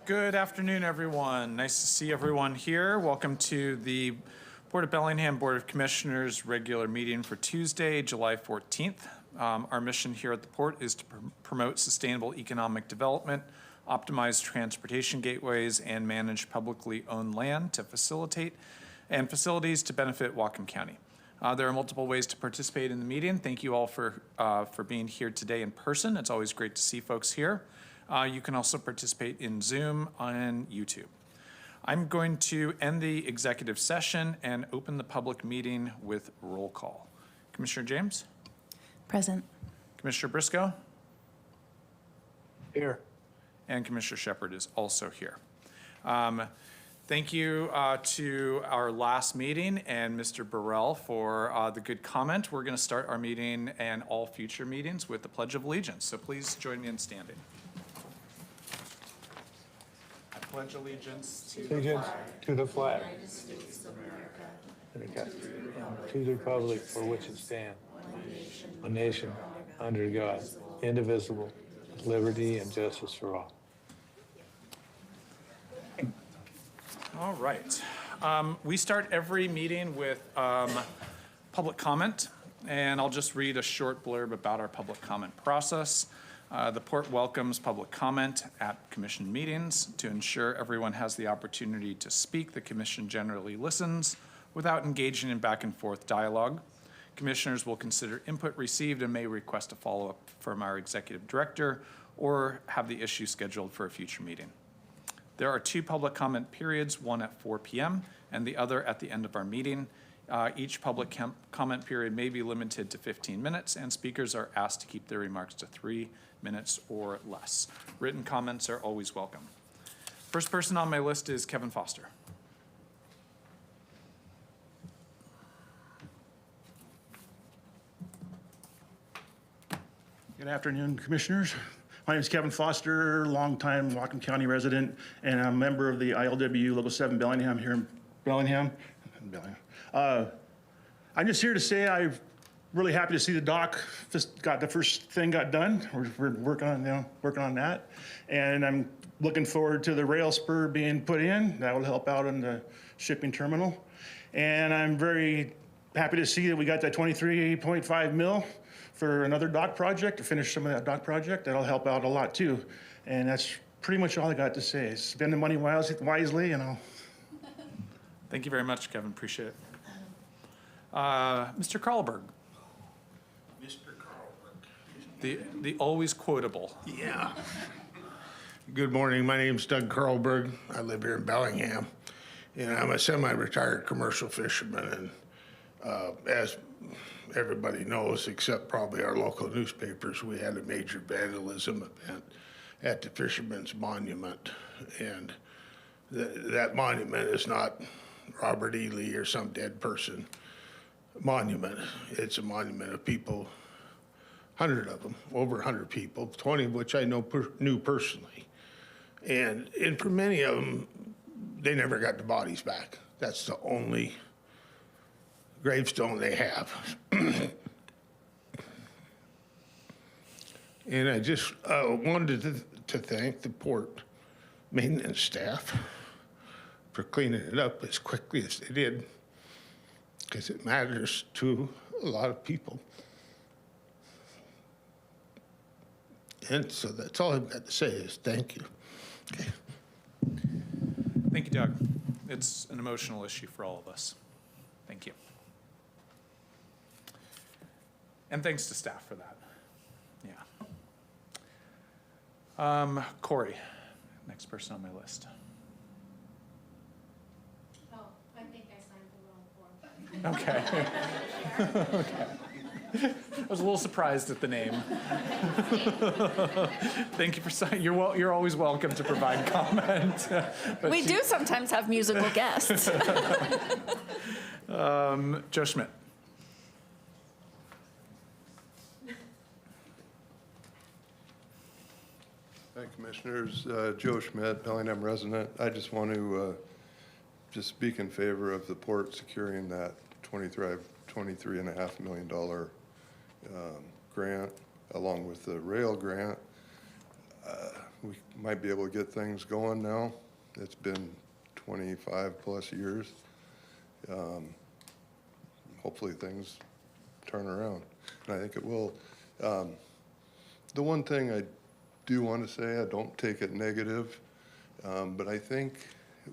Good afternoon, everyone. Nice to see everyone here. Welcome to the Port of Bellingham Board of Commissioners regular meeting for Tuesday, July 14th. Our mission here at the Port is to promote sustainable economic development, optimize transportation gateways, and manage publicly owned land to facilitate and facilities to benefit Whatcom County. There are multiple ways to participate in the meeting. Thank you all for being here today in person. It's always great to see folks here. You can also participate in Zoom and YouTube. I'm going to end the executive session and open the public meeting with roll call. Commissioner James? Present. Commissioner Briscoe? Here. And Commissioner Shepard is also here. Thank you to our last meeting and Mr. Burrell for the good comment. We're going to start our meeting and all future meetings with the Pledge of Allegiance. So please join me in standing. I pledge allegiance to the flag. To the flag. Okay. To the republic for which it stands, a nation under God, indivisible, with liberty and justice for all. All right. We start every meeting with public comment, and I'll just read a short blurb about our public comment process. The Port welcomes public comment at commission meetings. To ensure everyone has the opportunity to speak, the commission generally listens without engaging in back and forth dialogue. Commissioners will consider input received and may request a follow-up from our executive director or have the issue scheduled for a future meeting. There are two public comment periods, one at 4 p.m. and the other at the end of our meeting. Each public comment period may be limited to 15 minutes, and speakers are asked to keep their remarks to 3 minutes or less. Written comments are always welcome. First person on my list is Kevin Foster. Good afternoon, Commissioners. My name is Kevin Foster, longtime Whatcom County resident, and I'm a member of the ILWU Local 7 Bellingham here in Bellingham. I'm just here to say I'm really happy to see the dock just got the first thing got done. We're working on that, and I'm looking forward to the rail spur being put in. That will help out in the shipping terminal, and I'm very happy to see that we got that 23.5 mil for another dock project, to finish some of that dock project. That'll help out a lot too. And that's pretty much all I got to say. Spend the money wisely, and I'll. Thank you very much, Kevin. Appreciate it. Mr. Carlberg. Mr. Carlberg. The always quotable. Yeah. Good morning. My name's Doug Carlberg. I live here in Bellingham, and I'm a semi-retired commercial fisherman. And as everybody knows, except probably our local newspapers, we had a major vandalism event at the Fisherman's Monument. And that monument is not Robert E. Lee or some dead person monument. It's a monument of people, 100 of them, over 100 people, 20 of which I knew personally. And for many of them, they never got the bodies back. That's the only gravestone they have. And I just wanted to thank the port maintenance staff for cleaning it up as quickly as they did, because it matters to a lot of people. And so that's all I've got to say is thank you. Okay. Thank you, Doug. It's an emotional issue for all of us. Thank you. And thanks to staff for that. Yeah. Corey, next person on my list. Oh, I think I signed the wrong form. Okay. Okay. I was a little surprised at the name. Thank you for signing. You're always welcome to provide comment. We do sometimes have musical guests. Joe Schmidt. Hi, Commissioners. Joe Schmidt, Bellingham resident. I just want to just speak in favor of the port securing that $23.5 million grant along with the rail grant. we might be able to get things going now. It's been 25-plus years. Hopefully things turn around, and I think it will. The one thing I do want to say, I don't take it negative, but I think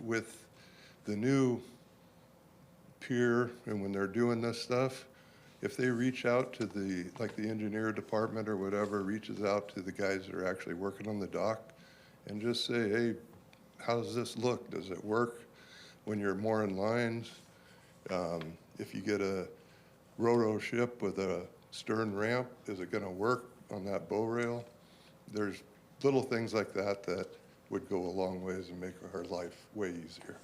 with the new pier and when they're doing this stuff, if they reach out to the, like the engineer department or whatever, reaches out to the guys that are actually working on the dock and just say, hey, how does this look? Does it work when you're mooring lines? If you get a ro-ro ship with a stern ramp, is it gonna work on that bow rail? There's little things like that that would go a long ways and make our life way easier.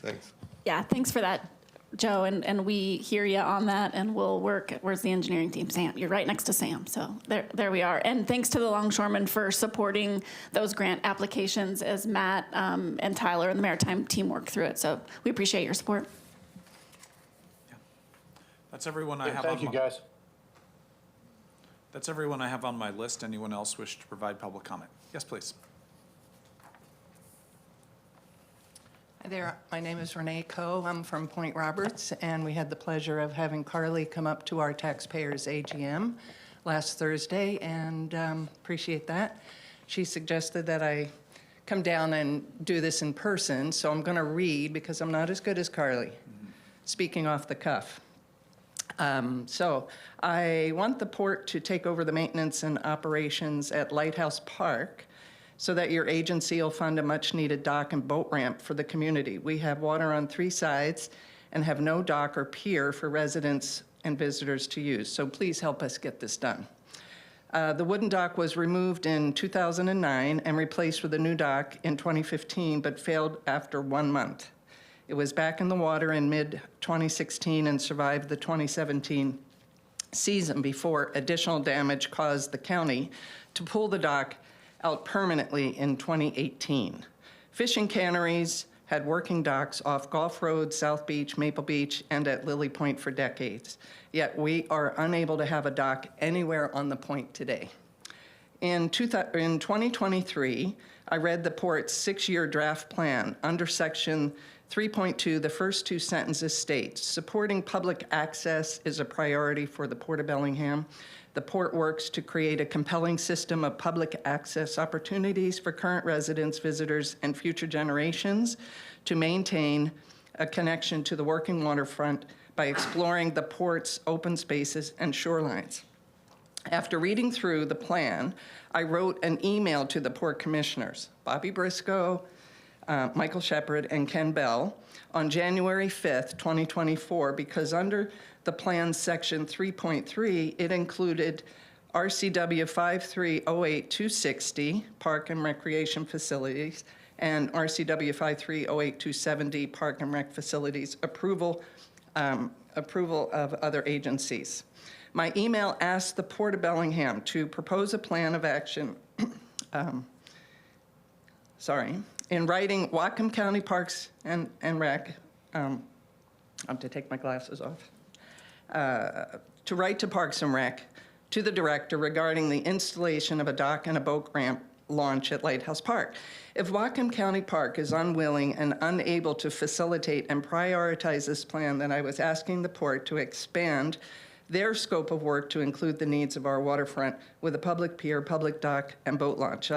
Thanks. Yeah, thanks for that, Joe, and we hear you on that, and we'll work. Where's the engineering team? Sam, you're right next to Sam, so there we are. And thanks to the Longshoremen for supporting those grant applications as Matt and Tyler and the Maritime team work through it. So we appreciate your support. That's everyone I have on Thank you, my, guys. that's everyone I have on my list. Anyone else wish to provide public comment? Yes, please. Hi there, my name is Renee Coe. I'm from Point Roberts, and we had the pleasure of having Carly come up to our taxpayers' AGM last Thursday, and appreciate that. She suggested that I come down and do this in person, so I'm going to read because I'm not as good as Carly, speaking off the cuff. So I want the port to take over the maintenance and operations at Lighthouse Park so that your agency will fund a much-needed dock and boat ramp for the community. We have water on 3 sides and have no dock or pier for residents and visitors to use. So please help us get this done. The wooden dock was removed in 2009 and replaced with a new dock in 2015, but failed after 1 month. It was back in the water in mid-2016 and survived the 2017 season before additional damage caused the county to pull the dock out permanently in 2018. Fishing canneries had working docks off Gulf Road, South Beach, Maple Beach, and at Lily Point for decades. Yet we are unable to have a dock anywhere on the point today. In 2023, I read the port's 6-year draft plan. Under section 3.2, the first 2 sentences state, supporting public access is a priority for the Port of Bellingham. The port works to create a compelling system of public access opportunities for current residents, visitors, and future generations to maintain a connection to the working waterfront by exploring the port's open spaces and shorelines. After reading through the plan, I wrote an email to the port commissioners, Bobby Briscoe, Michael Shepard, and Ken Bell, on January 5th, 2024, because under the plan section 3.3, it included RCW 5308260, Park and Recreation Facilities, and RCW 5308270, Park and Rec Facilities, approval of other agencies. My email asked the Port of Bellingham to propose a plan of action, in writing, Whatcom County Parks and Rec, I have to take my glasses off, to write to Parks and Rec, to the director regarding the installation of a dock and a boat ramp launch at Lighthouse Park. If Whatcom County Park is unwilling and unable to facilitate and prioritize this plan, then I was asking the port to expand their scope of work to include the needs of our waterfront with a public pier, public dock, and boat launch.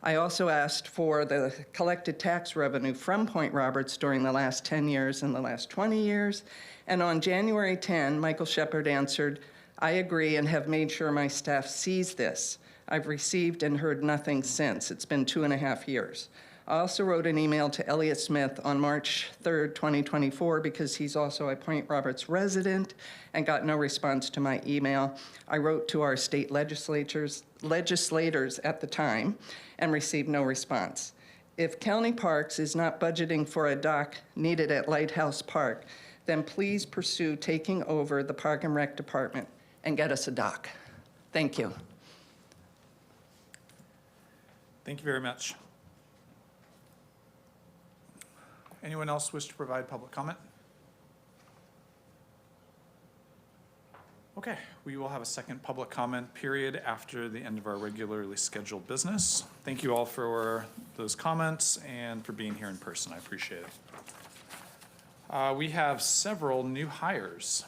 I also asked for the collected tax revenue from Point Roberts during the last 10 years and the last 20 years. And on January 10, Michael Shepard answered, I agree and have made sure my staff sees this. I've received and heard nothing since. It's been 2.5 years. I also wrote an email to Elliot Smith on March 3rd, 2024, because he's also a Point Roberts resident, and got no response to my email. I wrote to our state legislators at the time and received no response. If County Parks is not budgeting for a dock needed at Lighthouse Park, then please pursue taking over the Park and Rec Department and get us a dock. Thank you. Thank you very much. Anyone else wish to provide public comment? Okay, we will have a second public comment period after the end of our regularly scheduled business. Thank you all for those comments and for being here in person. I appreciate it. We have several new hires.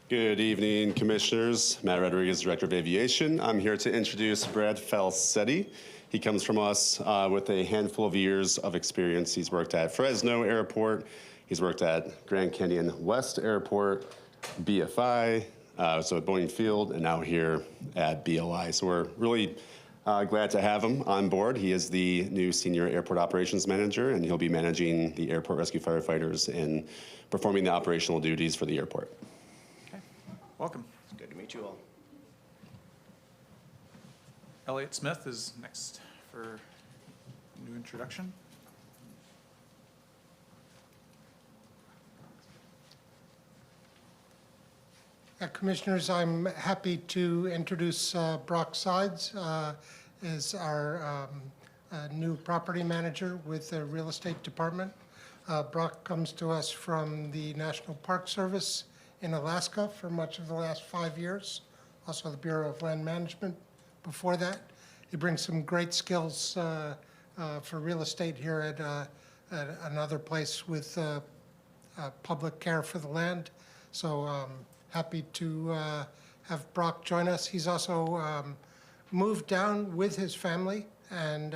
Good evening, Commissioners. Matt Rodriguez, Director of Aviation. I'm here to introduce Brad Falsetti. He comes from us with a handful of years of experience. He's worked at Fresno Airport. He's worked at Grand Canyon West Airport, BFI, so at Boeing Field, and now here at BLI. So we're really glad to have him on board. He is the new Senior Airport Operations Manager, and he'll be managing the airport rescue firefighters and performing the operational duties for the airport. Welcome. It's good to meet you all. Elliot Smith is next for a new introduction. Commissioners, I'm happy to introduce Brock Sides as our new property manager with the real estate department. Brock comes to us from the National Park Service in Alaska for much of the last 5 years, also the Bureau of Land Management before that. He brings some great skills for real estate here at another place with public care for the land. So happy to have Brock join us. He's also moved down with his family, and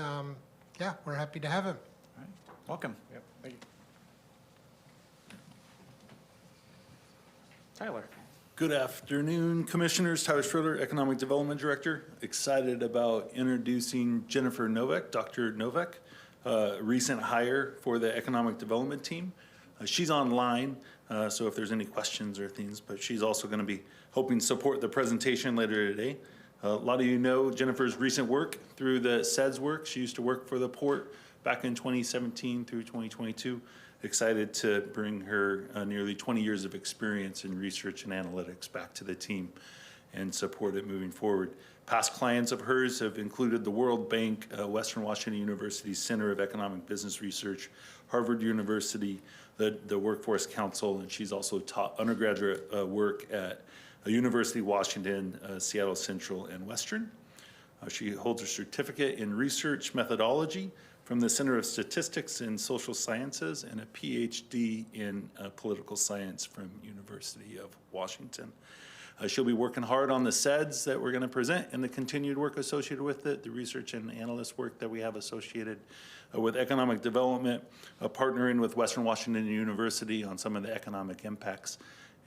yeah, we're happy to have him. All right. Welcome. Yep, thank you. Tyler. Good afternoon, Commissioners. Tyler Schroeder, Economic Development Director. Excited about introducing Jennifer Novak, Dr. Novak, recent hire for the Economic Development team. She's online, so if there's any questions or things, but she's also going to be helping support the presentation later today. A lot of you know Jennifer's recent work through the SEDS work. She used to work for the port back in 2017 through 2022. Excited to bring her nearly 20 years of experience in research and analytics back to the team and support it moving forward. Past clients of hers have included the World Bank, Western Washington University Center of Economic Business Research, Harvard University, the Workforce Council, and she's also taught undergraduate work at University of Washington, Seattle Central, and Western. She holds a certificate in research methodology from the Center of Statistics and Social Sciences and a PhD in political science from University of Washington. She'll be working hard on the SEDS that we're going to present and the continued work associated with it, the research and analyst work that we have associated with economic development, partnering with Western Washington University on some of the economic impacts,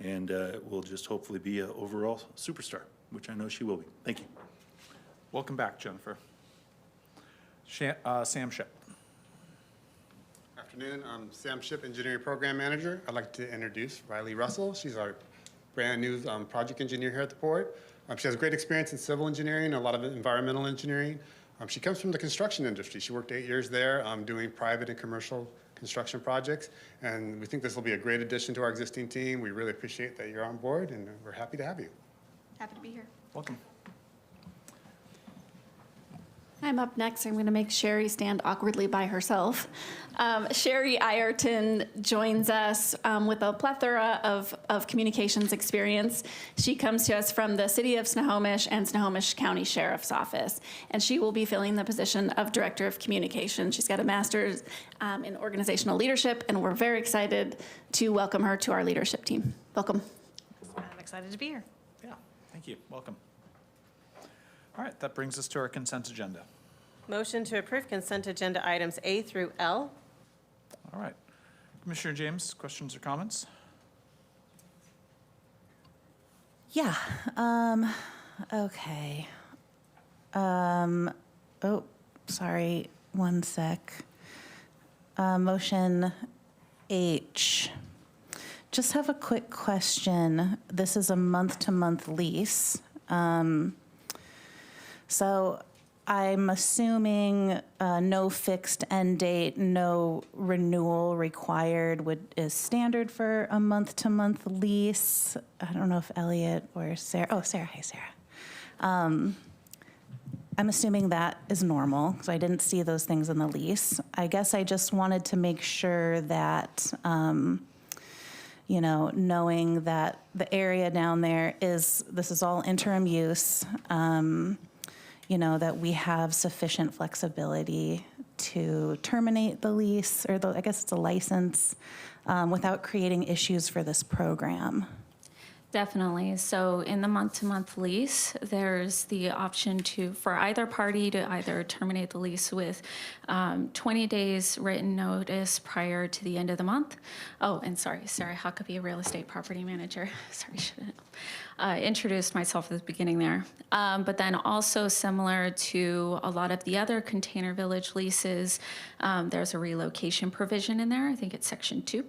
and will just hopefully be an overall superstar, which I know she will be. Thank you. Welcome back, Jennifer. Sam Ship. Afternoon, I'm Sam Ship, Engineering Program Manager. I'd like to introduce Riley Russell. She's our brand new project engineer here at the port. She has great experience in civil engineering, a lot of environmental engineering. She comes from the construction industry. She worked 8 years there doing private and commercial construction projects, and we think this will be a great addition to our existing team. We really appreciate that you're on board, and we're happy to have you. Happy to be here. Welcome. I'm up next. I'm going to make Sherry stand awkwardly by herself. Sherry Ireton joins us with a plethora of communications experience. She comes to us from the City of Snohomish and Snohomish County Sheriff's Office, and she will be filling the position of Director of Communications. She's got a master's in organizational leadership, and we're very excited to welcome her to our leadership team. Welcome. I'm excited to be here. Yeah, thank you. Welcome. All right, that brings us to our consent agenda. Motion to approve consent agenda items A through L. All right. Commissioner James, questions or comments? Yeah. Okay. Oh, sorry. One sec. Motion H. Just have a quick question. This is a month-to-month lease. So I'm assuming no fixed end date, no renewal required is standard for a month-to-month lease. I don't know if Elliot or Sarah, Sarah, hi Sarah. I'm assuming that is normal, so I didn't see those things in the lease. I guess I just wanted to make sure that, knowing that the area down there this is all interim use, that we have sufficient flexibility to terminate the lease, or I guess it's a license, without creating issues for this program. Definitely. So in the month-to-month lease, there's the option for either party to either terminate the lease with 20 days written notice prior to the end of the month. Oh, and sorry, Huckabee, real estate property manager. Sorry, should have introduced myself at the beginning there. But then also similar to a lot of the other Container Village leases, there's a relocation provision in there. I think it's section 2.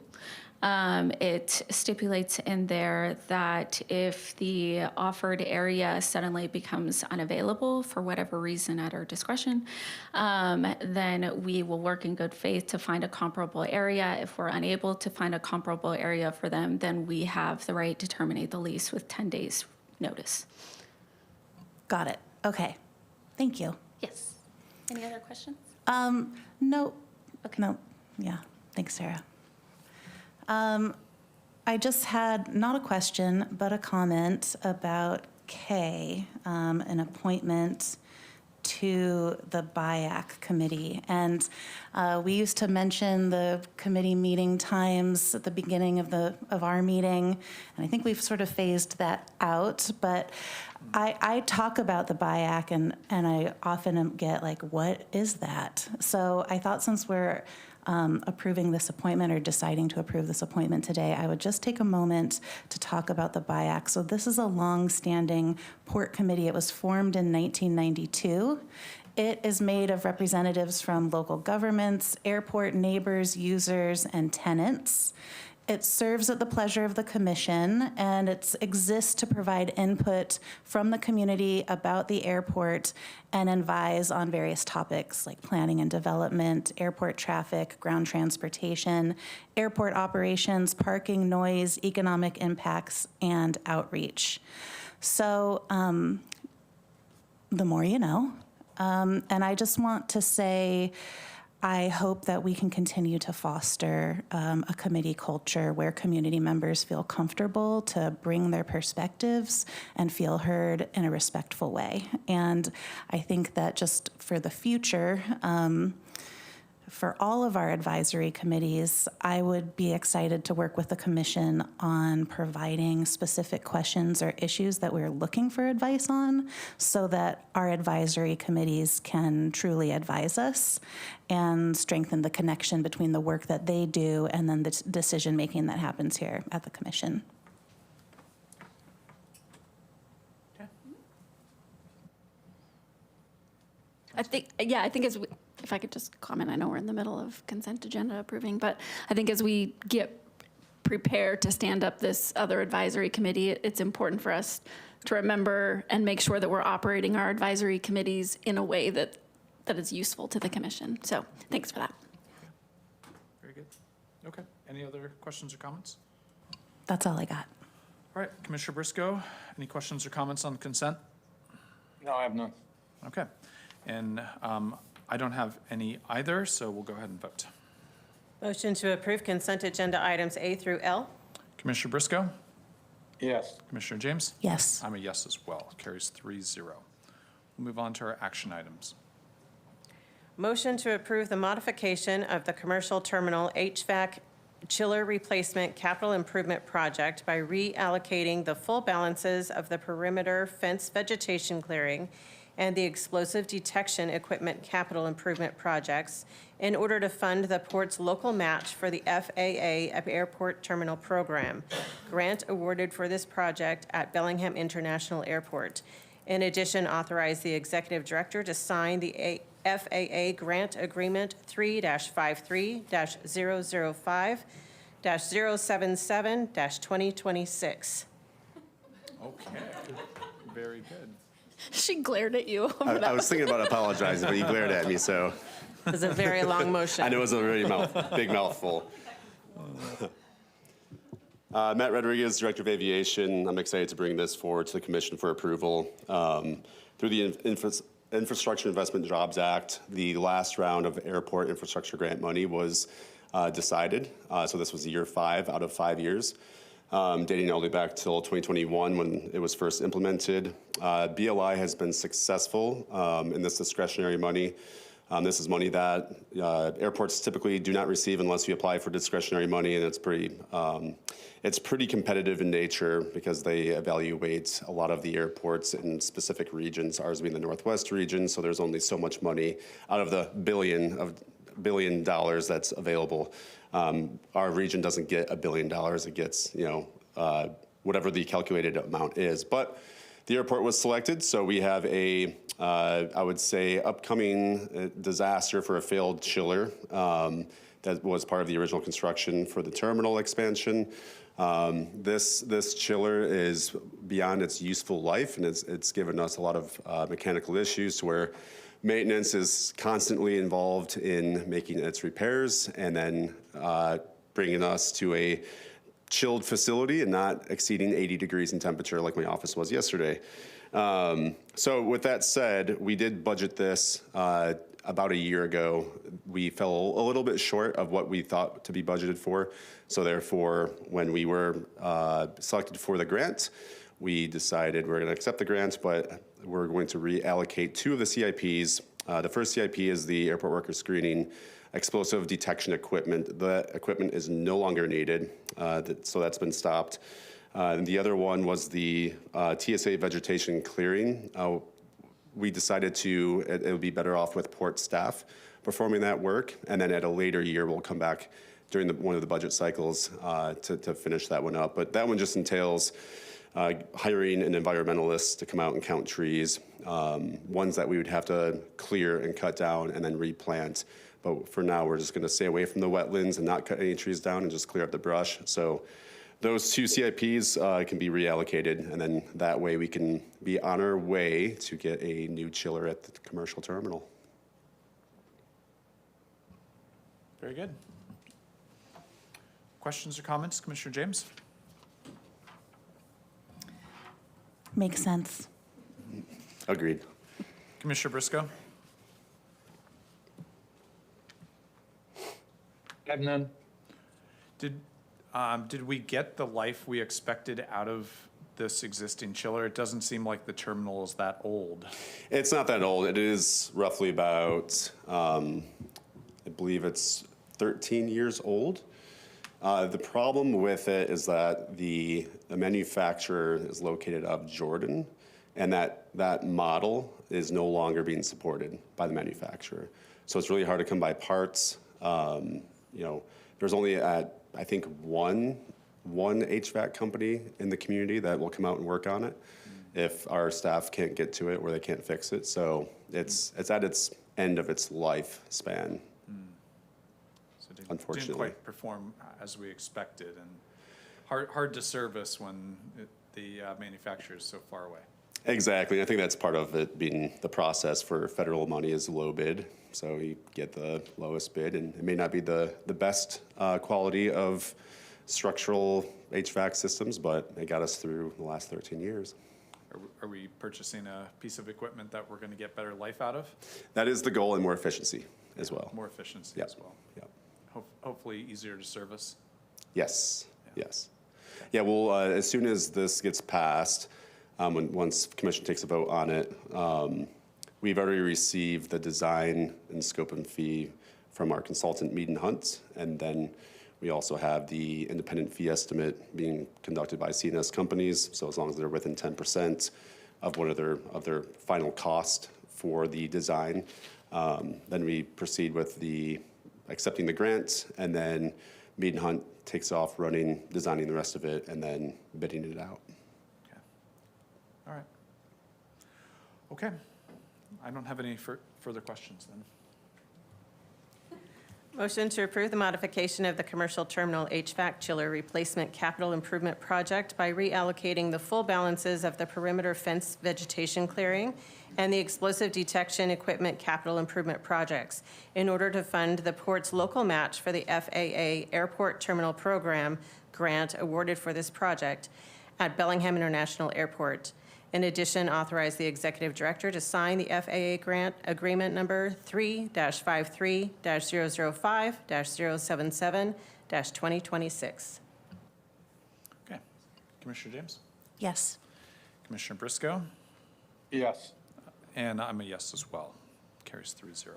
It stipulates in there that if the offered area suddenly becomes unavailable for whatever reason at our discretion, then we will work in good faith to find a comparable area. If we're unable to find a comparable area for them, then we have the right to terminate the lease with 10 days notice. Got it. Okay. Thank you. Yes. Any other questions? No. Okay. No. Yeah. Thanks, Sarah. I just had not a question, but a comment about Kay, an appointment to the BIAC committee. And we used to mention the committee meeting times at the beginning of our meeting, and I think we've sort of phased that out. But I talk about the BIAC, and I often get like, what is that? So I thought since we're approving this appointment or deciding to approve this appointment today, I would just take a moment to talk about the BIAC. So this is a long-standing port committee. It was formed in 1992. It is made of representatives from local governments, airport neighbors, users, and tenants. It serves at the pleasure of the commission, and it exists to provide input from the community about the airport and advise on various topics like planning and development, airport traffic, ground transportation, airport operations, parking, noise, economic impacts, and outreach. So the more you know. And I just want to say, I hope that we can continue to foster a committee culture where community members feel comfortable to bring their perspectives and feel heard in a respectful way. And I think that just for the future, for all of our advisory committees, I would be excited to work with the commission on providing specific questions or issues that we're looking for advice on so that our advisory committees can truly advise us and strengthen the connection between the work that they do and then the decision-making that happens here at the commission. I think as if I could just comment, I know we're in the middle of consent agenda approving, but I think as we get prepared to stand up this other advisory committee, it's important for us to remember and make sure that we're operating our advisory committees in a way that is useful to the commission. So thanks for that. Very good. Okay. Any other questions or comments? That's all I got. All right, Commissioner Briscoe, any questions or comments on consent? No, I have none. Okay. And I don't have any either, so we'll go ahead and vote. Motion to approve consent agenda items A through L. Commissioner Briscoe? Yes. Commissioner James? Yes. I'm a yes as well. Carries 3-0. We'll move on to our action items. Motion to approve the modification of the commercial terminal HVAC chiller replacement capital improvement project by reallocating the full balances of the perimeter fence vegetation clearing and the explosive detection equipment capital improvement projects in order to fund the port's local match for the FAA Airport Terminal Program, grant awarded for this project at Bellingham International Airport. In addition, authorize the executive director to sign the FAA Grant Agreement 3-53-005-077-2026. Okay. Very good. She glared at you. I was thinking about apologizing, but you glared at me, so. It was a very long motion. I know it was a really big mouthful. Matt Rodriguez, Director of Aviation. I'm excited to bring this forward to the Commission for approval. Through the Infrastructure Investment Jobs Act, the last round of airport infrastructure grant money was decided. So this was year 5 out of 5 years, dating all the way back till 2021 when it was first implemented. BLI has been successful in this discretionary money. This is money that airports typically do not receive unless you apply for discretionary money, and it's pretty competitive in nature because they evaluate a lot of the airports in specific regions, ours being the Northwest region, so there's only so much money out of the $1 billion that's available. Our region doesn't get $1 billion, it gets, whatever the calculated amount is. But the airport was selected, so we have I would say, upcoming disaster for a failed chiller that was part of the original construction for the terminal expansion. This chiller is beyond its useful life, and it's given us a lot of mechanical issues to where maintenance is constantly involved in making its repairs and then bringing us to a chilled facility and not exceeding 80 degrees in temperature like my office was yesterday. So with that said, we did budget this about a year ago. We fell a little bit short of what we thought to be budgeted for. So therefore, when we were selected for the grant, we decided we're going to accept the grant, but we're going to reallocate 2 of the CIPs. The first CIP is the airport worker screening explosive detection equipment. The equipment is no longer needed, so that's been stopped. And the other one was the TSA vegetation clearing. We decided it would be better off with port staff performing that work, and then at a later year, we'll come back during one of the budget cycles to finish that one up. But that one just entails hiring an environmentalist to come out and count trees, ones that we would have to clear and cut down and then replant. But for now, we're just going to stay away from the wetlands and not cut any trees down and just clear up the brush. So those 2 CIPs can be reallocated, and then that way we can be on our way to get a new chiller at the commercial terminal. Very good. Questions or comments, Commissioner James? Makes sense. Agreed. Commissioner Briscoe? I have none. Did we get the life we expected out of this existing chiller? It doesn't seem like the terminal is that old. It's not that old. It is roughly about, I believe it's 13 years old. The problem with it is that the manufacturer is located out of Jordan, and that model is no longer being supported by the manufacturer. So it's really hard to come by parts. There's only I think one HVAC company in the community that will come out and work on it if our staff can't get to it or they can't fix it. So it's at its end of its lifespan. So it Unfortunately. didn't quite perform as we expected, and hard to service when the manufacturer is so far away. Exactly. I think that's part of it being the process for federal money is low bid. So you get the lowest bid, and it may not be the best quality of structural HVAC systems, but it got us through the last 13 years. Are we purchasing a piece of equipment that we're going to get better life out of? That is the goal, and more efficiency as well. More efficiency Yep. as well. Yep. Hopefully easier to service. Yes. Yes. Yeah. Well, as soon as this gets passed, once Commission takes a vote on it, we've already received the design and scope and fee from our consultant, Mead and Hunt, and then we also have the independent fee estimate being conducted by CNS companies. So as long as they're within 10% of what of their final cost for the design, then we proceed with accepting the grant, and then Mead and Hunt takes off running, designing the rest of it, and then bidding it out. Okay. All right. Okay. I don't have any further questions then. Motion to approve the modification of the commercial terminal HVAC chiller replacement capital improvement project by reallocating the full balances of the perimeter fence vegetation clearing and the explosive detection equipment capital improvement projects in order to fund the port's local match for the FAA Airport Terminal Program grant awarded for this project at Bellingham International Airport, In addition, authorize the executive director to sign the FAA grant agreement number 3-53-005-077-2026. Okay. Commissioner James? Yes. Commissioner Briscoe? Yes. And I'm a yes as well. Carries 3-0.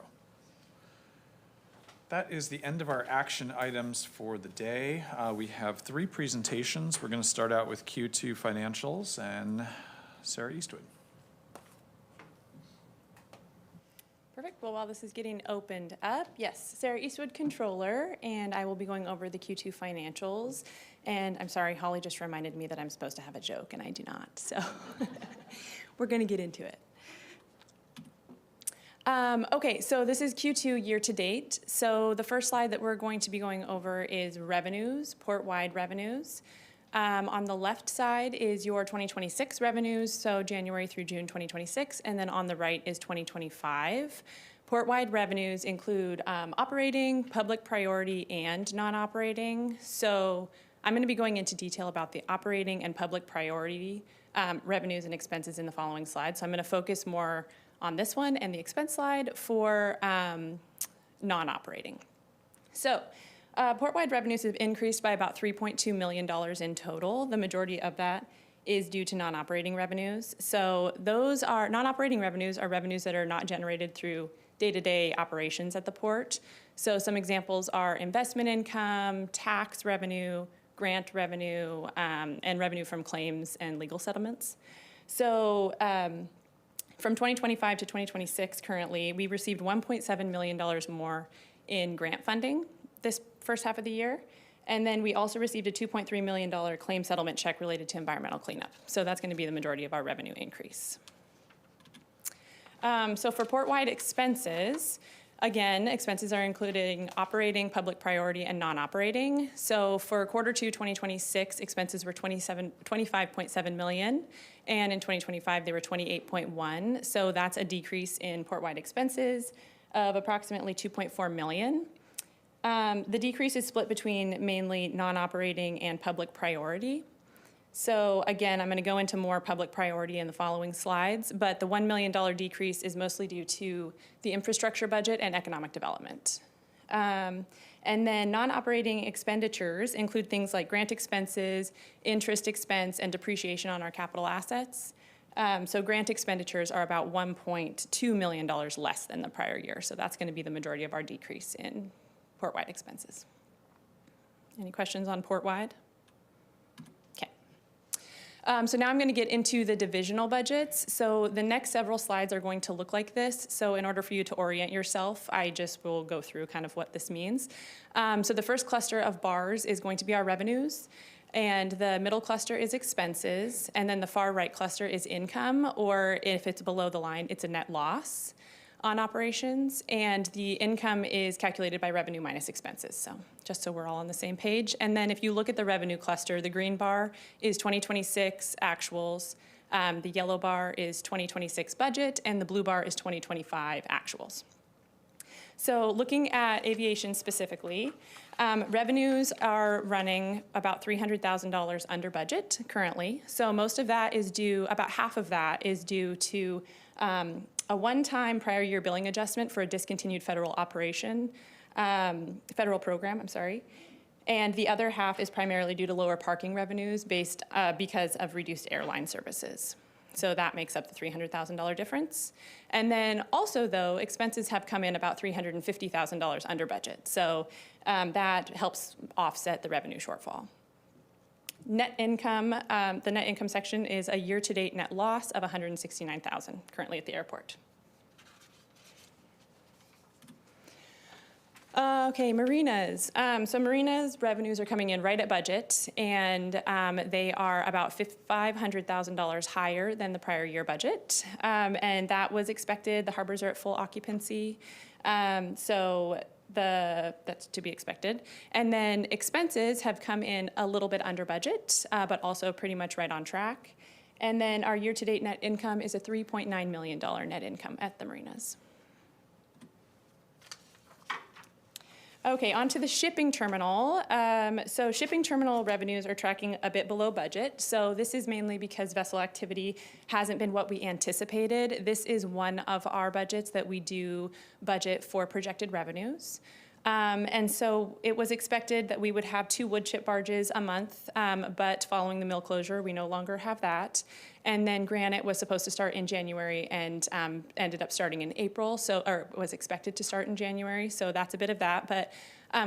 That is the end of our action items for the day. We have 3 presentations. We're going to start out with Q2 financials and Sarah Eastwood. Perfect. Well, while this is getting opened up, yes, Sarah Eastwood, Controller, and I will be going over the Q2 financials. And I'm sorry, Holly just reminded me that I'm supposed to have a joke, and I do not. So we're going to get into it. Okay, so this is Q2 year-to-date. So the first slide that we're going to be going over is revenues, port-wide revenues. On the left side is your 2026 revenues, so January through June 2026, and then on the right is 2025. Port-wide revenues include operating, public priority, and non-operating. So I'm going to be going into detail about the operating and public priority revenues and expenses in the following slides. So I'm going to focus more on this one and the expense slide for non-operating. So port-wide revenues have increased by about $3.2 million in total. The majority of that is due to non-operating revenues. So those are, non-operating revenues are revenues that are not generated through day-to-day operations at the port. So some examples are investment income, tax revenue, grant revenue, and revenue from claims and legal settlements. So from 2025 to 2026 currently, we received $1.7 million more in grant funding this first half of the year. And then we also received a $2.3 million claim settlement check related to environmental cleanup. So that's going to be the majority of our revenue increase. So for port-wide expenses, again, expenses are including operating, public priority, and non-operating. So for quarter 2, 2026, expenses were $25.7 million, and in 2025, they were $28.1. So that's a decrease in port-wide expenses of approximately $2.4 million. The decrease is split between mainly non-operating and public priority. So again, I'm going to go into more public priority in the following slides, but the $1 million decrease is mostly due to the infrastructure budget and economic development. And then non-operating expenditures include things like grant expenses, interest expense, and depreciation on our capital assets. So grant expenditures are about $1.2 million less than the prior year. So that's going to be the majority of our decrease in port-wide expenses. Any questions on port-wide? So now I'm going to get into the divisional budgets. So the next several slides are going to look like this. So in order for you to orient yourself, I just will go through kind of what this means. So the first cluster of bars is going to be our revenues, and the middle cluster is expenses, and then the far right cluster is income, or if it's below the line, it's a net loss on operations, and the income is calculated by revenue minus expenses, so just so we're all on the same page. And then if you look at the revenue cluster, the green bar is 2026 actuals, the yellow bar is 2026 budget, and the blue bar is 2025 actuals. So looking at aviation specifically, revenues are running about $300,000 under budget currently. So most of that is due, about half of that is due to a one-time prior year billing adjustment for a discontinued federal program, I'm sorry. And the other half is primarily due to lower parking revenues because of reduced airline services. So that makes up the $300,000 difference. And then also though, expenses have come in about $350,000 under budget. So that helps offset the revenue shortfall. Net income, the net income section is a year-to-date net loss of $169,000 currently at the airport. Okay, marinas. So marinas revenues are coming in right at budget, and they are about $500,000 higher than the prior year budget. And that was expected. The harbors are at full occupancy. So that's to be expected. And then expenses have come in a little bit under budget, but also pretty much right on track. And then our year-to-date net income is a $3.9 million net income at the marinas. Okay, on to the shipping terminal. So shipping terminal revenues are tracking a bit below budget. So this is mainly because vessel activity hasn't been what we anticipated. This is one of our budgets that we do budget for projected revenues. And so it was expected that we would have 2 wood chip barges a month, but following the mill closure, we no longer have that. And then granite was supposed to start in January and ended up starting in April, or was expected to start in January, so that's a bit of that. But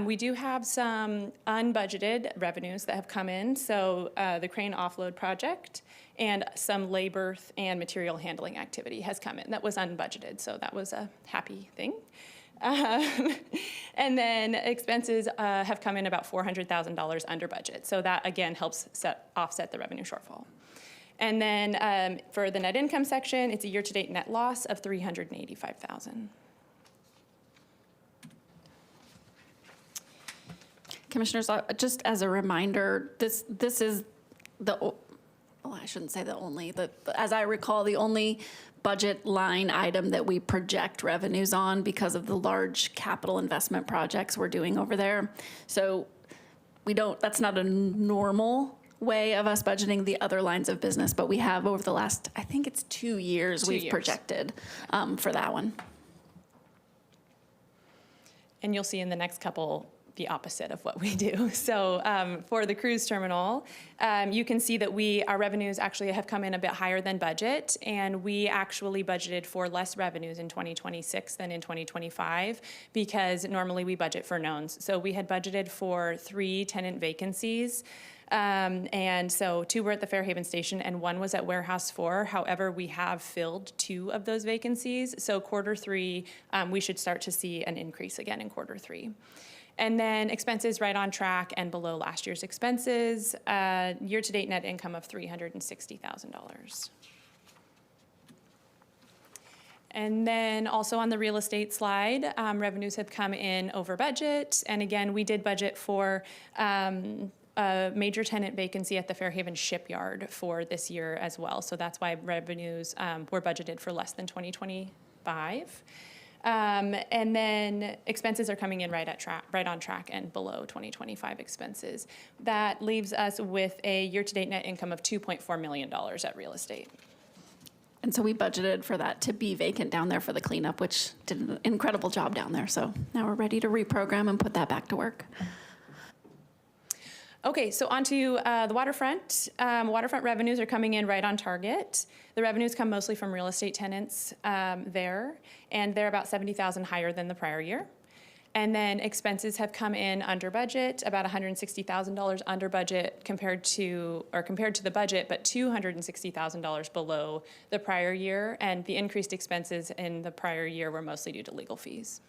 we do have some unbudgeted revenues that have come in, so the crane offload project and some labor and material handling activity has come in. That was unbudgeted, so that was a happy thing. And then expenses have come in about $400,000 under budget. So that, again, helps offset the revenue shortfall. And then for the net income section, it's a year-to-date net loss of $385,000. Commissioners, just as a reminder, this is well, I shouldn't say the only, but as I recall, the only budget line item that we project revenues on because of the large capital investment projects we're doing over there. So that's not a normal way of us budgeting the other lines of business, but we have over the last, I think it's 2 years, we've projected for that one. And you'll see in the next couple the opposite of what we do. So for the cruise terminal, you can see that our revenues actually have come in a bit higher than budget, and we actually budgeted for less revenues in 2026 than in 2025 because normally we budget for knowns. So we had budgeted for 3 tenant vacancies. And so 2 were at the Fairhaven station and 1 was at Warehouse 4. However, we have filled 2 of those vacancies. So quarter 3, we should start to see an increase again in quarter 3. And then expenses right on track and below last year's expenses, year-to-date net income of $360,000. And then also on the real estate slide, revenues have come in over budget. And again, we did budget for a major tenant vacancy at the Fairhaven shipyard for this year as well. So that's why revenues were budgeted for less than 2025. And then expenses are coming in right on track and below 2025 expenses. That leaves us with a year-to-date net income of $2.4 million at real estate. And so we budgeted for that to be vacant down there for the cleanup, which did an incredible job down there. So now we're ready to reprogram and put that back to work. Okay, so on to the waterfront. Waterfront revenues are coming in right on target. The revenues come mostly from real estate tenants there, and they're about $70,000 higher than the prior year. And then expenses have come in under budget, about $160,000 under budget compared to the budget, but $260,000 below the prior year. And the increased expenses in the prior year were mostly due to legal fees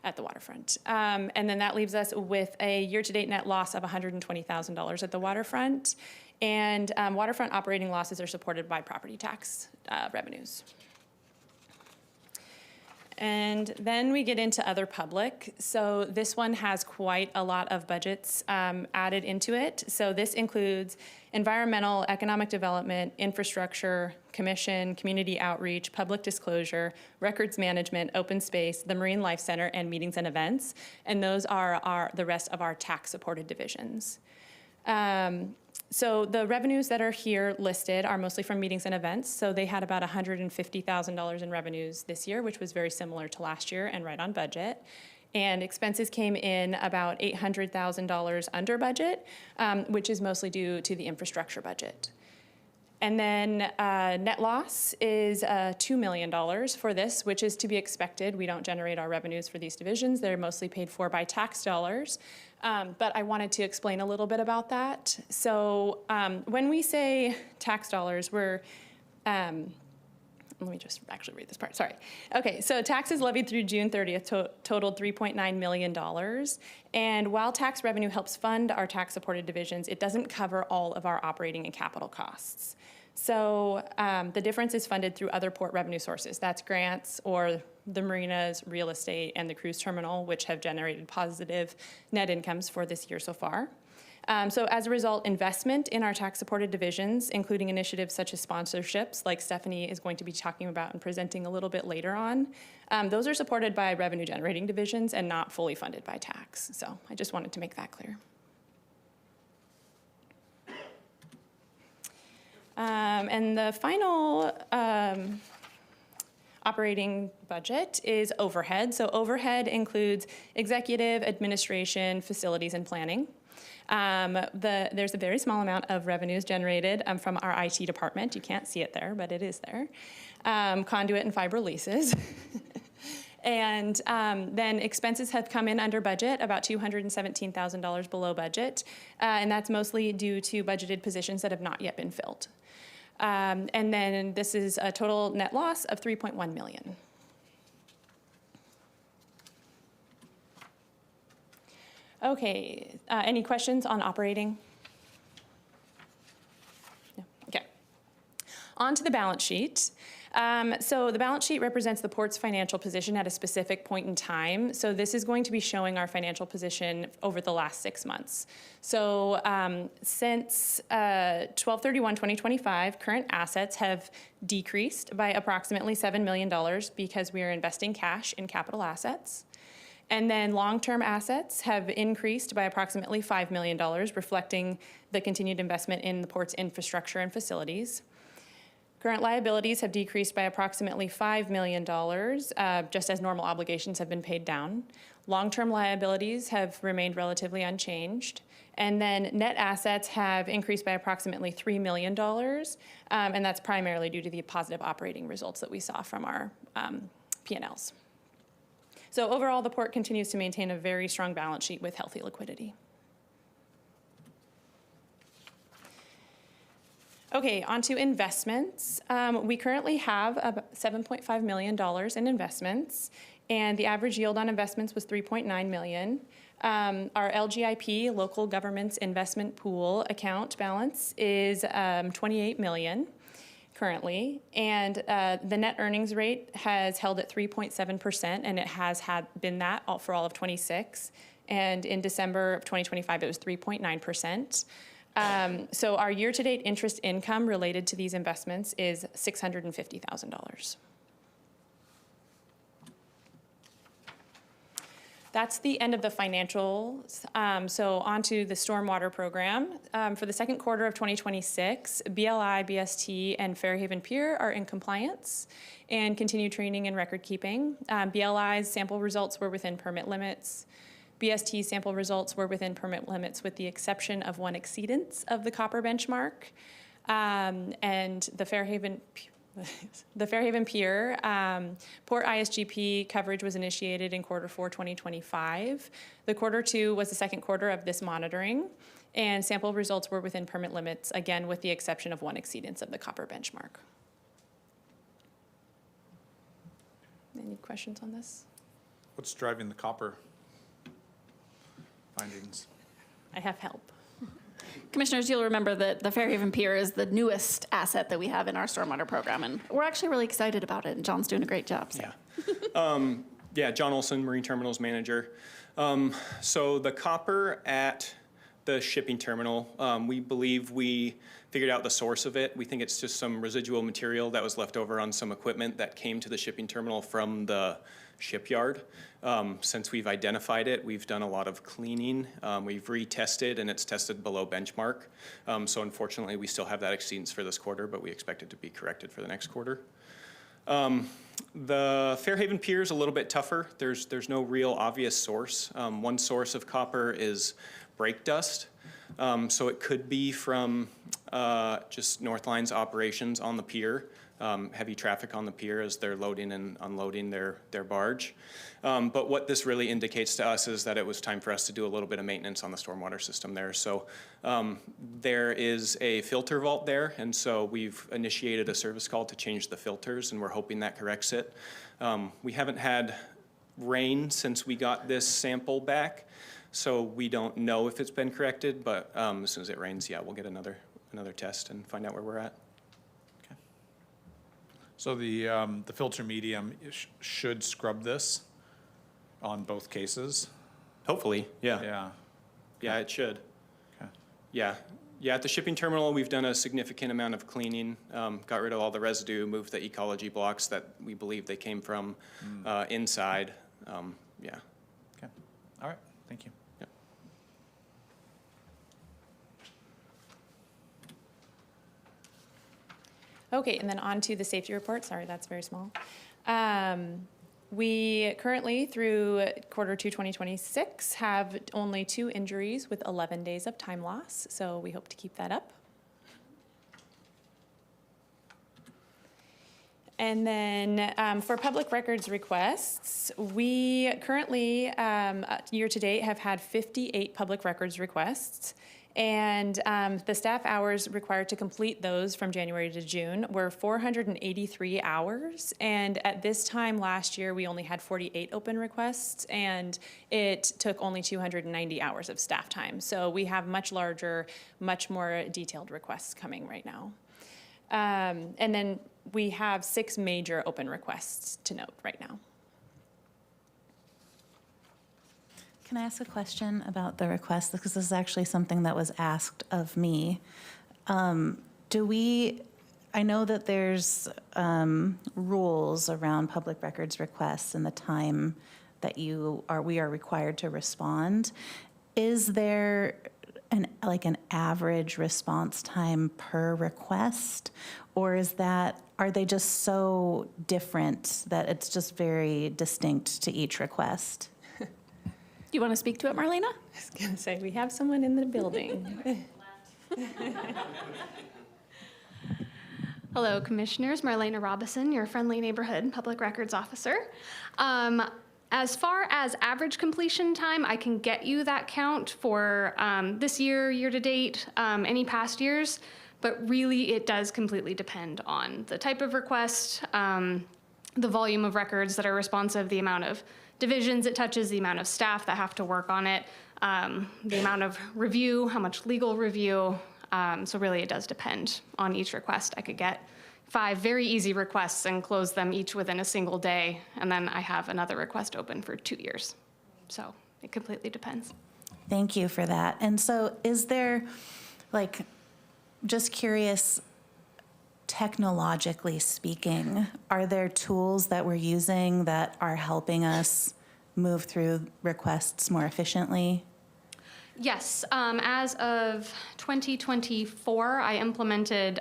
at the waterfront. And then that leaves us with a year-to-date net loss of $120,000 at the waterfront. And waterfront operating losses are supported by property tax revenues. And then we get into other public. So this one has quite a lot of budgets added into it. So this includes environmental, economic development, infrastructure, commission, community outreach, public disclosure, records management, open space, the Marine Life Center, and meetings and events. And those are the rest of our tax-supported divisions. So the revenues that are here listed are mostly from meetings and events. So they had about $150,000 in revenues this year, which was very similar to last year and right on budget. And expenses came in about $800,000 under budget, which is mostly due to the infrastructure budget. And then net loss is $2 million for this, which is to be expected. We don't generate our revenues for these divisions. They're mostly paid for by tax dollars. But I wanted to explain a little bit about that. So when we say tax dollars, we're, let me just actually read this part, sorry. Okay, so taxes levied through June 30th totaled $3.9 million. And while tax revenue helps fund our tax-supported divisions, it doesn't cover all of our operating and capital costs. So the difference is funded through other port revenue sources. That's grants or the marinas, real estate, and the cruise terminal, which have generated positive net incomes for this year so far. So as a result, investment in our tax-supported divisions, including initiatives such as sponsorships, like Stephanie is going to be talking about and presenting a little bit later on, those are supported by revenue-generating divisions and not fully funded by tax. So I just wanted to make that clear. And the final operating budget is overhead. So overhead includes executive, administration, facilities, and planning. There's a very small amount of revenues generated from our IT department. You can't see it there, but it is there. Conduit and fiber leases. And then expenses have come in under budget, about $217,000 below budget. And that's mostly due to budgeted positions that have not yet been filled. And then this is a total net loss of $3.1 million. Okay, any questions on operating? No. Okay. On to the balance sheet. So the balance sheet represents the port's financial position at a specific point in time. So this is going to be showing our financial position over the last 6 months. So since 12/31/2025, current assets have decreased by approximately $7 million because we are investing cash in capital assets. And then long-term assets have increased by approximately $5 million, reflecting the continued investment in the port's infrastructure and facilities. Current liabilities have decreased by approximately $5 million, just as normal obligations have been paid down. Long-term liabilities have remained relatively unchanged. And then net assets have increased by approximately $3 million, and that's primarily due to the positive operating results that we saw from our P&Ls. So overall, the port continues to maintain a very strong balance sheet with healthy liquidity. Okay, on to investments. We currently have about $7.5 million in investments, and the average yield on investments was 3.9 million. Our LGIP, Local Governments Investment Pool account balance is 28 million currently, and the net earnings rate has held at 3.7%, and it has been that for all of 26. And in December of 2025, it was 3.9%. So our year-to-date interest income related to these investments is $650,000. That's the end of the financials. So on to the stormwater program. For the second quarter of 2026, BLI, BST, and Fairhaven Pier are in compliance and continue training and record keeping. BLI's sample results were within permit limits. BST sample results were within permit limits with the exception of one exceedance of the copper benchmark. And the Fairhaven Pier, Port ISGP coverage was initiated in Q4 2025. The Q2 was the second quarter of this monitoring, and sample results were within permit limits, again with the exception of one exceedance of the copper benchmark. Any questions on this? What's driving the copper findings? I have help. Commissioners, you'll remember that the Fairhaven Pier is the newest asset that we have in our stormwater program, and we're actually really excited about it, and John's doing a great job. So. Yeah, John Olson, Marine Terminals Manager. So the copper at the shipping terminal, we believe we figured out the source of it. We think it's just some residual material that was left over on some equipment that came to the shipping terminal from the shipyard. Since we've identified it, we've done a lot of cleaning. We've retested, and it's tested below benchmark. So unfortunately, we still have that exceedance for this quarter, but we expect it to be corrected for the next quarter. The Fairhaven Pier is a little bit tougher. There's no real obvious source. One source of copper is brake dust. So it could be from just Northline's operations on the pier. Heavy traffic on the pier as they're loading and unloading their barge. But what this really indicates to us is that it was time for us to do a little bit of maintenance on the stormwater system there. So there is a filter vault there, and so we've initiated a service call to change the filters, and we're hoping that corrects it. We haven't had rain since we got this sample back, so we don't know if it's been corrected, but as soon as it rains, yeah, we'll get another test and find out where we're at. So the filter medium should scrub this on both cases? Hopefully, yeah. Yeah. Yeah, it should. Okay. Yeah. Yeah, at the shipping terminal, we've done a significant amount of cleaning, got rid of all the residue, moved the ecology blocks that we believe they came from inside. Yeah. Okay, all right, thank you. Yep. Okay, and then on to the safety report. Sorry, that's very small. We currently, through Q2 2026, have only 2 injuries with 11 days of time loss, so we hope to keep that up. And then for public records requests, we currently, year-to-date, have had 58 public records requests. And the staff hours required to complete those from January to June were 483 hours. And at this time last year, we only had 48 open requests, and it took only 290 hours of staff time. So we have much larger, much more detailed requests coming right now. And then we have 6 major open requests to note right now. Can I ask a question about the request? Because this is actually something that was asked of me. I know that there's rules around public records requests and the time that we are required to respond. Is there an average response time per request? Or are they just so different that it's just very distinct to each request? You want to speak to it, Marlena? I was going to say, we have someone in the building. Hello, Commissioners. Marlena Robison, your friendly neighborhood public records officer. As far as average completion time, I can get you that count for this year, year-to-date, any past years, but really it does completely depend on the type of request, the volume of records that are responsive, the amount of divisions it touches, the amount of staff that have to work on it, the amount of review, how much legal review. So really it does depend on each request. I could get 5 very easy requests and close them each within a single day, and then I have another request open for 2 years. So it completely depends. Thank you for that. And so is there, just curious, technologically speaking, are there tools that we're using that are helping us move through requests more efficiently? Yes, as of 2024, I implemented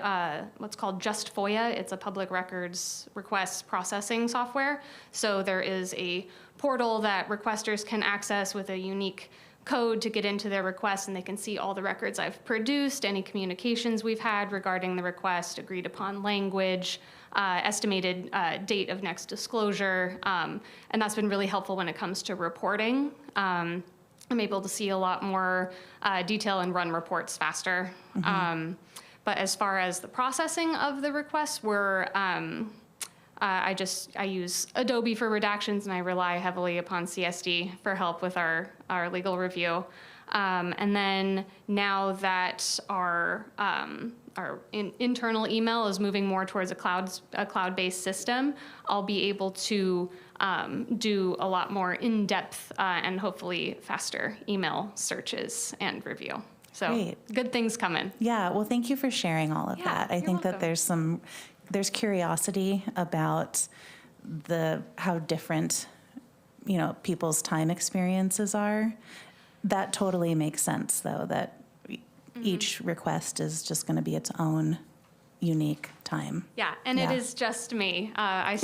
what's called Just FOIA. It's a public records request processing software. So there is a portal that requesters can access with a unique code to get into their request, and they can see all the records I've produced, any communications we've had regarding the request, agreed upon language, estimated date of next disclosure, and that's been really helpful when it comes to reporting. I'm able to see a lot more detail and run reports faster. Mm-hmm. But as far as the processing of the requests, I use Adobe for redactions, and I rely heavily upon CSD for help with our legal review. And then now that our internal email is moving more towards a cloud-based system, I'll be able to do a lot more in-depth and hopefully faster email searches and review. So Great. Good things coming. Yeah, well, thank you for sharing all of Yeah, that. I you're think that welcome. there's curiosity about how different, people's time experiences are. That totally makes sense, though, that each request is just going to be its own unique time. Yeah, and it is just me. I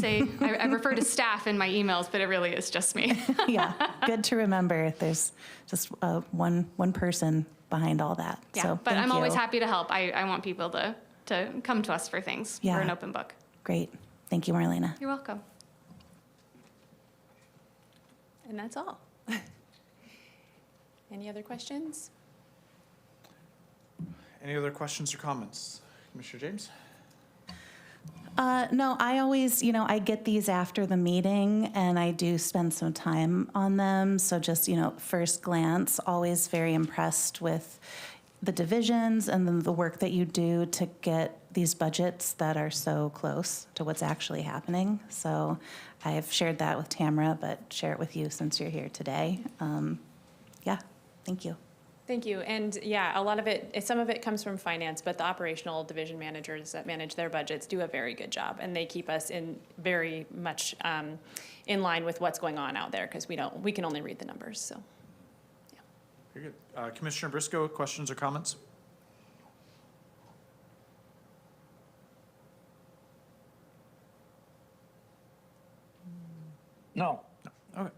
refer to staff in my emails, but it really is just me. Yeah, good to remember. There's just one person behind all that. Yeah, So but thank I'm always you. happy to help. I want people to come to us for things. Yeah. We're an open book. Great. Thank you, Marlena. You're welcome. And that's all. Any other questions? Any other questions or comments? Commissioner James? No, I always, I get these after the meeting and I do spend some time on them. So just, first glance, always very impressed with the divisions and then the work that you do to get these budgets that are so close to what's actually happening. So I've shared that with Tamara, but share it with you since you're here today. Yeah, thank you. Thank you. And yeah, a lot of it, some of it comes from finance, but the operational division managers that manage their budgets do a very good job, and they keep us in very much in line with what's going on out there, because we can only read the numbers. So, yeah. Very good. Commissioner Briscoe, questions or comments? No. Okay.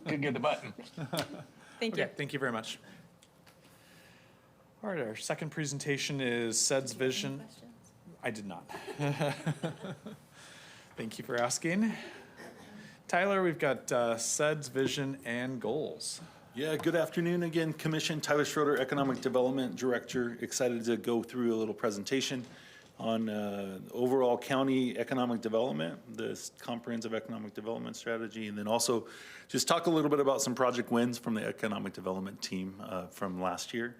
Couldn't get the button. Thank you. Okay, thank you very much. All right, our second presentation is SEDS Vision. I did not. Thank you for asking. Tyler, we've got SEDS Vision and Goals. Yeah, good afternoon again, Commission. Tyler Schroeder, Economic Development Director. Excited to go through a little presentation on overall county economic development, this comprehensive economic development strategy, and then also just talk a little bit about some project wins from the economic development team from last year.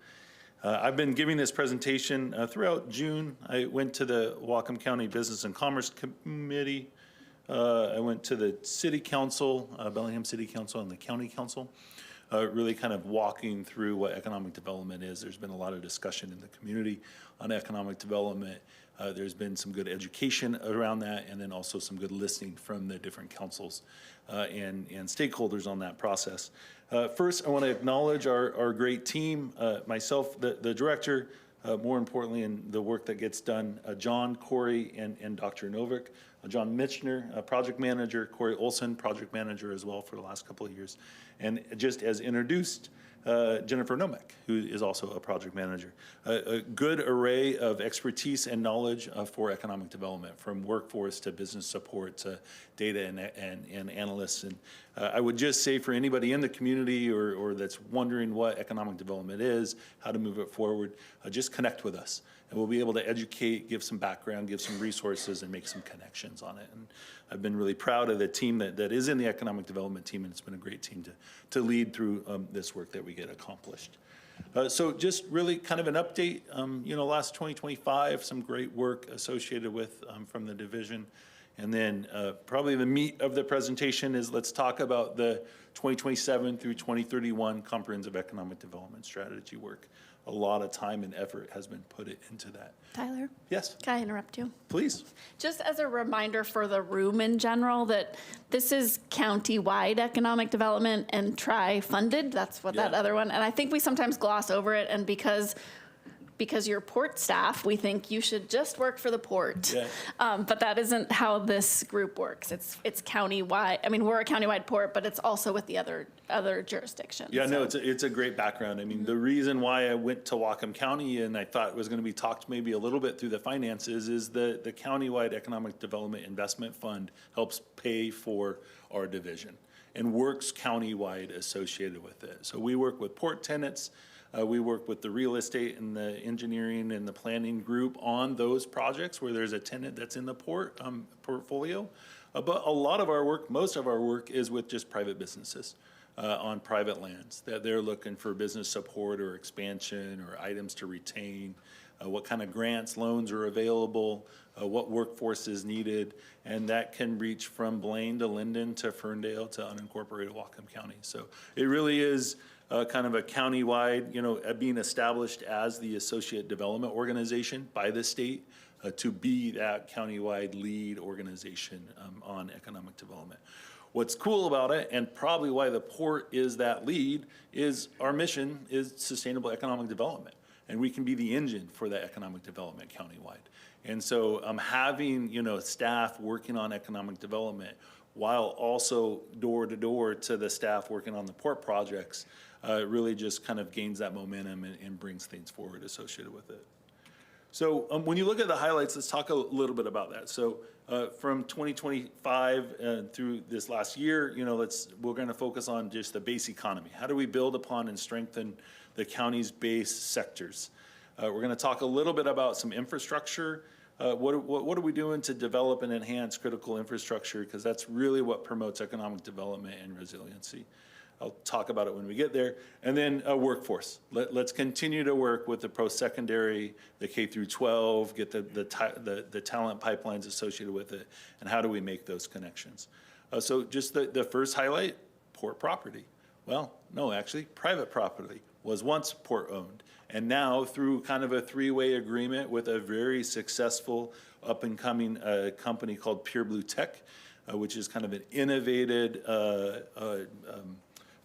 I've been giving this presentation throughout June. I went to the Whatcom County Business and Commerce Committee. I went to the City Council, Bellingham City Council, and the County Council, really kind of walking through what economic development is. There's been a lot of discussion in the community on economic development. There's been some good education around that, and then also some good listening from the different councils and stakeholders on that process. First, I want to acknowledge our great team, myself, the director, more importantly, in the work that gets done, John, Corey, and Dr. Novick. John Mitchner, project manager, Corey Olson, project manager as well for the last couple of years. And just as introduced, Jennifer Nomek, who is also a project manager. A good array of expertise and knowledge for economic development, from workforce to business support to data and analysts. And I would just say for anybody in the community or that's wondering what economic development is, how to move it forward, just connect with us. And we'll be able to educate, give some background, give some resources, and make some connections on it. And I've been really proud of the team that is in the economic development team, and it's been a great team to lead through this work that we get accomplished. So just really kind of an update, last 2025, some great work associated with from the division. And then probably the meat of the presentation is let's talk about the 2027 through 2031 Comprehensive Economic Development Strategy work. A lot of time and effort has been put into that. Tyler? Yes, Can I interrupt you? please. Just as a reminder for the room in general, that this is county-wide economic development and tri-funded. That's what that Yeah. other one, and I think we sometimes gloss over it, and because you're port staff, we think you should just work for the port. Yeah. But that isn't how this group works. It's county-wide. I mean, we're a county-wide port, but it's also with the other jurisdictions. Yeah, no, so. it's a great background. I mean, the reason why I went to Whatcom County and I thought it was going to be talked maybe a little bit through the finances is the countywide economic development investment fund helps pay for our division and works countywide associated with it. So we work with port tenants. We work with the real estate and the engineering and the planning group on those projects where there's a tenant that's in the port portfolio. But a lot of our work, most of our work is with just private businesses on private lands that they're looking for business support or expansion or items to retain, what kind of grants, loans are available, what workforce is needed. And that can reach from Blaine to Linden to Ferndale to unincorporated Whatcom County. So it really is kind of a countywide, being established as the associate development organization by the state to be that countywide lead organization on economic development. What's cool about it, and probably why the port is that lead, is our mission is sustainable economic development. And we can be the engine for that economic development countywide. And so having, staff working on economic development while also door to door to the staff working on the port projects, really just kind of gains that momentum and brings things forward associated with it. So when you look at the highlights, let's talk a little bit about that. So from 2025 through this last year, we're going to focus on just the base economy. How do we build upon and strengthen the county's base sectors? We're going to talk a little bit about some infrastructure. What are we doing to develop and enhance critical infrastructure? Because that's really what promotes economic development and resiliency. I'll talk about it when we get there. And then workforce. Let's continue to work with the post-secondary, the K through 12, get the talent pipelines associated with it, and how do we make those connections? So just the first highlight, port property. Well, no, actually, private property. was once port-owned. And now, through kind of a three-way agreement with a very successful up-and-coming company called Pure Blue Tech, which is kind of an innovative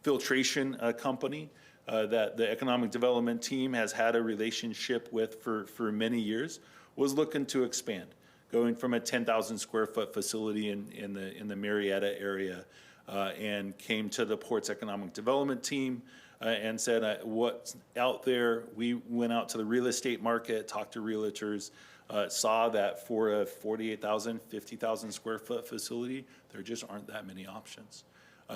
filtration company that the economic development team has had a relationship with for many years, was looking to expand, going from a 10,000 square foot facility in the Marietta area, and came to the port's economic development team and said, what's out there? We went out to the real estate market, talked to realtors, saw that for a 48,000, 50,000 square foot facility, there just aren't that many options.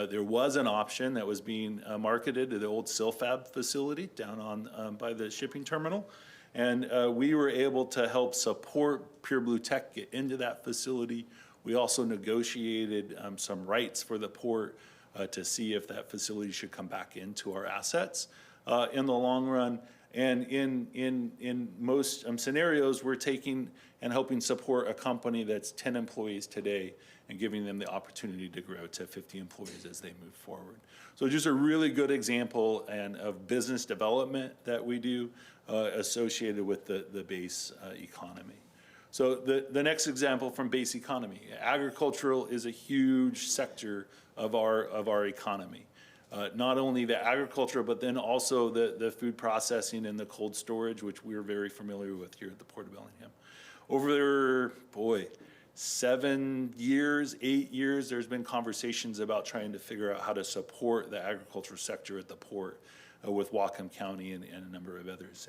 There was an option that was being marketed to the old Silfab facility down on by the shipping terminal. And we were able to help support Pure Blue Tech get into that facility. We also negotiated some rights for the port to see if that facility should come back into our assets in the long run. And in most scenarios, we're taking and helping support a company that's 10 employees today and giving them the opportunity to grow to 50 employees as they move forward. So just a really good example of business development that we do associated with the base economy. So the next example from base economy, agricultural is a huge sector of our economy. Not only the agriculture, but then also the food processing and the cold storage, which we're very familiar with here at the Port of Bellingham. Over, 7 years, 8 years, there's been conversations about trying to figure out how to support the agricultural sector at the port with Whatcom County and a number of others.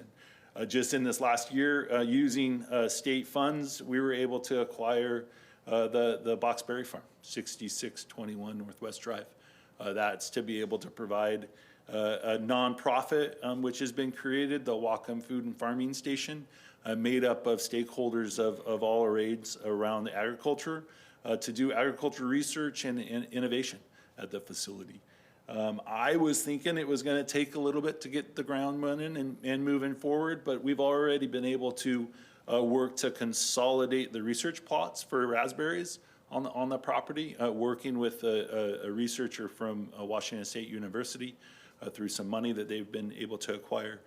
And just in this last year, using state funds, we were able to acquire the Boxberry Farm, 6621 Northwest Drive. That's to be able to provide a nonprofit, which has been created, the Whatcom Food and Farming Station, made up of stakeholders of all arrays around the agriculture, to do agriculture research and innovation at the facility. I was thinking it was going to take a little bit to get the ground running and moving forward, but we've already been able to work to consolidate the research plots for raspberries on the property, working with a researcher from Washington State University through some money that they've been able to acquire.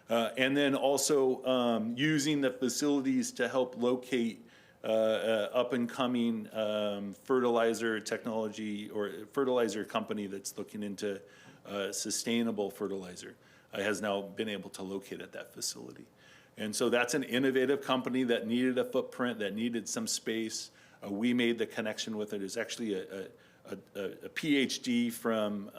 And then also using the facilities to help locate up-and-coming fertilizer technology or fertilizer company that's looking into sustainable fertilizer has now been able to locate at that facility. And so that's an innovative company that needed a footprint, that needed some space. We made the connection with it. It's actually a PhD from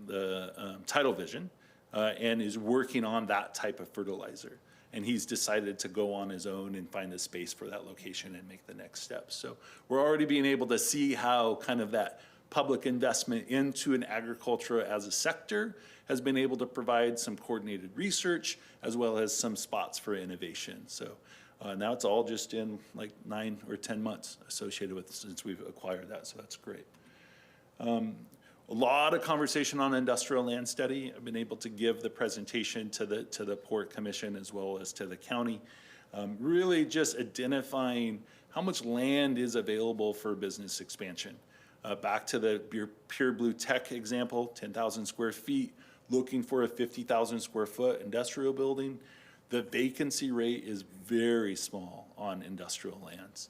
the Tidal Vision and is working on that type of fertilizer. And he's decided to go on his own and find a space for that location and make the next steps. So we're already being able to see how kind of that public investment into an agriculture as a sector has been able to provide some coordinated research as well as some spots for innovation. So now it's all just in like 9 or 10 months associated with since we've acquired that. So that's great. A lot of conversation on industrial land study. I've been able to give the presentation to the Port Commission as well as to the county, really just identifying how much land is available for business expansion. Back to the Pure Blue Tech example, 10,000 square feet, looking for a 50,000 square foot industrial building. The vacancy rate is very small on industrial lands.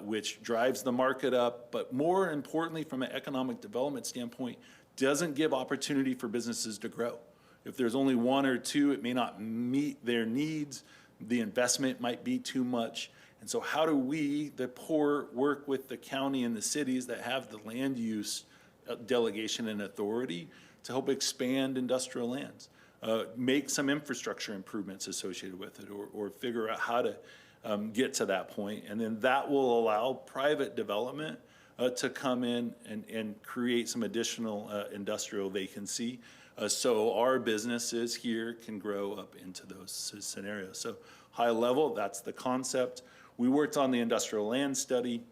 Which drives the market up, but more importantly, from an economic development standpoint, doesn't give opportunity for businesses to grow. If there's only one or two, it may not meet their needs. The investment might be too much. And so how do we, the port, work with the county and the cities that have the land use delegation and authority to help expand industrial lands, make some infrastructure improvements associated with it, or figure out how to get to that point, and then that will allow private development to come in and create some additional industrial vacancy, so our businesses here can grow up into those scenarios. So high level, that's the concept. We worked on the industrial land study.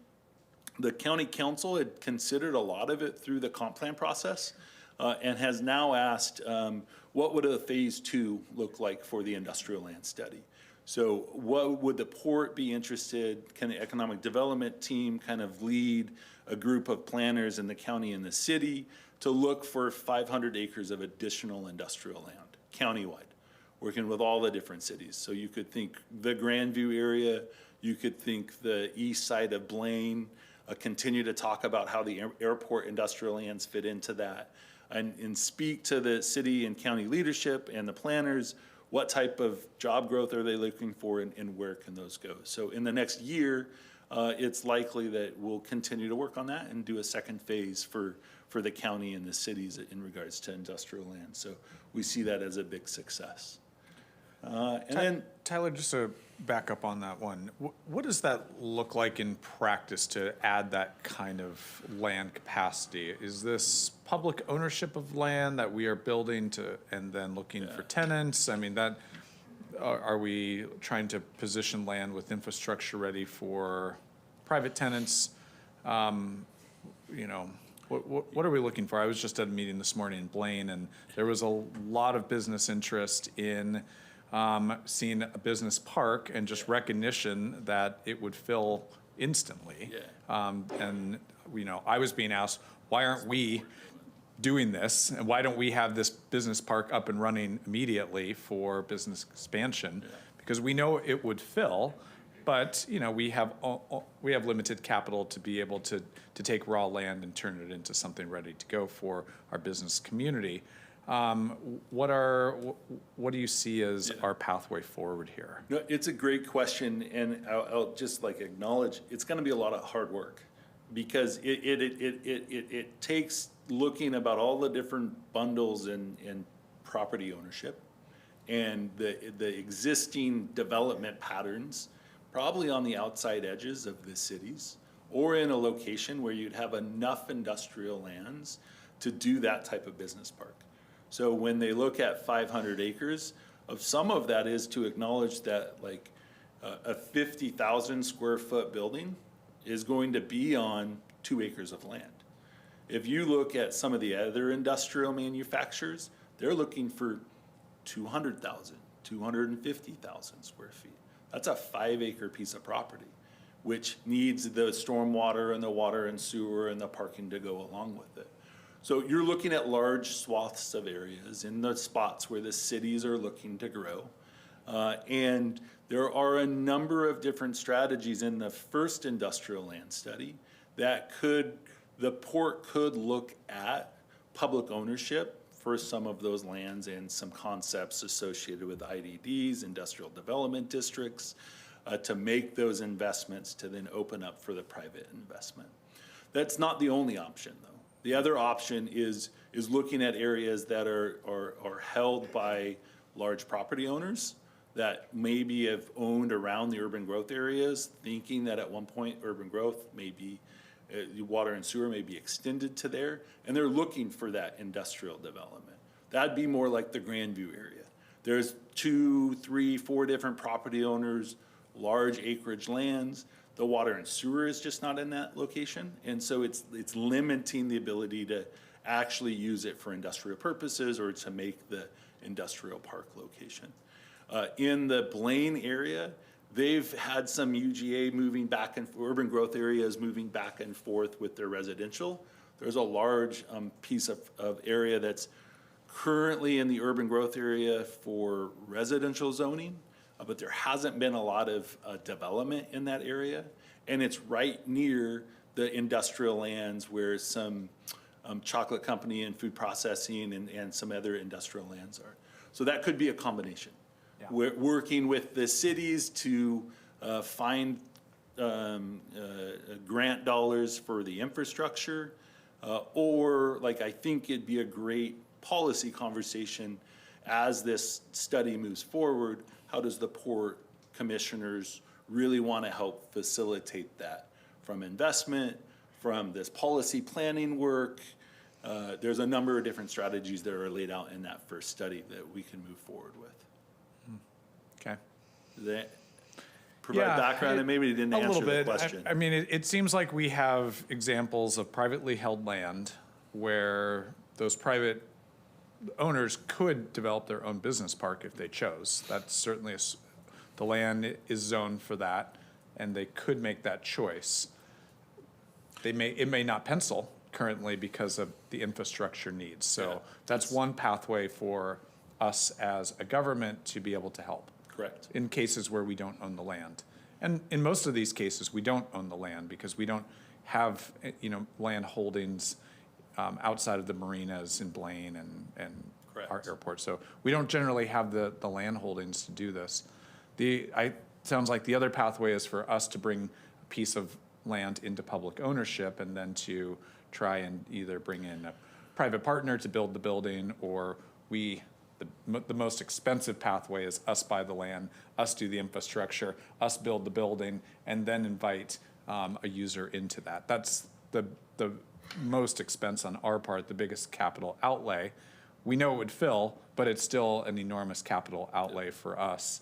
The county council had considered a lot of it through the comp plan process and has now asked what would a phase 2 look like for the industrial land study. So what would the port be interested, can the economic development team kind of lead a group of planners in the county and the city to look for 500 acres of additional industrial land, countywide, working with all the different cities. So you could think the Grandview area, you could think the east side of Blaine, continue to talk about how the airport industrial lands fit into that, and speak to the city and county leadership and the planners. What type of job growth are they looking for, and where can those go? So in the next year, it's likely that we'll continue to work on that and do a second phase for the county and the cities in regards to industrial land. So we see that as a big success. And then, Tyler, just to back up on that one, what does that look like in practice to add that kind of land capacity? Is this public ownership of land that we are building to and then looking for tenants? I mean, that are we trying to position land with infrastructure ready for private tenants? You know, what are we looking for? I was just at a meeting this morning in Blaine, and there was a lot of business interest in seeing a business park and just recognition that it would fill instantly. And, you know, I was being asked, why aren't we doing this? And why don't we have this business park up and running immediately for business expansion? Because we know it would fill, but, you know, we have limited capital to be able to take raw land and turn it into something ready to go for our business community. What do you see as our pathway forward here? no, it's a great question, and I'll just like acknowledge, it's gonna be a lot of hard work, because it takes looking about all the different bundles in property ownership and the existing development patterns, probably on the outside edges of the cities, or in a location where you'd have enough industrial lands to do that type of business park. So when they look at 500 acres, some of that is to acknowledge that like a 50,000 square foot building is going to be on 2 acres of land. If you look at some of the other industrial manufacturers, they're looking for 200,000, 250,000 square feet. That's a 5-acre piece of property, which needs the stormwater and the water and sewer and the parking to go along with it. So you're looking at large swaths of areas in the spots where the cities are looking to grow. And there are a number of different strategies in the first industrial land study that the port could look at public ownership for some of those lands and some concepts associated with IDDs, industrial development districts, to make those investments to then open up for the private investment. That's not the only option, though. The other option is looking at areas that are held by large property owners that maybe have owned around the urban growth areas, thinking that at one point urban growth may be, water and sewer may be extended to there, and they're looking for that industrial development. That'd be more like the Grandview area. There's 2, 3, 4 different property owners, large acreage lands. The water and sewer is just not in that location, and so it's limiting the ability to actually use it for industrial purposes or to make the industrial park location. In the Blaine area, they've had some UGA moving back and urban growth areas moving back and forth with their residential. There's a large piece of area that's currently in the urban growth area for residential zoning, but there hasn't been a lot of development in that area. And it's right near the industrial lands where some chocolate company and food processing and some other industrial lands are. So that could be a combination. Yeah. We're working with the cities to find grant dollars for the infrastructure, or like I think it'd be a great policy conversation as this study moves forward. How does the port commissioners really want to help facilitate that from investment, from this policy planning work? There's a number of different strategies that are laid out in that first study that we can move forward with. Okay. Does that provide background? And maybe it didn't answer the question. I mean, it seems like we have examples of privately held land where those private owners could develop their own business park if they chose. That's certainly the land is zoned for that, and they could make that choice. It may not pencil currently because of the infrastructure needs. So that's one pathway for us as a government to be able to help. Correct. In cases where we don't own the land. And in most of these cases, we don't own the land because we don't have, land holdings outside of the marinas in Blaine and our airport. So we don't generally have the land holdings to do this. Sounds like the other pathway is for us to bring a piece of land into public ownership and then to try and either bring in a private partner to build the building, or the most expensive pathway is us buy the land, us do the infrastructure, us build the building, and then invite a user into that. That's the most expense on our part, the biggest capital outlay. We know it would fill, but it's still an enormous capital outlay for us,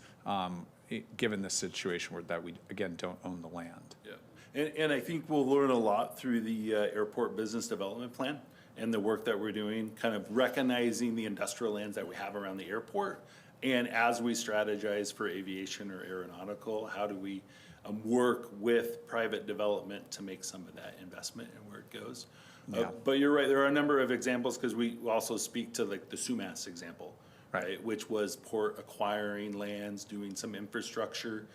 given the situation that we, again, don't own the land. Yeah, and I think we'll learn a lot through the airport business development plan and the work that we're doing, kind of recognizing the industrial lands that we have around the airport. And as we strategize for aviation or aeronautical, how do we work with private development to make some of that investment and where it goes? But you're right, there are a number of examples, because we also speak to like the Sumas example, right? Which was Port acquiring lands, doing some infrastructure.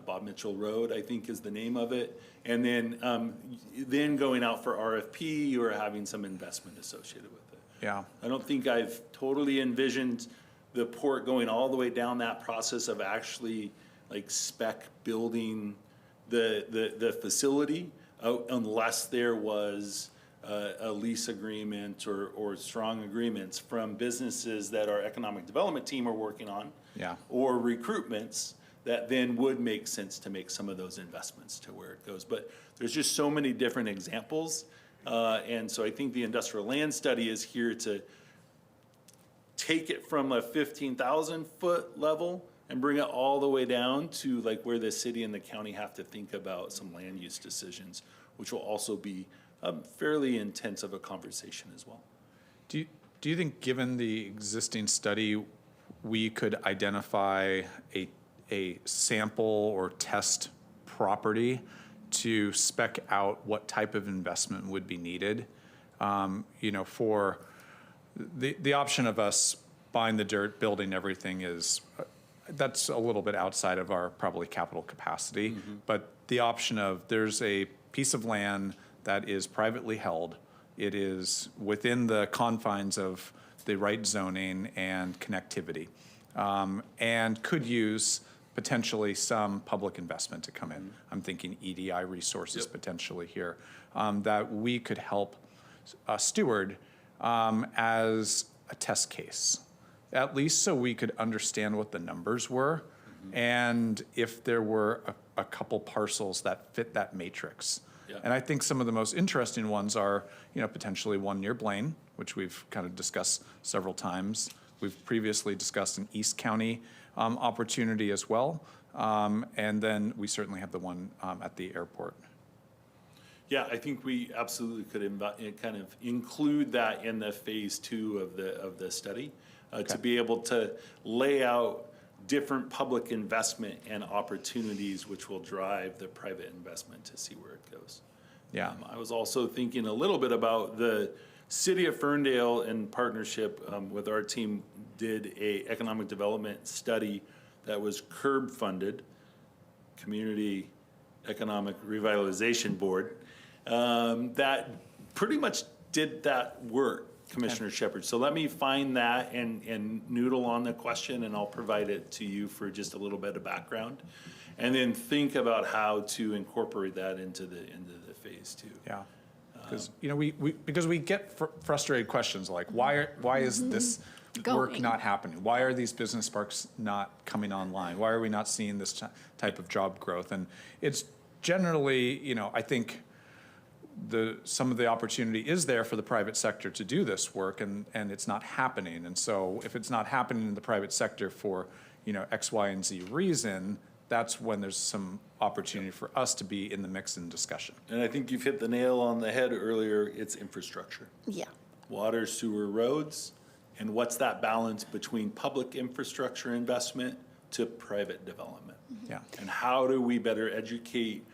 Bob Mitchell Road, I think, is the name of it. And then going out for RFP or having some investment associated with it. Yeah. I don't think I've totally envisioned the port going all the way down that process of actually like spec building the facility unless there was a lease agreement or strong agreements from businesses that our economic development team are working on. Yeah. Or recruitments that then would make sense to make some of those investments to where it goes. But there's just so many different examples. And so I think the industrial land study is here to take it from a 15,000 foot level and bring it all the way down to like where the city and the county have to think about some land use decisions, which will also be fairly intense of a conversation as well. Do you think, given the existing study, we could identify a sample or test property to spec out what type of investment would be needed? For the option of us buying the dirt, building everything that's a little bit outside of our probably capital capacity. Mm-hmm. But the option of there's a piece of land that is privately held, it is within the confines of the right zoning and connectivity, and could use potentially some public investment to come in. Mm-hmm. I'm thinking EDI resources potentially here, that we could help steward as a test case, at least so we could understand what the numbers were, and if there were a couple parcels that fit that matrix. Yeah. And I think some of the most interesting ones are, potentially one near Blaine, which we've kind of discussed several times. We've previously discussed an East County opportunity as well. And then we certainly have the one at the airport. Yeah, I think we absolutely could kind of include that in the phase 2 of the study to be able to lay out different public investment and opportunities which will drive the private investment to see where it goes. Yeah. I was also thinking a little bit about the City of Ferndale, in partnership with our team, did a economic development study that was CURB funded, Community Economic Revitalization Board, that pretty much did that work, Commissioner Shepard. So let me find that and noodle on the question, and I'll provide it to you for just a little bit of background, and then think about how to incorporate that into the phase 2. Yeah. Because we get frustrated questions like, why is this work not happening? Why are these business parks not coming online? Why are we not seeing this type of job growth? And it's generally, I think some of the opportunity is there for the private sector to do this work, and it's not happening. And so if it's not happening in the private sector for, X, Y, and Z reason, that's when there's some opportunity for us to be in the mix and discussion. And I think you've hit the nail on the head earlier. It's infrastructure. Yeah. Water, sewer, roads, and what's that balance between public infrastructure investment to private development. Yeah. And how do we better educate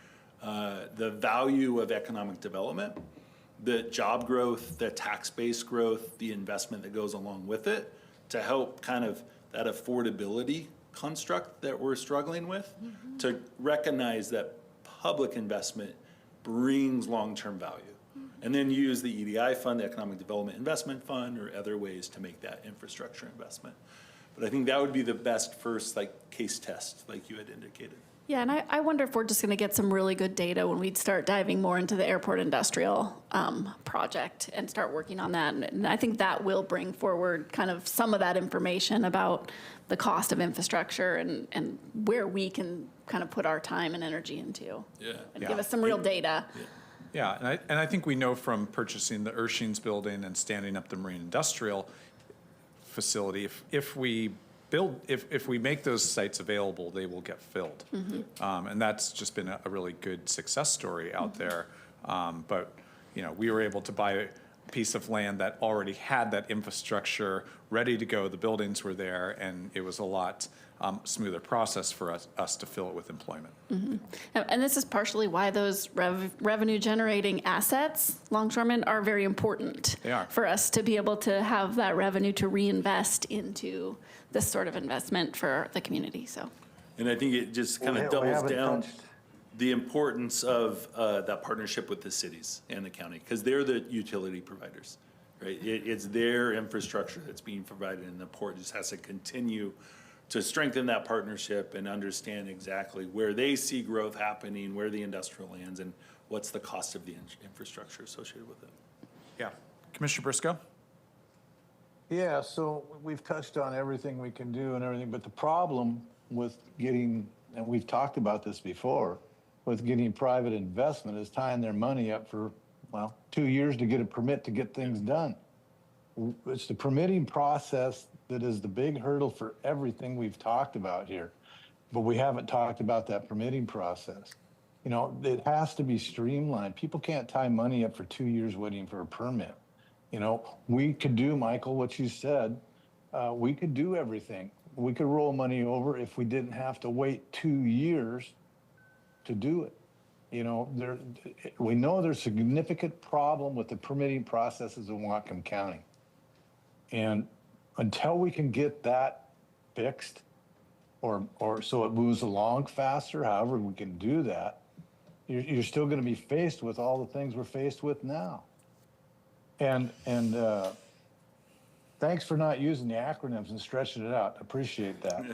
the value of economic development, the job growth, the tax-based growth, the investment that goes along with it, to help kind of that affordability construct that we're struggling with, to recognize that public investment brings long-term value. And then use the EDI fund, the Economic Development Investment Fund, or other ways to make that infrastructure investment. But I think that would be the best first case test, like you had indicated. Yeah, and I wonder if we're just going to get some really good data when we start diving more into the airport industrial project and start working on that. And I think that will bring forward kind of some of that information about the cost of infrastructure and where we can kind of put our time and energy into. Yeah. And give us some real data. Yeah, and I think we know from purchasing the Erskines building and standing up the marine industrial facility, if we make those sites available, they will get filled. And that's just been a really good success story out there. But, we were able to buy a piece of land that already had that infrastructure ready to go. The buildings were there, and it was a lot smoother process for us to fill it with employment. And this is partially why those revenue-generating assets, longshoremen, are very important. They are. For us to be able to have that revenue to reinvest into this sort of investment for the community, so. And I think it just kind of doubles down the importance of that partnership with the cities and the county, because they're the utility providers, right? It's their infrastructure that's being provided, and the port just has to continue to strengthen that partnership and understand exactly where they see growth happening, where the industrial lands, and what's the cost of the infrastructure associated with it. Yeah. Commissioner Briscoe? Yeah, so we've touched on everything we can do and everything, but the problem with getting, and we've talked about this before, with getting private investment is tying their money up for, 2 years to get a permit to get things done. It's the permitting process that is the big hurdle for everything we've talked about here, but we haven't talked about that permitting process. It has to be streamlined. People can't tie money up for 2 years waiting for a permit. We could do, Michael, what you said. We could do everything. We could roll money over if we didn't have to wait 2 years to do it. We know there's a significant problem with the permitting processes in Whatcom County. And until we can get that fixed, or so it moves along faster, however we can do that, you're still going to be faced with all the things we're faced with now. And thanks for not using the acronyms and stretching it out. Appreciate that,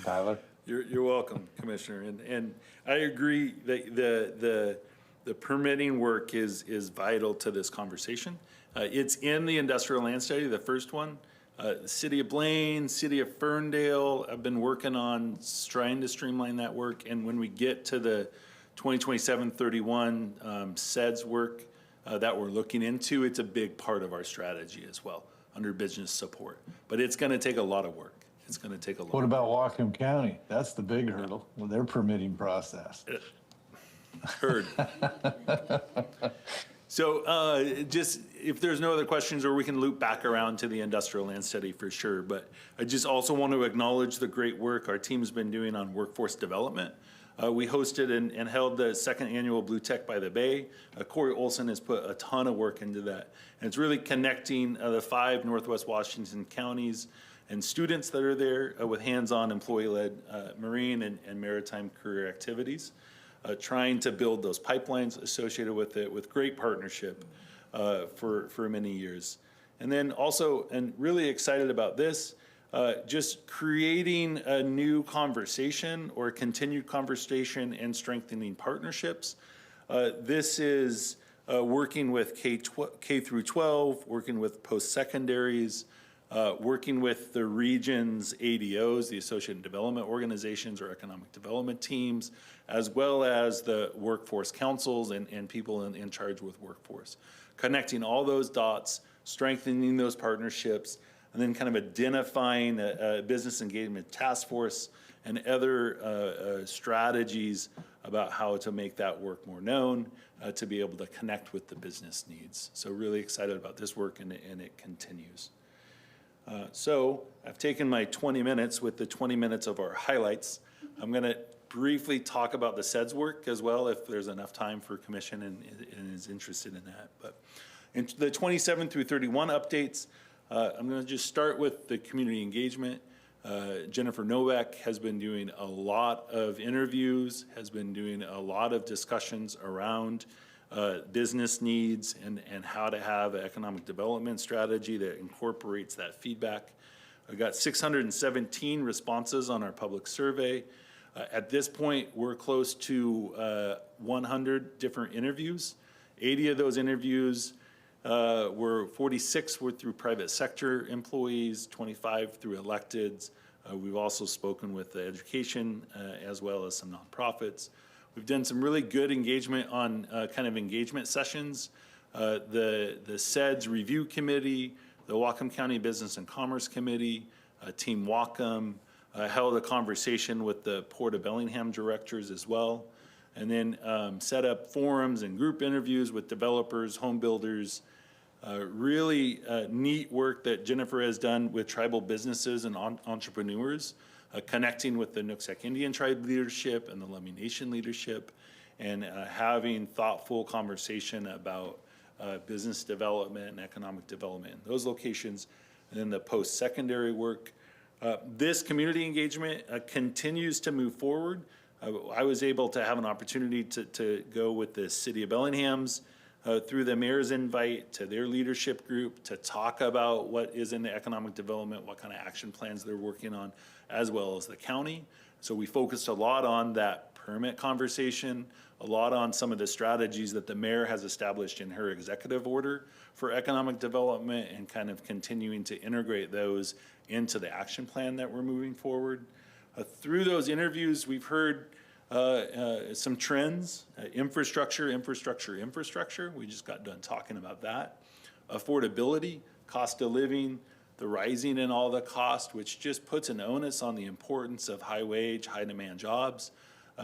Tyler. You're welcome, Commissioner. And I agree that the permitting work is vital to this conversation. It's in the industrial land study, the first one. The City of Blaine, City of Ferndale have been working on trying to streamline that work. And when we get to the 2027-31 SEDS work that we're looking into, it's a big part of our strategy as well, under business support. But it's going to take a lot of work. It's going to take a lot. What about Whatcom County? That's the big hurdle with their permitting process. Heard. So just if there's no other questions, or we can loop back around to the industrial land study for sure. But I just also want to acknowledge the great work our team's been doing on workforce development. We hosted and held the second annual Blue Tech by the Bay. Corey Olson has put a ton of work into that. And it's really connecting the 5 Northwest Washington counties and students that are there with hands-on employee-led marine and maritime career activities. Trying to build those pipelines associated with it with great partnership for many years. And then also, and really excited about this, just creating a new conversation or continued conversation and strengthening partnerships. This is working with K through 12, working with post-secondaries, working with the region's ADOs, the Associated Development Organizations or Economic Development Teams, as well as the workforce councils and people in charge with workforce. Connecting all those dots, strengthening those partnerships, and then kind of identifying a business engagement task force and other strategies about how to make that work more known, to be able to connect with the business needs. So really excited about this work, and it continues. So I've taken my 20 minutes with the 20 minutes of our highlights. I'm going to briefly talk about the SEDS work as well, if there's enough time for commission and is interested in that. But in the 27 through 31 updates, I'm going to just start with the community engagement. Jennifer Novak has been doing a lot of interviews, has been doing a lot of discussions around business needs and how to have an economic development strategy that incorporates that feedback. I got 617 responses on our public survey. At this point, we're close to 100 different interviews. 80 of those interviews 46 were through private sector employees, 25 through electeds. We've also spoken with the education as well as some nonprofits. We've done some really good engagement on kind of engagement sessions. The SEDS Review Committee, the Whatcom County Business and Commerce Committee, Team Whatcom, held a conversation with the Port of Bellingham directors as well, and then set up forums and group interviews with developers, home builders. Really neat work that Jennifer has done with tribal businesses and entrepreneurs, connecting with the Nooksack Indian Tribe leadership and the Lummi Nation leadership, and having thoughtful conversation about business development and economic development in those locations. And then the post-secondary work. This community engagement continues to move forward. I was able to have an opportunity to go with the City of Bellingham's through the mayor's invite to their leadership group to talk about what is in the economic development, what kind of action plans they're working on, as well as the county. So we focused a lot on that permit conversation, a lot on some of the strategies that the mayor has established in her executive order for economic development, and kind of continuing to integrate those into the action plan that we're moving forward. Through those interviews, we've heard some trends, infrastructure. We just got done talking about that. Affordability, cost of living, the rising in all the cost, which just puts an onus on the importance of high wage, high demand jobs,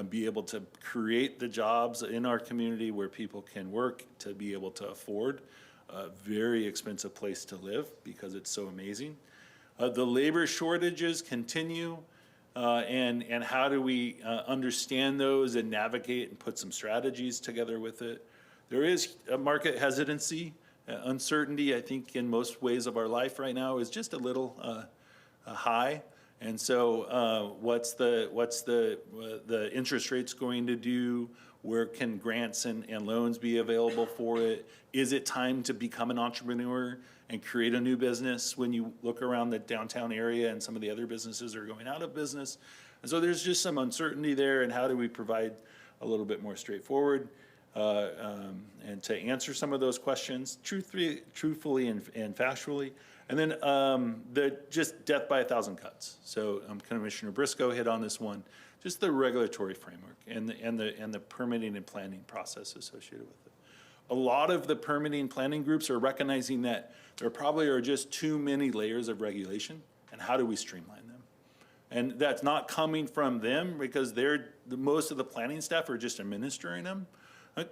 be able to create the jobs in our community where people can work to be able to afford a very expensive place to live because it's so amazing. The labor shortages continue. And how do we understand those and navigate and put some strategies together with it? There is a market hesitancy, uncertainty, I think, in most ways of our life right now is just a little high. And so what's the interest rates going to do? Where can grants and loans be available for it? Is it time to become an entrepreneur and create a new business when you look around the downtown area and some of the other businesses are going out of business? And so there's just some uncertainty there, and how do we provide a little bit more straightforward and to answer some of those questions truthfully and factually. And then the just death by 1,000 cuts. So Commissioner Briscoe hit on this one, just the regulatory framework and the permitting and planning process associated with it. A lot of the permitting planning groups are recognizing that there probably are just too many layers of regulation, and how do we streamline them? And that's not coming from them, because most of the planning staff are just administering them.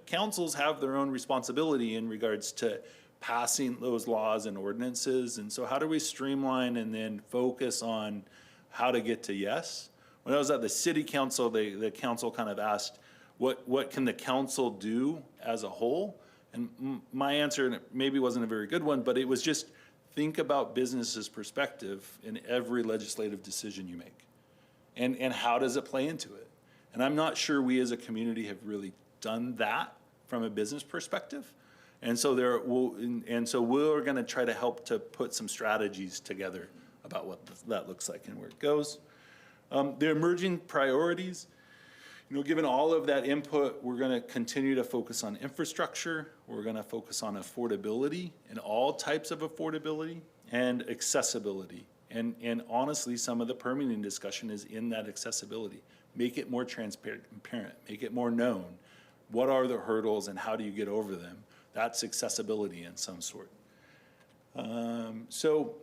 Councils have their own responsibility in regards to passing those laws and ordinances, and so how do we streamline and then focus on how to get to yes? When I was at the city council, the council kind of asked, what can the council do as a whole? And my answer, and it maybe wasn't a very good one, but it was just think about business's perspective in every legislative decision you make. And how does it play into it? And I'm not sure we as a community have really done that from a business perspective. And so we're going to try to help to put some strategies together about what that looks like and where it goes. The emerging priorities, given all of that input, we're going to continue to focus on infrastructure. We're going to focus on affordability and all types of affordability and accessibility. And honestly, some of the permitting discussion is in that accessibility. Make it more transparent, make it more known. What are the hurdles and how do you get over them? That's accessibility in some sort. So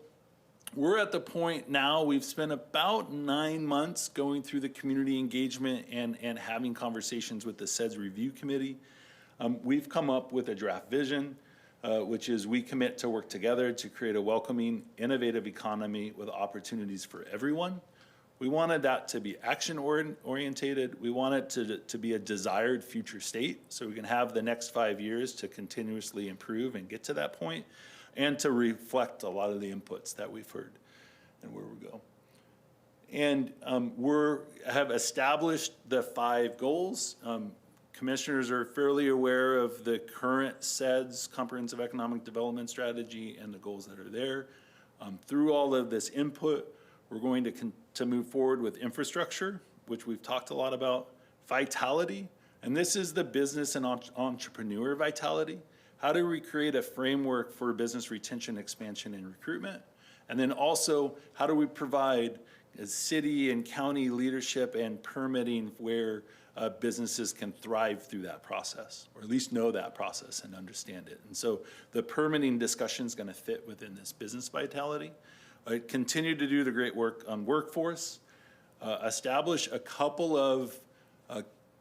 we're at the point now, we've spent about 9 months going through the community engagement and having conversations with the SEDS Review Committee. We've come up with a draft vision. which is we commit to work together to create a welcoming, innovative economy with opportunities for everyone. We wanted that to be action-orientated. We want it to be a desired future state, so we can have the next 5 years to continuously improve and get to that point, and to reflect a lot of the inputs that we've heard and where we go. And have established the 5 goals. Commissioners are fairly aware of the current CEDS, Comprehensive Economic Development Strategy, and the goals that are there. Through all of this input, we're going to move forward with infrastructure, which we've talked a lot about, vitality, and this is the business and entrepreneur vitality. How do we create a framework for business retention, expansion, and recruitment? And then also, how do we provide city and county leadership and permitting where businesses can thrive through that process, or at least know that process and understand it. And so the permitting discussion is going to fit within this business vitality. Continue to do the great work on workforce, establish a couple of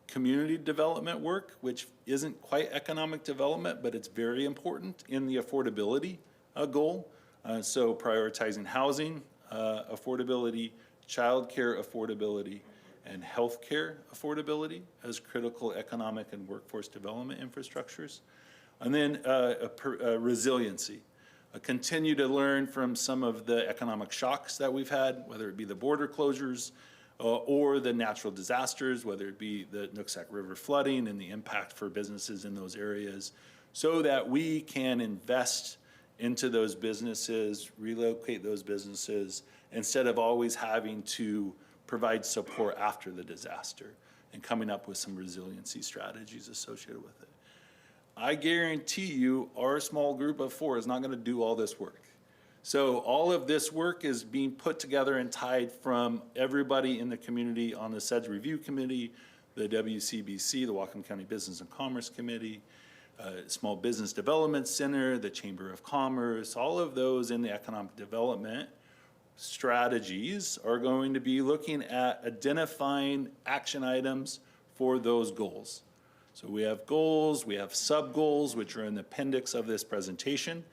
community development work, which isn't quite economic development, but it's very important in the affordability goal. So prioritizing housing affordability, childcare affordability, and healthcare affordability as critical economic and workforce development infrastructures. And then resiliency. Continue to learn from some of the economic shocks that we've had, whether it be the border closures or the natural disasters, whether it be the Nooksack River flooding and the impact for businesses in those areas, so that we can invest into those businesses, relocate those businesses, instead of always having to provide support after the disaster, and coming up with some resiliency strategies associated with it. I guarantee you our small group of 4 is not going to do all this work. So all of this work is being put together and tied from everybody in the community on the CEDS Review Committee, the WCBC, the Whatcom County Business and Commerce Committee, Small Business Development Center, the Chamber of Commerce. All of those in the economic development strategies are going to be looking at identifying action items for those goals. So we have goals, we have sub-goals, which are in the appendix of this presentation,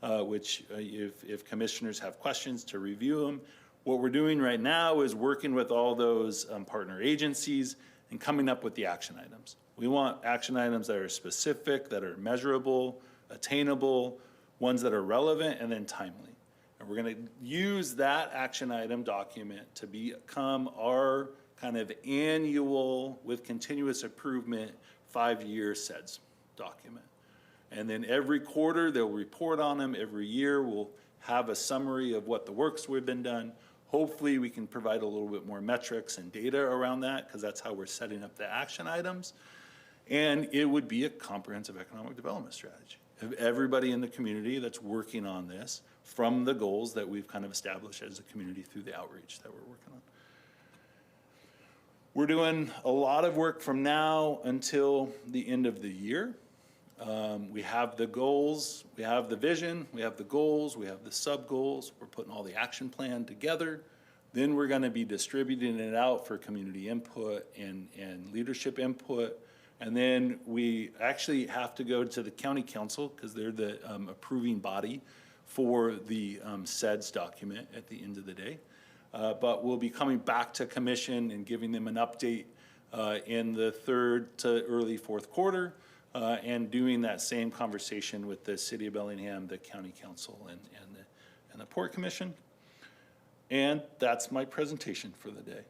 which if commissioners have questions to review them. What we're doing right now is working with all those partner agencies and coming up with the action items. We want action items that are specific, that are measurable, attainable, ones that are relevant, and then timely. And we're going to use that action item document to become our kind of annual, with continuous improvement, 5-year CEDS document. And then every quarter, they'll report on them. Every year, we'll have a summary of what the work's we've been done. Hopefully, we can provide a little bit more metrics and data around that, because that's how we're setting up the action items. And it would be a comprehensive economic development strategy of everybody in the community that's working on this, from the goals that we've kind of established as a community through the outreach that we're working on. We're doing a lot of work from now until the end of the year. We have the goals, we have the vision, we have the goals, we have the sub-goals. We're putting all the action plan together. Then we're going to be distributing it out for community input and leadership input. And then we actually have to go to the county council, because they're the approving body for the CEDS document at the end of the day. But we'll be coming back to commission and giving them an update in the 3rd to early 4th quarter, and doing that same conversation with the City of Bellingham, the County Council, and the Port Commission. And that's my presentation for the day.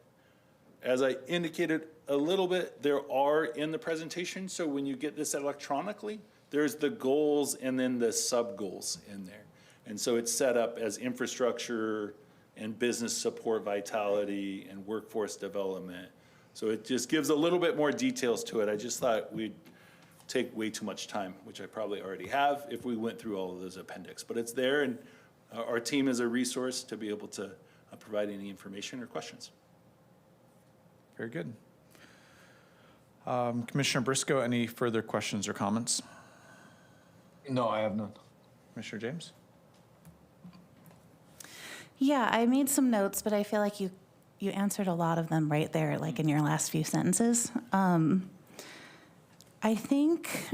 As I indicated a little bit, there are in the presentation, so when you get this electronically, there's the goals and then the sub-goals in there. And so it's set up as infrastructure and business support vitality and workforce development. So it just gives a little bit more details to it. I just thought we'd take way too much time, which I probably already have, if we went through all of those appendix. But it's there, and our team is a resource to be able to provide any information or questions. Very good. Commissioner Briscoe, any further questions or comments? No, I have none. Commissioner James? Yeah, I made some notes, but I feel like you answered a lot of them right there, like in your last few sentences. I think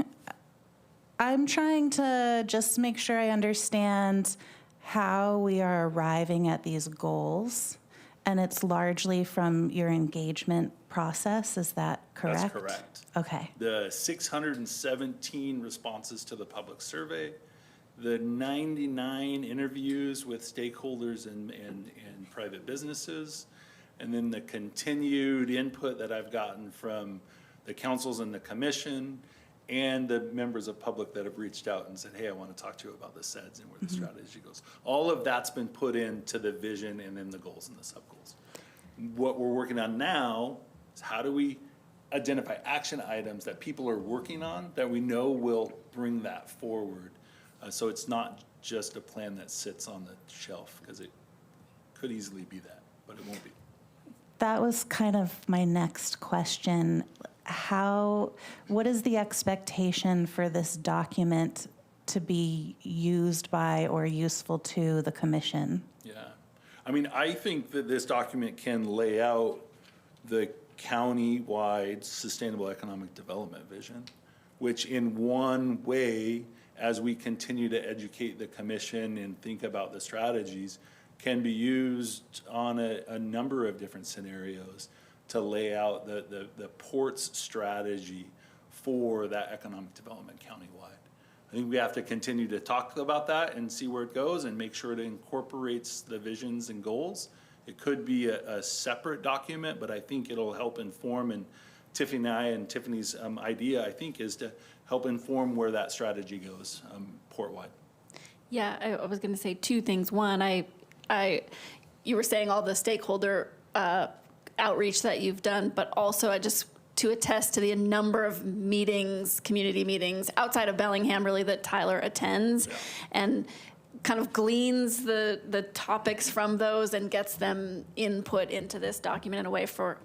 I'm trying to just make sure I understand how we are arriving at these goals, and it's largely from your engagement process. Is that correct? That's correct. Okay. The 617 responses to the public survey, the 99 interviews with stakeholders and private businesses, and then the continued input that I've gotten from the councils and the commission and the members of public that have reached out and said, hey, I want to talk to you about the SEDS and where the strategy goes. All of that's been put into the vision and then the goals and the sub-goals. What we're working on now is how do we identify action items that people are working on that we know will bring that forward. So it's not just a plan that sits on the shelf, because it could easily be that, but it won't be. That was kind of my next question. What is the expectation for this document to be used by or useful to the commission? Yeah. I mean, I think that this document can lay out the county-wide sustainable economic development vision, which in one way, as we continue to educate the commission and think about the strategies, can be used on a number of different scenarios to lay out the port's strategy for that economic development countywide. I think we have to continue to talk about that and see where it goes and make sure it incorporates the visions and goals. It could be a separate document, but I think it'll help inform, and Tiffany's idea, I think, is to help inform where that strategy goes port-wide. Yeah, I was going to say two things. One, you were saying all the stakeholder outreach that you've done, but also I just to attest to the number of meetings, community meetings outside of Bellingham, really, that Tyler attends, and kind of gleans the topics from those and gets them input into this document in a way for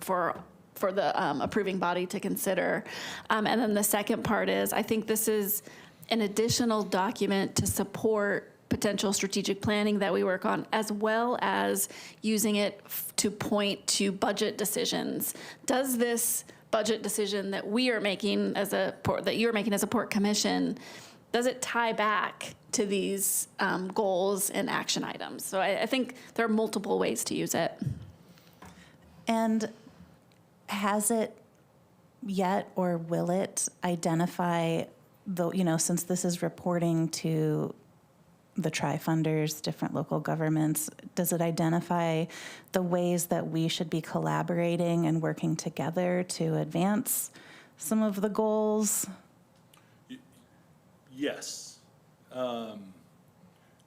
the approving body to consider. And then the second part is, I think this is an additional document to support potential strategic planning that we work on, as well as using it to point to budget decisions. Does this budget decision that we are making as a port, that you're making as a port commission, does it tie back to these goals and action items? So I think there are multiple ways to use it. And has it yet, or will it identify since this is reporting to the tri-funders, different local governments, does it identify the ways that we should be collaborating and working together to advance some of the goals? Yes.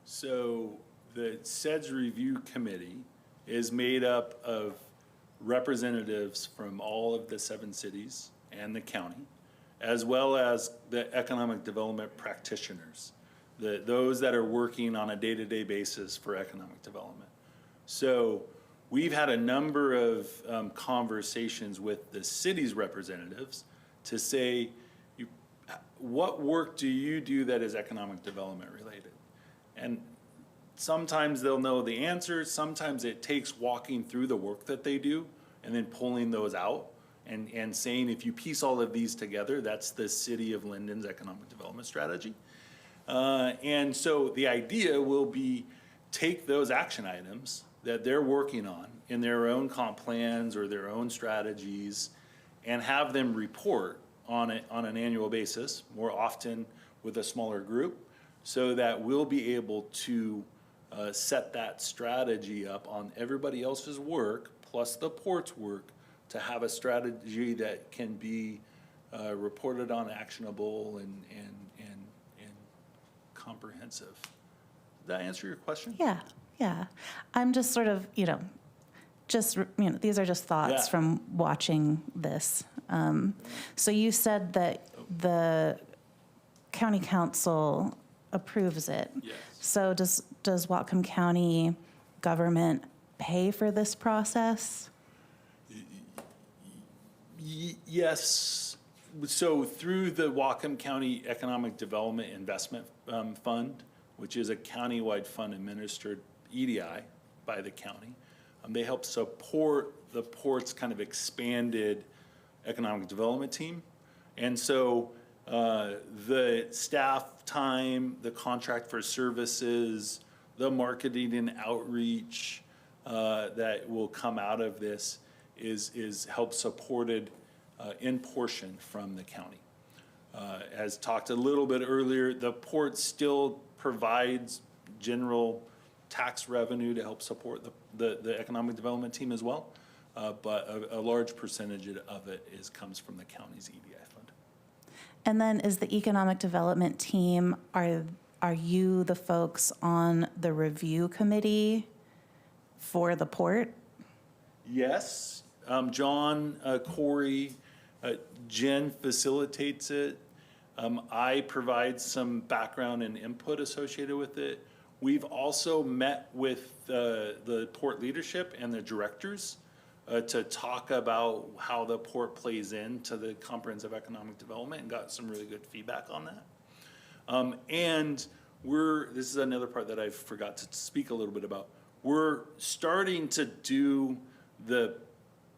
So the SEDS Review Committee is made up of representatives from all of the 7 cities and the county, as well as the economic development practitioners, those that are working on a day-to-day basis for economic development. So we've had a number of conversations with the city's representatives to say, what work do you do that is economic development related? And sometimes they'll know the answers, sometimes it takes walking through the work that they do and then pulling those out and saying, if you piece all of these together, that's the City of Linden's economic development strategy. And so the idea will be take those action items that they're working on in their own comp plans or their own strategies and have them report on it on an annual basis, more often with a smaller group, so that we'll be able to set that strategy up on everybody else's work, plus the port's work, to have a strategy that can be reported on, actionable, and comprehensive. Did that answer your question? Yeah. I'm just sort of, these are just thoughts from watching this. So you said that the county council approves it. Yes. So does Whatcom County government pay for this process? Yes. So through the Whatcom County Economic Development Investment Fund, which is a countywide fund administered EDI by the county, they help support the port's kind of expanded economic development team. And so the staff time, the contract for services, the marketing and outreach that will come out of this is help supported in portion from the county. As talked a little bit earlier, the port still provides general tax revenue to help support the economic development team as well. But a large percentage of it comes from the county's EDI fund. And then is the economic development team, are you the folks on the review committee for the port? Yes, John, Corey, Jen facilitates it. I provide some background and input associated with it. We've also met with the port leadership and the directors to talk about how the port plays into the comprehensive economic development and got some really good feedback on that. And this is another part that I forgot to speak a little bit about. We're starting to do the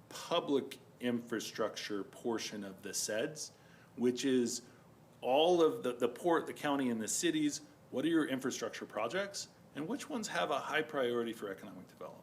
public infrastructure portion of the SEDS, which is all of the port, the county, and the cities. What are your infrastructure projects, and which ones have a high priority for economic development?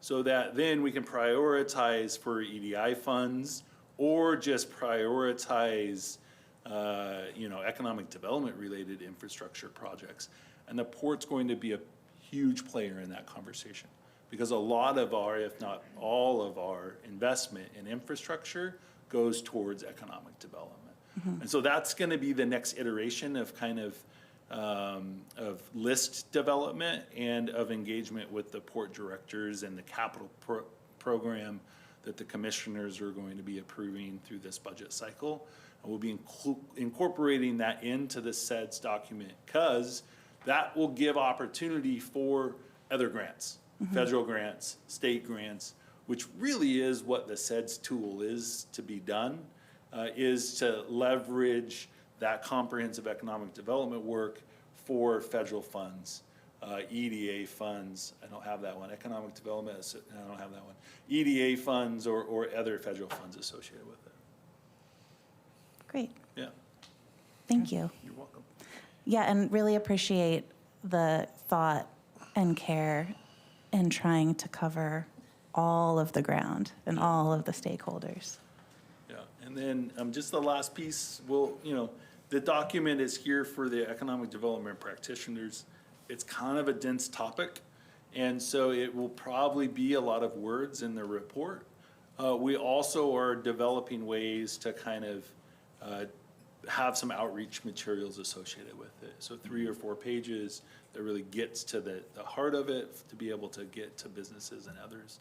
So that then we can prioritize for EDI funds or just prioritize, economic development related infrastructure projects. And the port's going to be a huge player in that conversation because a lot of our, if not all of our investment in infrastructure goes towards economic development. Mm-hmm. And so that's going to be the next iteration of kind of list development and of engagement with the port directors and the capital program that the commissioners are going to be approving through this budget cycle. And we'll be incorporating that into the SEDS document because that will give opportunity for other grants, mm-hmm. federal grants, state grants, which really is what the SEDS tool is to be done, is to leverage that comprehensive economic development work for federal funds, EDA funds. I don't have that one. Economic development, I don't have that one. EDA funds or other federal funds associated with it. Great. Yeah. Thank you. You're welcome. Yeah, and really appreciate the thought and care in trying to cover all of the ground and all of the stakeholders. Yeah, and then just the last piece, the document is here for the economic development practitioners. It's kind of a dense topic, and so it will probably be a lot of words in the report. We also are developing ways to kind of have some outreach materials associated with it. So 3 or 4 pages that really gets to the heart of it to be able to get to businesses and others.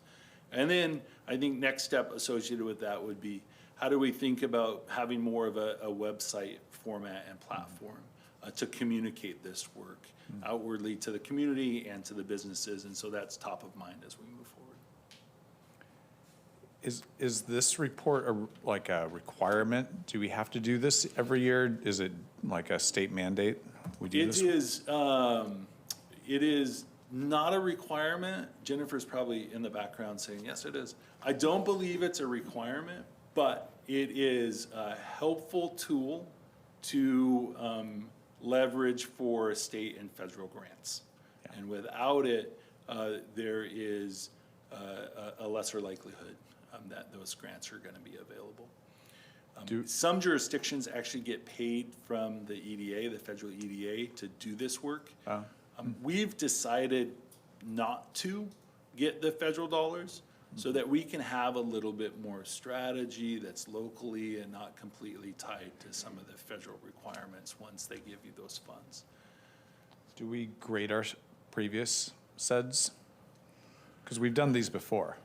And then I think next step associated with that would be how do we think about having more of a website format and platform to communicate this work outwardly to the community and to the businesses. And so that's top of mind as we move forward. Is this report like a requirement? Do we have to do this every year? Is it like a state mandate? We do this? It is not a requirement. Jennifer's probably in the background saying, yes, it is. I don't believe it's a requirement, but it is a helpful tool to leverage for state and federal grants. Yeah. And without it, there is a lesser likelihood that those grants are going to be available. Some jurisdictions actually get paid from the EDA, the federal EDA, to do this work. We've decided not to get the federal dollars so that we can have a little bit more strategy that's locally and not completely tied to some of the federal requirements once they give you those funds. Do we grade our previous SEDS? Because we've done these before.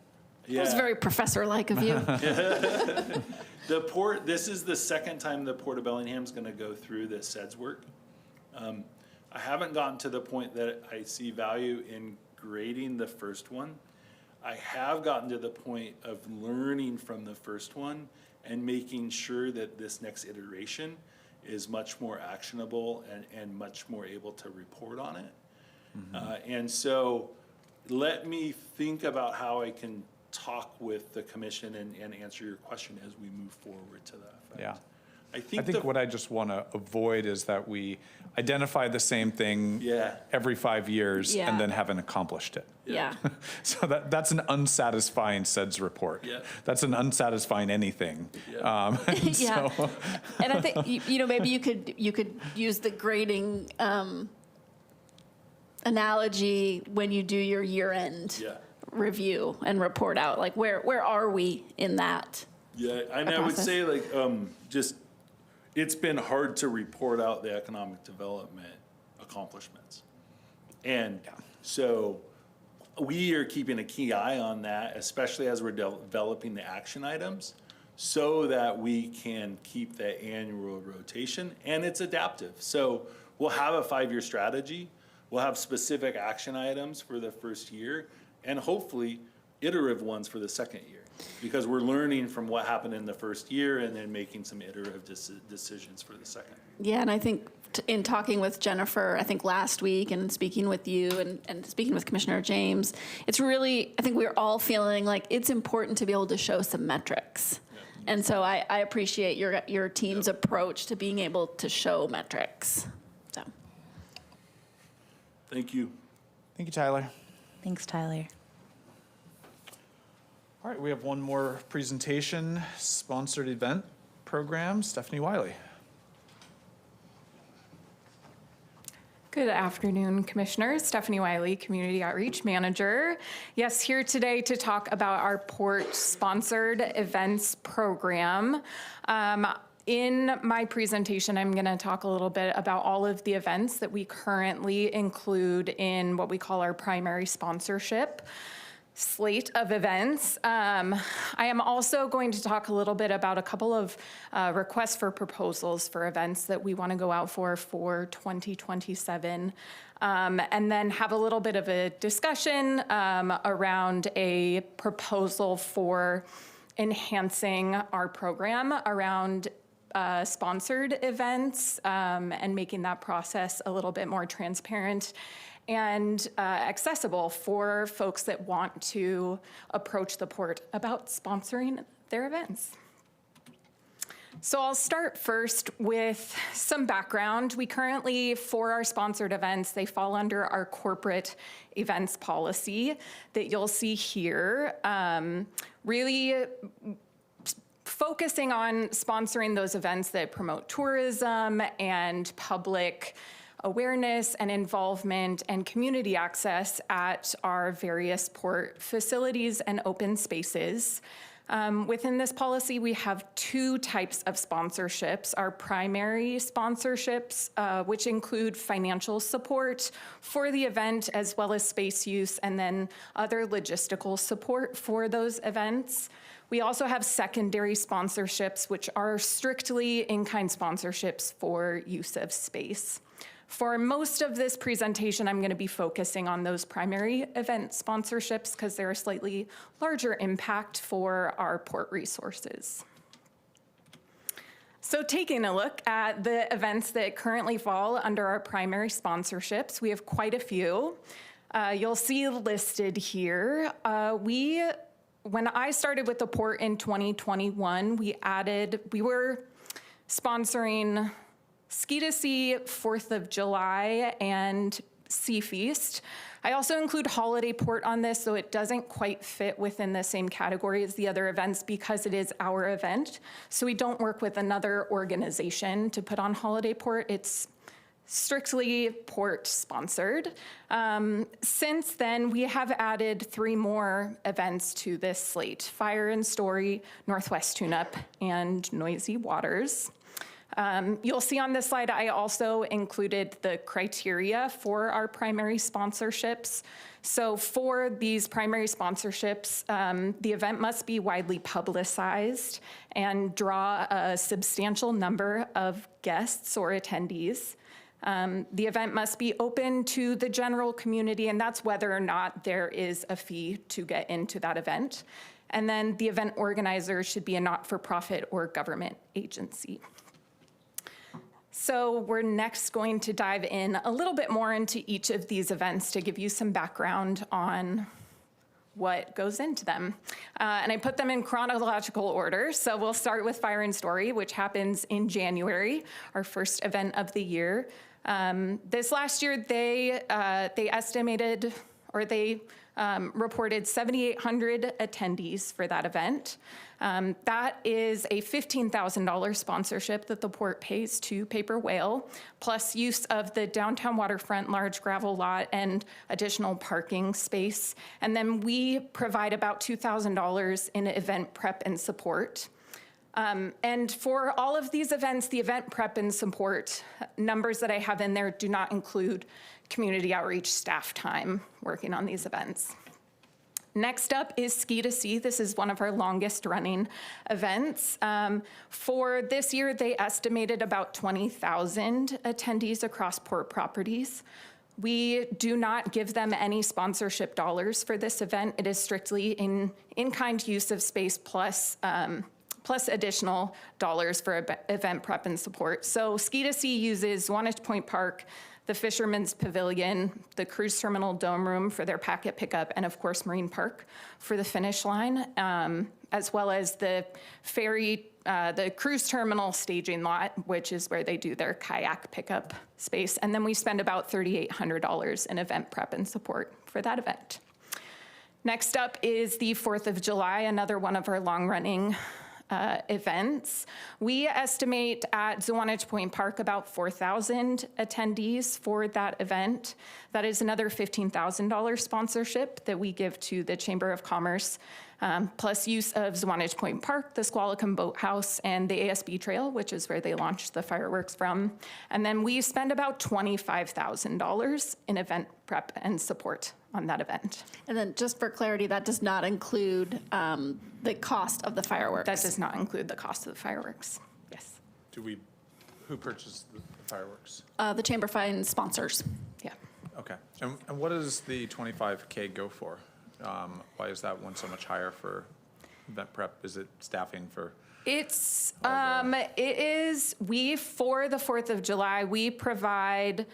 That was very professor-like of you. The port, this is the second time the Port of Bellingham's going to go through the SEDS work. I haven't gotten to the point that I see value in grading the first one. I have gotten to the point of learning from the first one and making sure that this next iteration is much more actionable and much more able to report on it. Mm-hmm. And so let me think about how I can talk with the commission and answer your question as we move forward to that effect. Yeah. I think what I just want to avoid is that we identify the same thing every 5 years Yeah. and then haven't accomplished it. Yeah. So that's an unsatisfying SEDS report. Yeah. That's an unsatisfying anything. And Yeah. so- And I think, maybe you could use the grading analogy when you do your year-end review and report out, like where are we in that? Yeah, and I would process. say like, just, it's been hard to report out the economic development accomplishments. And so we are keeping a key eye on that, especially as we're developing the action items, so that we can keep the annual rotation, and it's adaptive. So we'll have a 5-year strategy, we'll have specific action items for the first year, and hopefully iterative ones for the second year. Because we're learning from what happened in the first year and then making some iterative decisions for the second. Yeah, and I think in talking with Jennifer, I think last week, and speaking with you and speaking with Commissioner James, it's really, I think we're all feeling like it's important to be able to show some metrics. And so I appreciate your team's approach to being able to show metrics. So. Thank you. Thank you, Tyler. Thanks, Tyler. All right, we have one more presentation, sponsored event program, Stephanie Wiley. Good afternoon, Commissioners. Stephanie Wiley, Community Outreach Manager. Yes, here today to talk about our Port Sponsored Events Program. In my presentation, I'm going to talk a little bit about all of the events that we currently include in what we call our primary sponsorship slate of events. I am also going to talk a little bit about a couple of requests for proposals for events that we want to go out for 2027, and then have a little bit of a discussion around a proposal for enhancing our program around sponsored events and making that process a little bit more transparent and accessible for folks that want to approach the port about sponsoring their events. So I'll start first with some background. We currently, for our sponsored events, they fall under our corporate events policy that you'll see here. Really focusing on sponsoring those events that promote tourism and public awareness and involvement and community access at our various port facilities and open spaces. Within this policy, we have two types of sponsorships. Our primary sponsorships, which include financial support for the event, as well as space use, and then other logistical support for those events. We also have secondary sponsorships, which are strictly in-kind sponsorships for use of space. For most of this presentation, I'm going to be focusing on those primary event sponsorships because they're a slightly larger impact for our port resources. So taking a look at the events that currently fall under our primary sponsorships, we have quite a few. You'll see listed here. When I started with the port in 2021, we were sponsoring Ski to Sea, 4th of July, and Sea Feast. I also include Holiday Port on this, so it doesn't quite fit within the same category as the other events because it is our event. So we don't work with another organization to put on Holiday Port. It's strictly port sponsored. Since then, we have added 3 more events to this slate: Fire and Story, Northwest Tune-Up, and Noisy Waters. You'll see on this slide, I also included the criteria for our primary sponsorships. So for these primary sponsorships, the event must be widely publicized and draw a substantial number of guests or attendees. The event must be open to the general community, and that's whether or not there is a fee to get into that event. And then the event organizer should be a not-for-profit or government agency. So we're next going to dive in a little bit more into each of these events to give you some background on what goes into them. And I put them in chronological order. So we'll start with Fire and Story, which happens in January, our first event of the year. This last year, they estimated, or they reported 7,800 attendees for that event. That is a $15,000 sponsorship that the port pays to Paper Whale, plus use of the downtown waterfront large gravel lot and additional parking space. And then we provide about $2,000 in event prep and support. And for all of these events, the event prep and support numbers that I have in there do not include community outreach staff time working on these events. Next up is Ski to Sea. This is one of our longest running events. For this year, they estimated about 20,000 attendees across port properties. We do not give them any sponsorship dollars for this event. It is strictly in-kind use of space plus additional dollars for event prep and support. So Ski to Sea uses Wantage Point Park, the Fisherman's Pavilion, the Cruise Terminal Dome Room for their packet pickup, and of course Marine Park for the finish line, as well as the ferry, the Cruise Terminal staging lot, which is where they do their kayak pickup space. And then we spend about $3,800 in event prep and support for that event. Next up is the 4th of July, another one of our long-running events. We estimate at Zwanich Point Park about 4,000 attendees for that event. That is another $15,000 sponsorship that we give to the Chamber of Commerce, plus use of Zwanich Point Park, the Squalicum Boathouse, and the ASB Trail, which is where they launched the fireworks from. And then we spend about $25,000 in event prep and support on that event. And then just for clarity, that does not include the cost of the fireworks. That does not include the cost of the fireworks. Yes. Who purchased the fireworks? The Chamber Fund sponsors. Yeah. Okay. And what does the 25K go for? Why is that one so much higher for event prep? Is it staffing for? It's, it is, for the 4th of July, we provide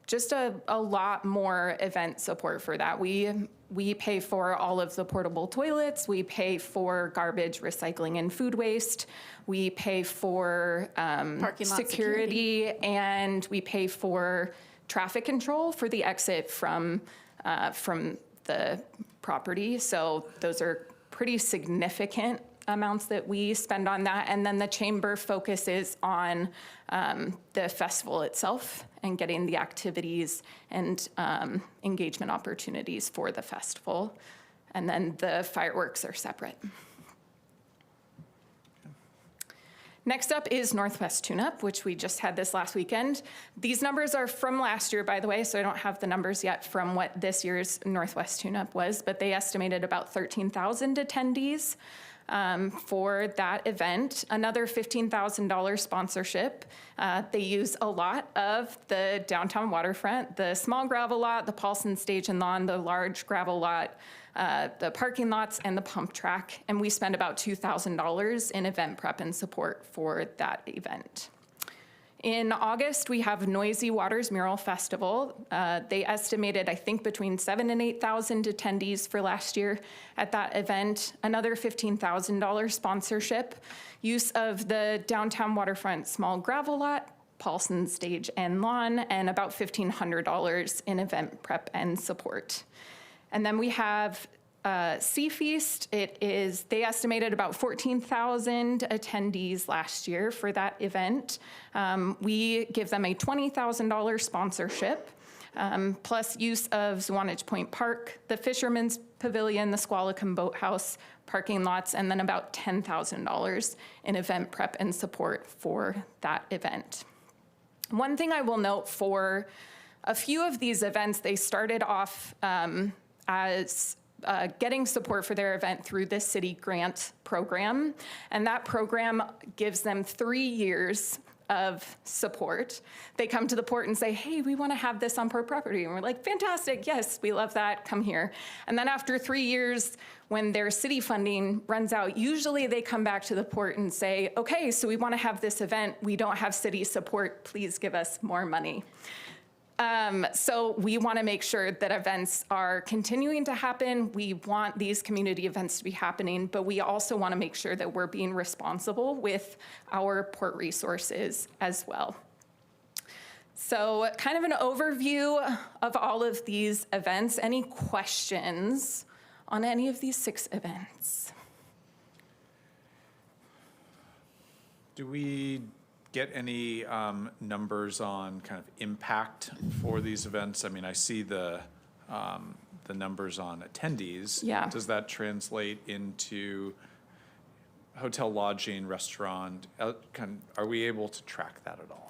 just a lot more event support for that. We pay for all of the portable toilets. We pay for garbage, recycling, and food waste. We pay for Parking lot security, and we pay for traffic control for the exit from the property. So those are pretty significant amounts that we spend on that. And then the chamber focuses on the festival itself and getting the activities and engagement opportunities for the festival. And then the fireworks are separate. Next up is Northwest Tune-Up, which we just had this last weekend. These numbers are from last year, by the way, so I don't have the numbers yet from what this year's Northwest Tune-Up was, but they estimated about 13,000 attendees for that event. Another $15,000 sponsorship. They use a lot of the downtown waterfront, the small gravel lot, the Paulson Stage and Lawn, the large gravel lot, the parking lots, and the pump track. And we spend about $2,000 in event prep and support for that event. In August, we have Noisy Waters Mural Festival. They estimated, I think, between 7,000 and 8,000 attendees for last year at that event. Another $15,000 sponsorship. Use of the downtown waterfront small gravel lot, Paulson Stage and Lawn, and about $1,500 in event prep and support. And then we have Sea Feast. They estimated about 14,000 attendees last year for that event. We give them a $20,000 sponsorship, plus use of Zwanich Point Park, the Fisherman's Pavilion, the Squalicum Boathouse, parking lots, and then about $10,000 in event prep and support for that event. One thing I will note for a few of these events, they started off as getting support for their event through this city grant program. And that program gives them 3 years of support. They come to the port and say, hey, we want to have this on port property. And we're like, fantastic, yes, we love that, come here. And then after 3 years, when their city funding runs out, usually they come back to the port and say, okay, so we want to have this event. We don't have city support. Please give us more money. So we want to make sure that events are continuing to happen. We want these community events to be happening, but we also want to make sure that we're being responsible with our port resources as well. So kind of an overview of all of these events. Any questions on any of these 6 events? Do we get any numbers on kind of impact for these events? I mean, I see the numbers on attendees. Yeah. Does that translate into hotel, lodging, restaurant? Are we able to track that at all?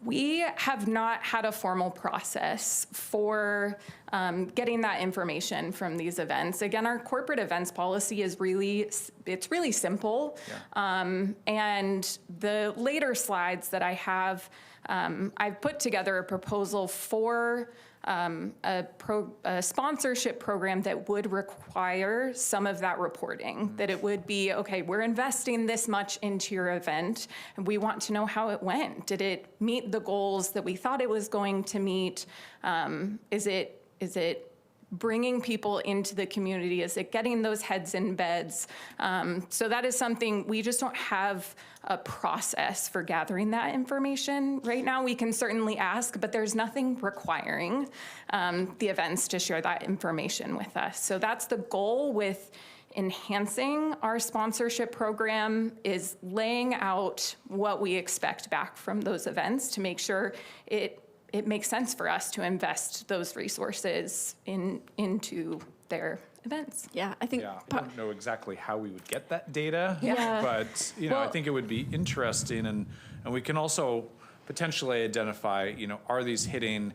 We have not had a formal process for getting that information from these events. Again, our corporate events policy is it's really simple. Yeah. And the later slides that I have, I've put together a proposal for a sponsorship program that would require some of that reporting, that it would be, okay, we're investing this much into your event, and we want to know how it went. Did it meet the goals that we thought it was going to meet? Is it bringing people into the community? Is it getting those heads in beds? So that is something, we just don't have a process for gathering that information. Right now, we can certainly ask, but there's nothing requiring the events to share that information with us. So that's the goal with enhancing our sponsorship program, is laying out what we expect back from those events to make sure it makes sense for us to invest those resources into their events. Yeah, I think. Yeah, I don't know exactly how we would get that data. Yeah. But, I Well- think it would be interesting, and we can also potentially identify, are these hitting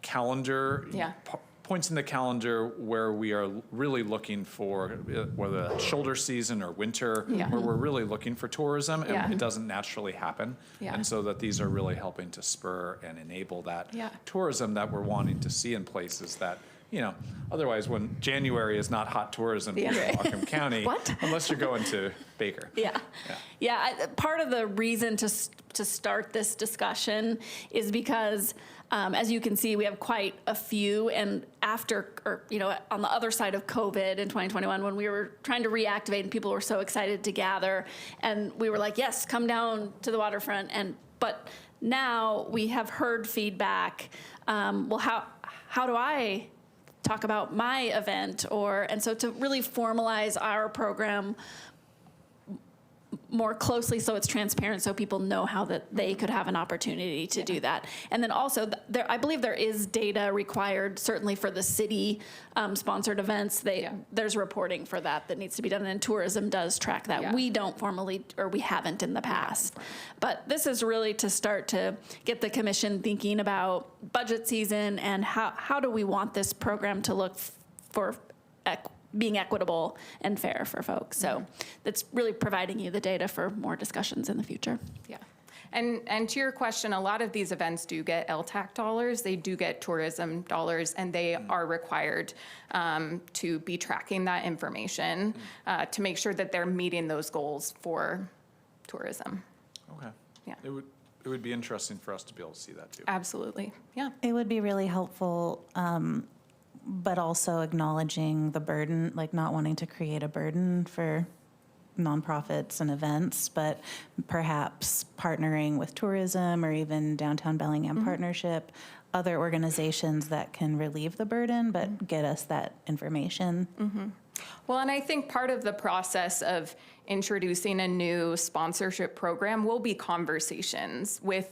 calendar Yeah. points in the calendar where we are really looking for, whether shoulder season or winter, Yeah. where we're really looking for tourism, and Yeah. it doesn't naturally happen. Yeah. And so that these are really helping to spur and enable that Yeah. tourism that we're wanting to see in places that, otherwise when January is not hot tourism Yeah. in Whatcom County, What? unless you're going to Baker. Yeah. Yeah, part of the reason to start this discussion is because, as you can see, we have quite a few, and on the other side of COVID in 2021, when we were trying to reactivate and people were so excited to gather, and we were like, yes, come down to the waterfront, but now we have heard feedback, well, how do I talk about my event? And so to really formalize our program more closely so it's transparent, so people know how that they could have an opportunity to do that. And then also, I believe there is data required, certainly for the city sponsored events. There's reporting for that needs to be done, and tourism does track that. Yeah. We don't formally, or we haven't in the past. But this is really to start to get the commission thinking about budget season and how do we want this program to look for being equitable and fair for folks. So that's really providing you the data for more discussions in the future. Yeah. And to your question, a lot of these events do get LTAC dollars, they do get tourism dollars, and they are required to be tracking that information to make sure that they're meeting those goals for tourism. Okay. Yeah. It would be interesting for us to be able to see that too. Absolutely. Yeah. It would be really helpful, but also acknowledging the burden, like not wanting to create a burden for nonprofits and events, but perhaps partnering with tourism or even Downtown Bellingham Partnership, other organizations that can relieve the burden, but get us that information. Well, and I think part of the process of introducing a new sponsorship program will be conversations with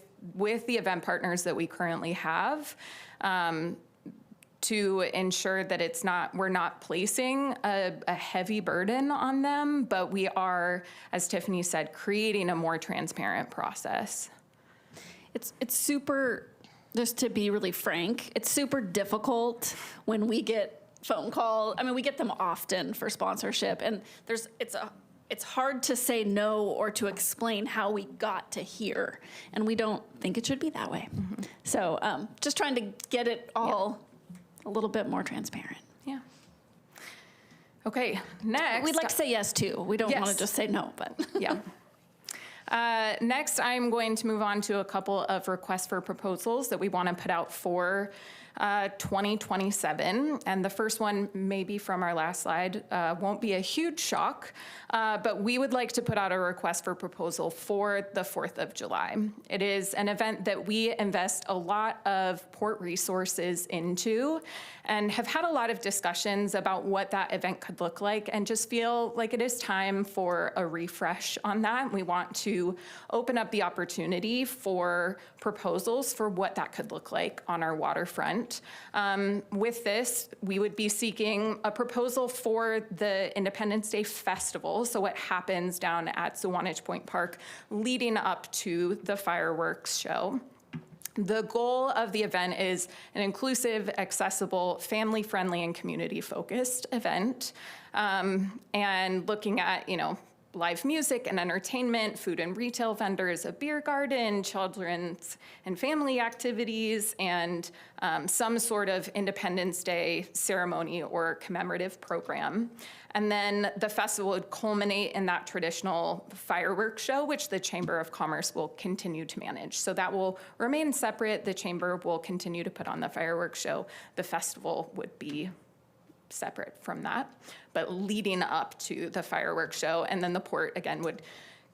the event partners that we currently have, to ensure that we're not placing a heavy burden on them, but we are, as Tiffany said, creating a more transparent process. It's super, just to be really frank, it's super difficult when we get phone call. I mean, we get them often for sponsorship, and it's hard to say no or to explain how we got to here, and we don't think it should be that way. So just trying to get it all a little bit more transparent. Yeah. Okay, next. We'd like to say yes too. We don't want to Yes. just say no, but Yeah. Next, I'm going to move on to a couple of requests for proposals that we want to put out for 2027. And the first one, maybe from our last slide, won't be a huge shock, but we would like to put out a request for proposal for the 4th of July. It is an event that we invest a lot of port resources into and have had a lot of discussions about what that event could look like, and just feel like it is time for a refresh on that. We want to open up the opportunity for proposals for what that could look like on our waterfront. With this, we would be seeking a proposal for the Independence Day Festival, so what happens down at Sawanich Point Park leading up to the fireworks show. The goal of the event is an inclusive, accessible, family-friendly, and community-focused event. And looking at, live music and entertainment, food and retail vendors, a beer garden, children's and family activities, and some sort of Independence Day ceremony or commemorative program. And then the festival would culminate in that traditional fireworks show, which the Chamber of Commerce will continue to manage. So that will remain separate. The Chamber will continue to put on the fireworks show. The festival would be separate from that, but leading up to the fireworks show. And then the port, again, would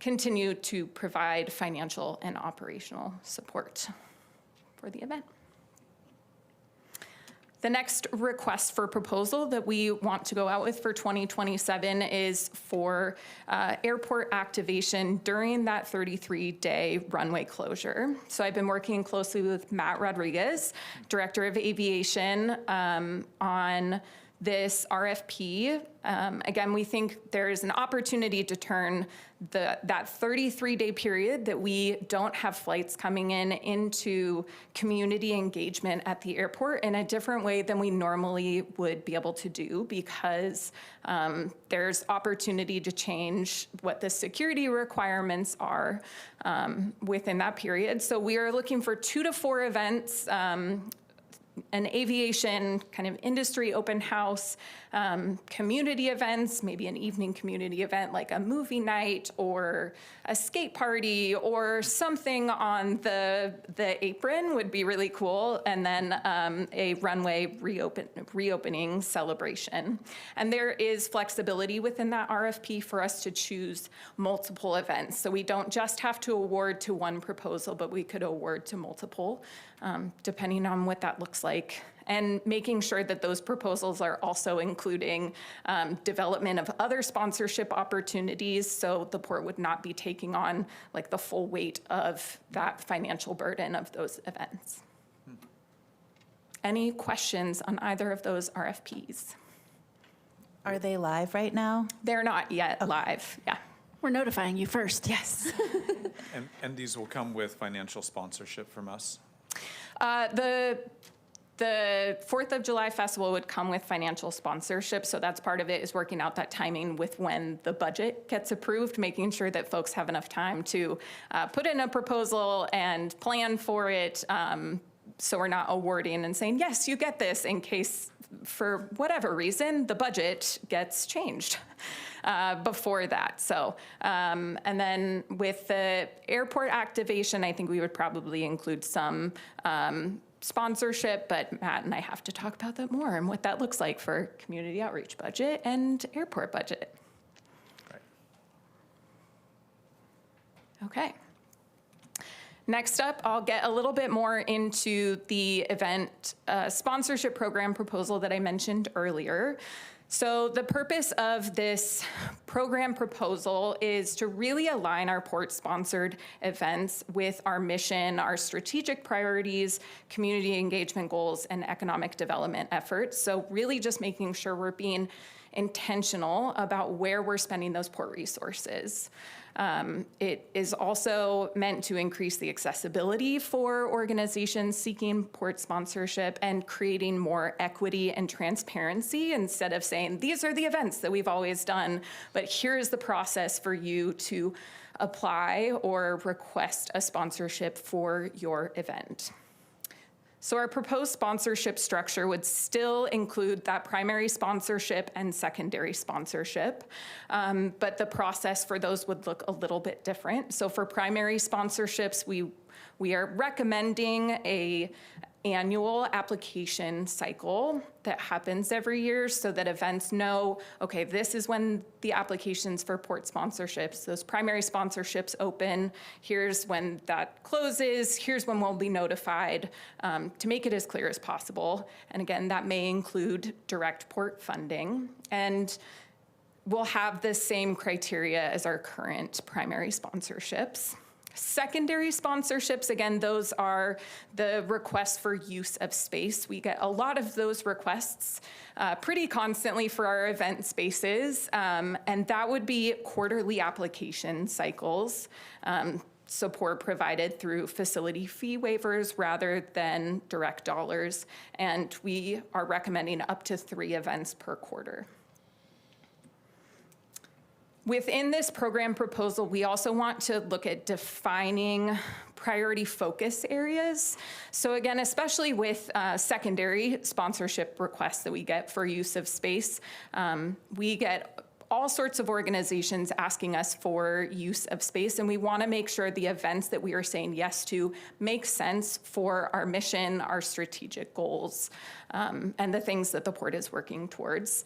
continue to provide financial and operational support for the event. The next request for proposal that we want to go out with for 2027 is for airport activation during that 33-day runway closure. So I've been working closely with Matt Rodriguez, Director of Aviation, on this RFP. Again, we think there is an opportunity to turn that 33-day period that we don't have flights coming in into community engagement at the airport in a different way than we normally would be able to do, because there's opportunity to change what the security requirements are within that period. So we are looking for 2 to 4 events, an aviation kind of industry open house, community events, maybe an evening community event like a movie night or a skate party or something on the apron would be really cool, and then a runway reopening celebration. And there is flexibility within that RFP for us to choose multiple events. So we don't just have to award to one proposal, but we could award to multiple, depending on what that looks like. And making sure that those proposals are also including development of other sponsorship opportunities, so the port would not be taking on like the full weight of that financial burden of those events. Any questions on either of those RFPs? Are they live right now? They're not yet live, yeah. We're notifying you first. Yes. And these will come with financial sponsorship from us? The 4th of July Festival would come with financial sponsorship, so that's part of it, is working out that timing with when the budget gets approved, making sure that folks have enough time to put in a proposal and plan for it, so we're not awarding and saying, yes, you get this, in case, for whatever reason, the budget gets changed before that. So, and then with the airport activation, I think we would probably include some sponsorship, but Matt and I have to talk about that more and what that looks like for community outreach budget and airport budget. Right. Okay. Next up, I'll get a little bit more into the event sponsorship program proposal that I mentioned earlier. So the purpose of this program proposal is to really align our port-sponsored events with our mission, our strategic priorities, community engagement goals, and economic development efforts. So really just making sure we're being intentional about where we're spending those port resources. It is also meant to increase the accessibility for organizations seeking port sponsorship and creating more equity and transparency, instead of saying, these are the events that we've always done, but here's the process for you to apply or request a sponsorship for your event. So our proposed sponsorship structure would still include that primary sponsorship and secondary sponsorship, but the process for those would look a little bit different. So for primary sponsorships, we are recommending a annual application cycle that happens every year so that events know, okay, this is when the applications for port sponsorships, those primary sponsorships open, here's when that closes, here's when we'll be notified, to make it as clear as possible. And again, that may include direct port funding. And we'll have the same criteria as our current primary sponsorships. Secondary sponsorships, again, those are the requests for use of space. We get a lot of those requests pretty constantly for our event spaces, and that would be quarterly application cycles, support provided through facility fee waivers rather than direct dollars, and we are recommending up to 3 events per quarter. Within this program proposal, we also want to look at defining priority focus areas. So again, especially with secondary sponsorship requests that we get for use of space, we get all sorts of organizations asking us for use of space, and we want to make sure the events that we are saying yes to make sense for our mission, our strategic goals, and the things that the port is working towards.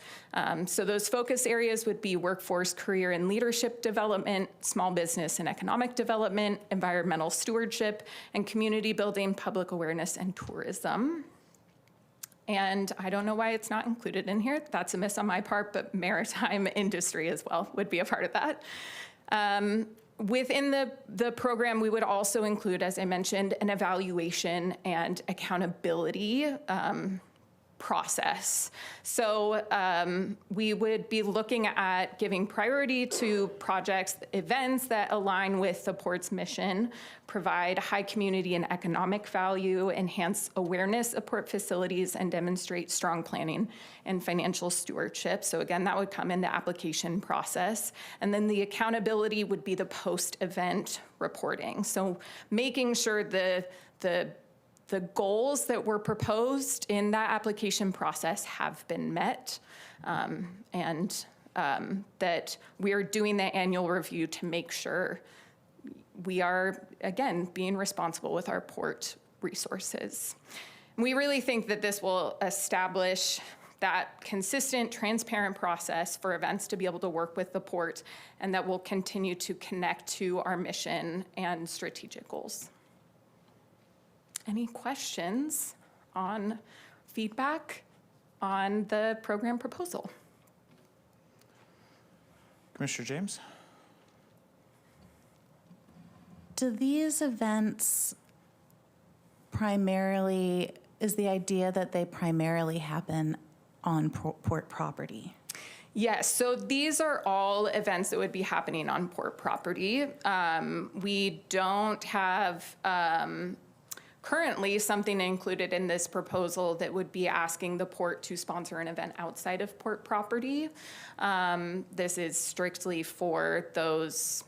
So those focus areas would be workforce, career, and leadership development, small business and economic development, environmental stewardship, and community building, public awareness, and tourism. And I don't know why it's not included in here. That's a miss on my part, but maritime industry as well would be a part of that. Within the program, we would also include, as I mentioned, an evaluation and accountability process. So we would be looking at giving priority to projects, events that align with the port's mission, provide high community and economic value, enhance awareness of port facilities, and demonstrate strong planning and financial stewardship. So again, that would come in the application process. And then the accountability would be the post-event reporting. So making sure the goals that were proposed in that application process have been met, and that we are doing the annual review to make sure we are, again, being responsible with our port resources. We really think that this will establish that consistent, transparent process for events to be able to work with the port, and that will continue to connect to our mission and strategic goals. Any questions on feedback on the program proposal? Commissioner James? Do these events primarily, is the idea that they primarily happen on port property? Yes, so these are all events that would be happening on port property. We don't have currently something included in this proposal that would be asking the port to sponsor an event outside of port property. This is strictly for those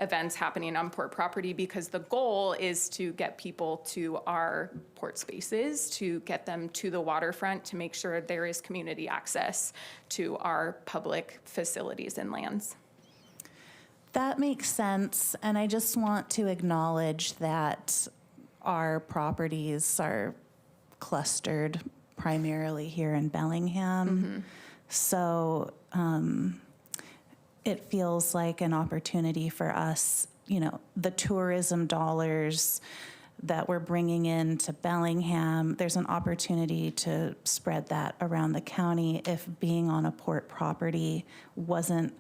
events happening on port property because the goal is to get people to our port spaces, to get them to the waterfront, to make sure there is community access to our public facilities and lands. That makes sense, and I just want to acknowledge that our properties are clustered primarily here in Bellingham. Mm-hmm. So it feels like an opportunity for us, you know, the tourism dollars that we're bringing into Bellingham, there's an opportunity to spread that around the county if being on a port property wasn't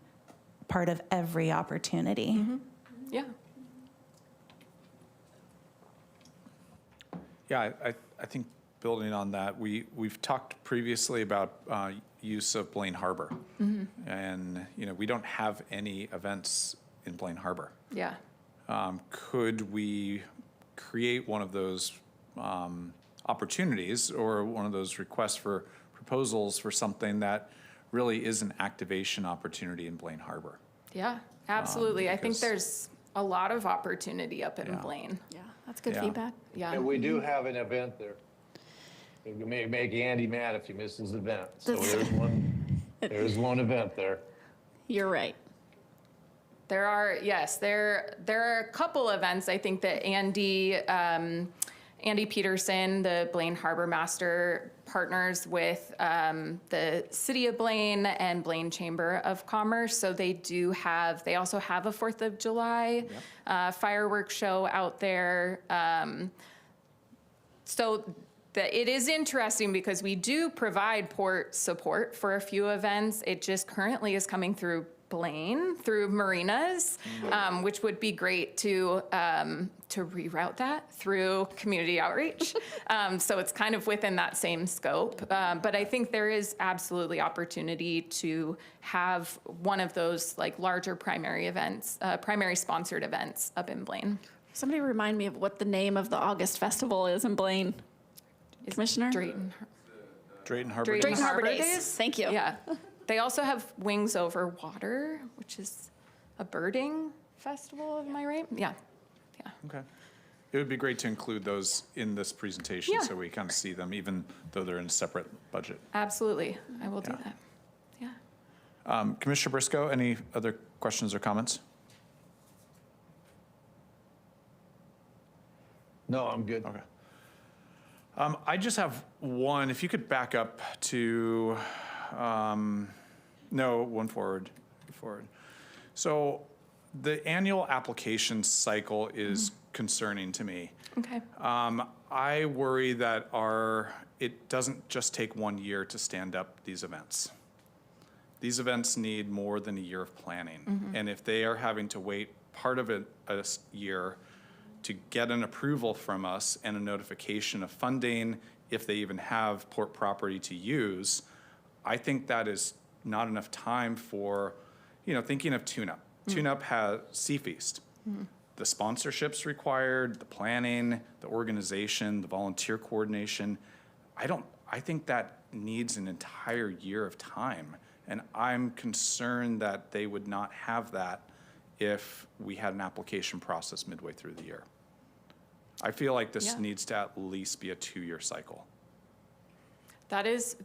part of every opportunity. Mm-hmm. Yeah. Yeah, I think building on that, we've talked previously about use of Blaine Harbor. Mm-hmm. And, you know, we don't have any events in Blaine Harbor. Yeah. Could we create one of those opportunities or one of those requests for proposals for something that really is an activation opportunity in Blaine Harbor? Yeah, absolutely. I think because- there's a lot of opportunity up in Yeah. Blaine. Yeah, that's good Yeah. feedback. Yeah. And we do have an event there. You may make Andy mad if you miss his event. So there's one event there. You're right. There are a couple events, I think, that Andy Peterson, the Blaine Harbor Master, partners with the City of Blaine and Blaine Chamber of Commerce. So they also have a 4th of July fireworks show out there. It is interesting because we do provide port support for a few events. It just currently is coming through Blaine, through marinas, which would be great to reroute that through community outreach. So it's kind of within that same scope. But I think there is absolutely opportunity to have one of those like larger primary events, primary sponsored events up in Blaine. Somebody remind me of what the name of the August festival is in Blaine. Commissioner? Drayton Harbor Drayton Days. Harbor Days. Thank you. Yeah. They also have Wings Over Water, which is a birding festival, am I right? Yeah. Okay. It would be great to include those in this presentation Yeah. so we kind of see them, even though they're in a separate budget. Absolutely. I will do that. Yeah. Commissioner Briscoe, any other questions or comments? No, I'm good. Okay. I just have one. If you could back up to, no, one forward. So the annual application cycle is concerning to me. Okay. I worry that it doesn't just take 1 year to stand up these events. These events need more than a year of planning. And if they are having to wait part of a year to get an approval from us and a notification of funding, if they even have port property to use, I think that is not enough time for, thinking of TuneUp. TuneUp has Sea Feast. The sponsorships required, the planning, the organization, the volunteer coordination. I think that needs an entire year of time. And I'm concerned that they would not have that if we had an application process midway through the year. I feel like this needs to at least be a 2-year cycle. That is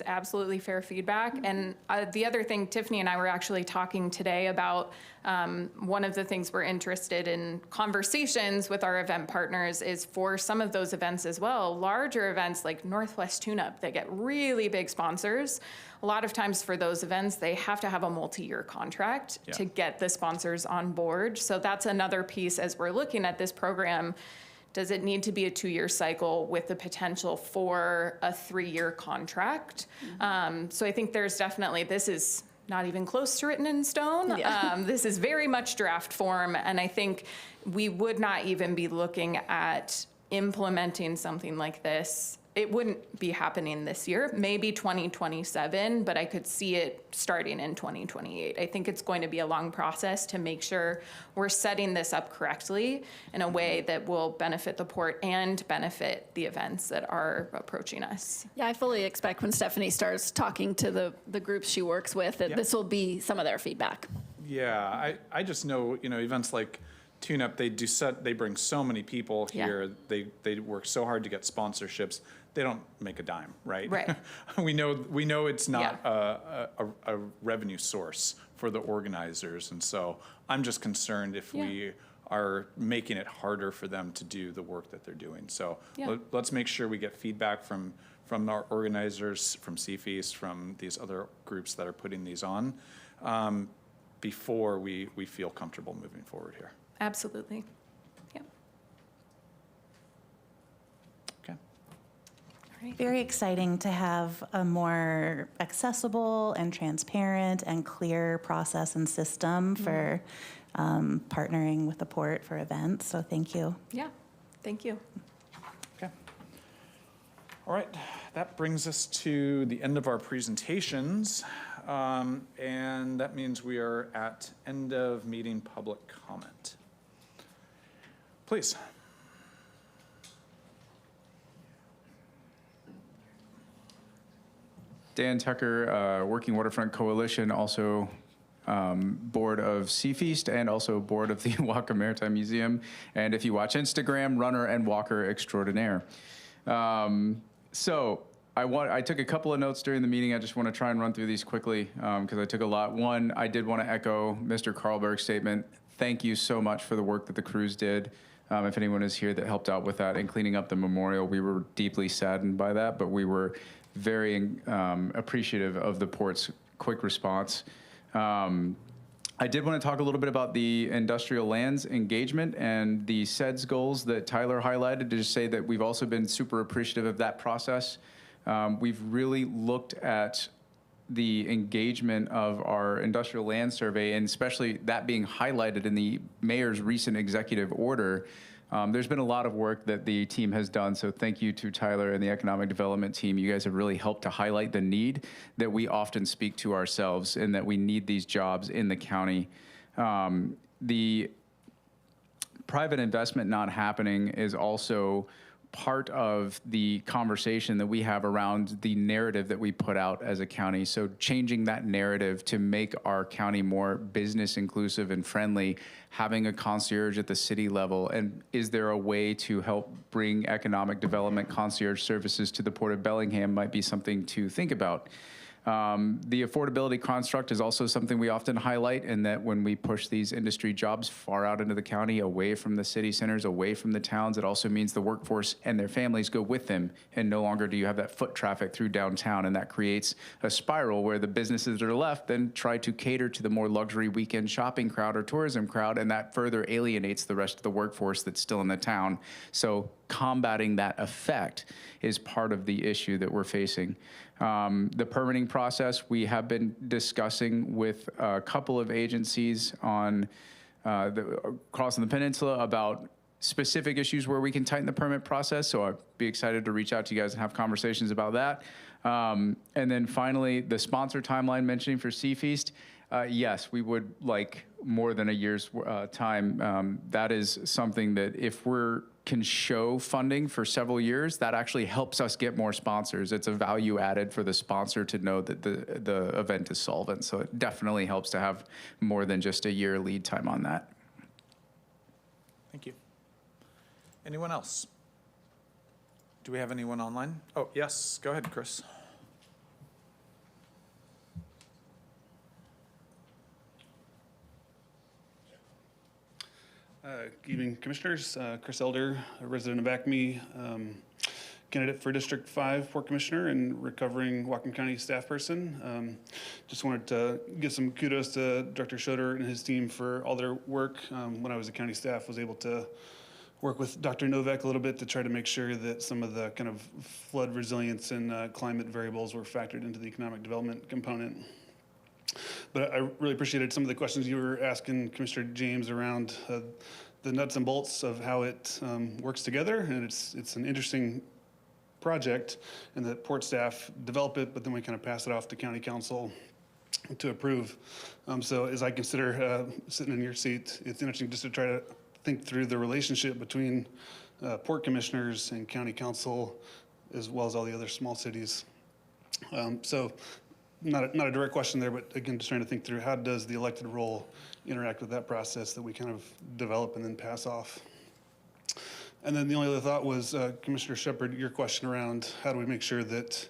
absolutely fair feedback. And the other thing, Tiffany and I were actually talking today about one of the things we're interested in conversations with our event partners is for some of those events as well, larger events like Northwest TuneUp that get really big sponsors. A lot of times for those events, they have to have a multi-year contract to get the sponsors on board. So that's another piece as we're looking at this program. Does it need to be a 2-year cycle with the potential for a 3-year contract? So I think there's definitely, this is not even close to written in stone. This is very much draft form. And I think we would not even be looking at implementing something like this. It wouldn't be happening this year, maybe 2027, but I could see it starting in 2028. I think it's going to be a long process to make sure we're setting this up correctly in a way that will benefit the port and benefit the events that are approaching us. Yeah, I fully expect when Stephanie starts talking to the groups she works with that this will be some of their feedback. Yeah, I just know, events like TuneUp, they bring so many people here. They work so hard to get sponsorships. They don't make a dime, right? Right. we know it's not a revenue source for the organizers, and so I'm just concerned if we are making it harder for them to do the work that they're doing. So let's make sure we get feedback from our organizers, from Sea Feast, from these other groups that are putting these on, before we feel comfortable moving forward here. Absolutely. Yeah. Okay. All right. Very exciting to have a more accessible and transparent and clear process and system for partnering with the port for events. So thank you. Yeah. Thank you. Okay. All right. That brings us to the end of our presentations. And that means we are at end of meeting public comment. Please. Dan Tucker, Working Waterfront Coalition, also board of Sea Feast and also board of the Walker Maritime Museum. And if you watch Instagram, runner and walker extraordinaire. So I took a couple of notes during the meeting. I just want to try and run through these quickly because I took a lot. One, I did want to echo Mr. Carlberg's statement. Thank you so much for the work that the crews did. If anyone is here that helped out with that and cleaning up the memorial, we were deeply saddened by that, but we were very appreciative of the port's quick response. I did want to talk a little bit about the industrial lands engagement and the SEDS goals that Tyler highlighted, to just say that we've also been super appreciative of that process. We've really looked at the engagement of our industrial land survey, and especially that being highlighted in the mayor's recent executive order. There's been a lot of work that the team has done, so thank you to Tyler and the economic development team. You guys have really helped to highlight the need that we often speak to ourselves, and that we need these jobs in the county. The private investment not happening is also part of the conversation that we have around the narrative that we put out as a county. So changing that narrative to make our county more business inclusive and friendly, having a concierge at the city level, and is there a way to help bring economic development concierge services to the Port of Bellingham might be something to think about. The affordability construct is also something we often highlight, in that when we push these industry jobs far out into the county, away from the city centers, away from the towns, it also means the workforce and their families go with them, and no longer do you have that foot traffic through downtown, and that creates a spiral where the businesses that are left then try to cater to the more luxury weekend shopping crowd or tourism crowd, and that further alienates the rest of the workforce that's still in the town. So combating that effect is part of the issue that we're facing. The permitting process, we have been discussing with a couple of agencies on crossing the peninsula about specific issues where we can tighten the permit process. So I'd be excited to reach out to you guys and have conversations about that. And then finally, the sponsor timeline mentioning for Seafeast. Yes, we would like more than a year's time. That is something that if we're can show funding for several years, that actually helps us get more sponsors. It's a value added for the sponsor to know that the event is solvent. So it definitely helps to have more than just a year lead time on that. Thank you. Anyone else? Do we have anyone online? Oh, yes, go ahead, Chris. Good evening, Commissioners. Chris Elder, a resident of Acme, candidate for District 5 Port Commissioner and recovering Whatcom County staff person. Just wanted to give some kudos to Director Schroeder and his team for all their work. When I was a county staff, was able to work with Dr. Novak a little bit to try to make sure that some of the kind of flood resilience and climate variables were factored into the economic development component. But I really appreciated some of the questions you were asking Commissioner James around the nuts and bolts of how it works together. And it's an interesting project, and that port staff develop it, but then we kind of pass it off to county council to approve. So as I consider sitting in your seat, it's interesting just to try to think through the relationship between port commissioners and county council, as well as all the other small cities. So not a direct question there, but again, just trying to think through how does the elected role interact with that process that we kind of develop and then pass off. And then the only other thought was, Commissioner Shepard, your question around how do we make sure that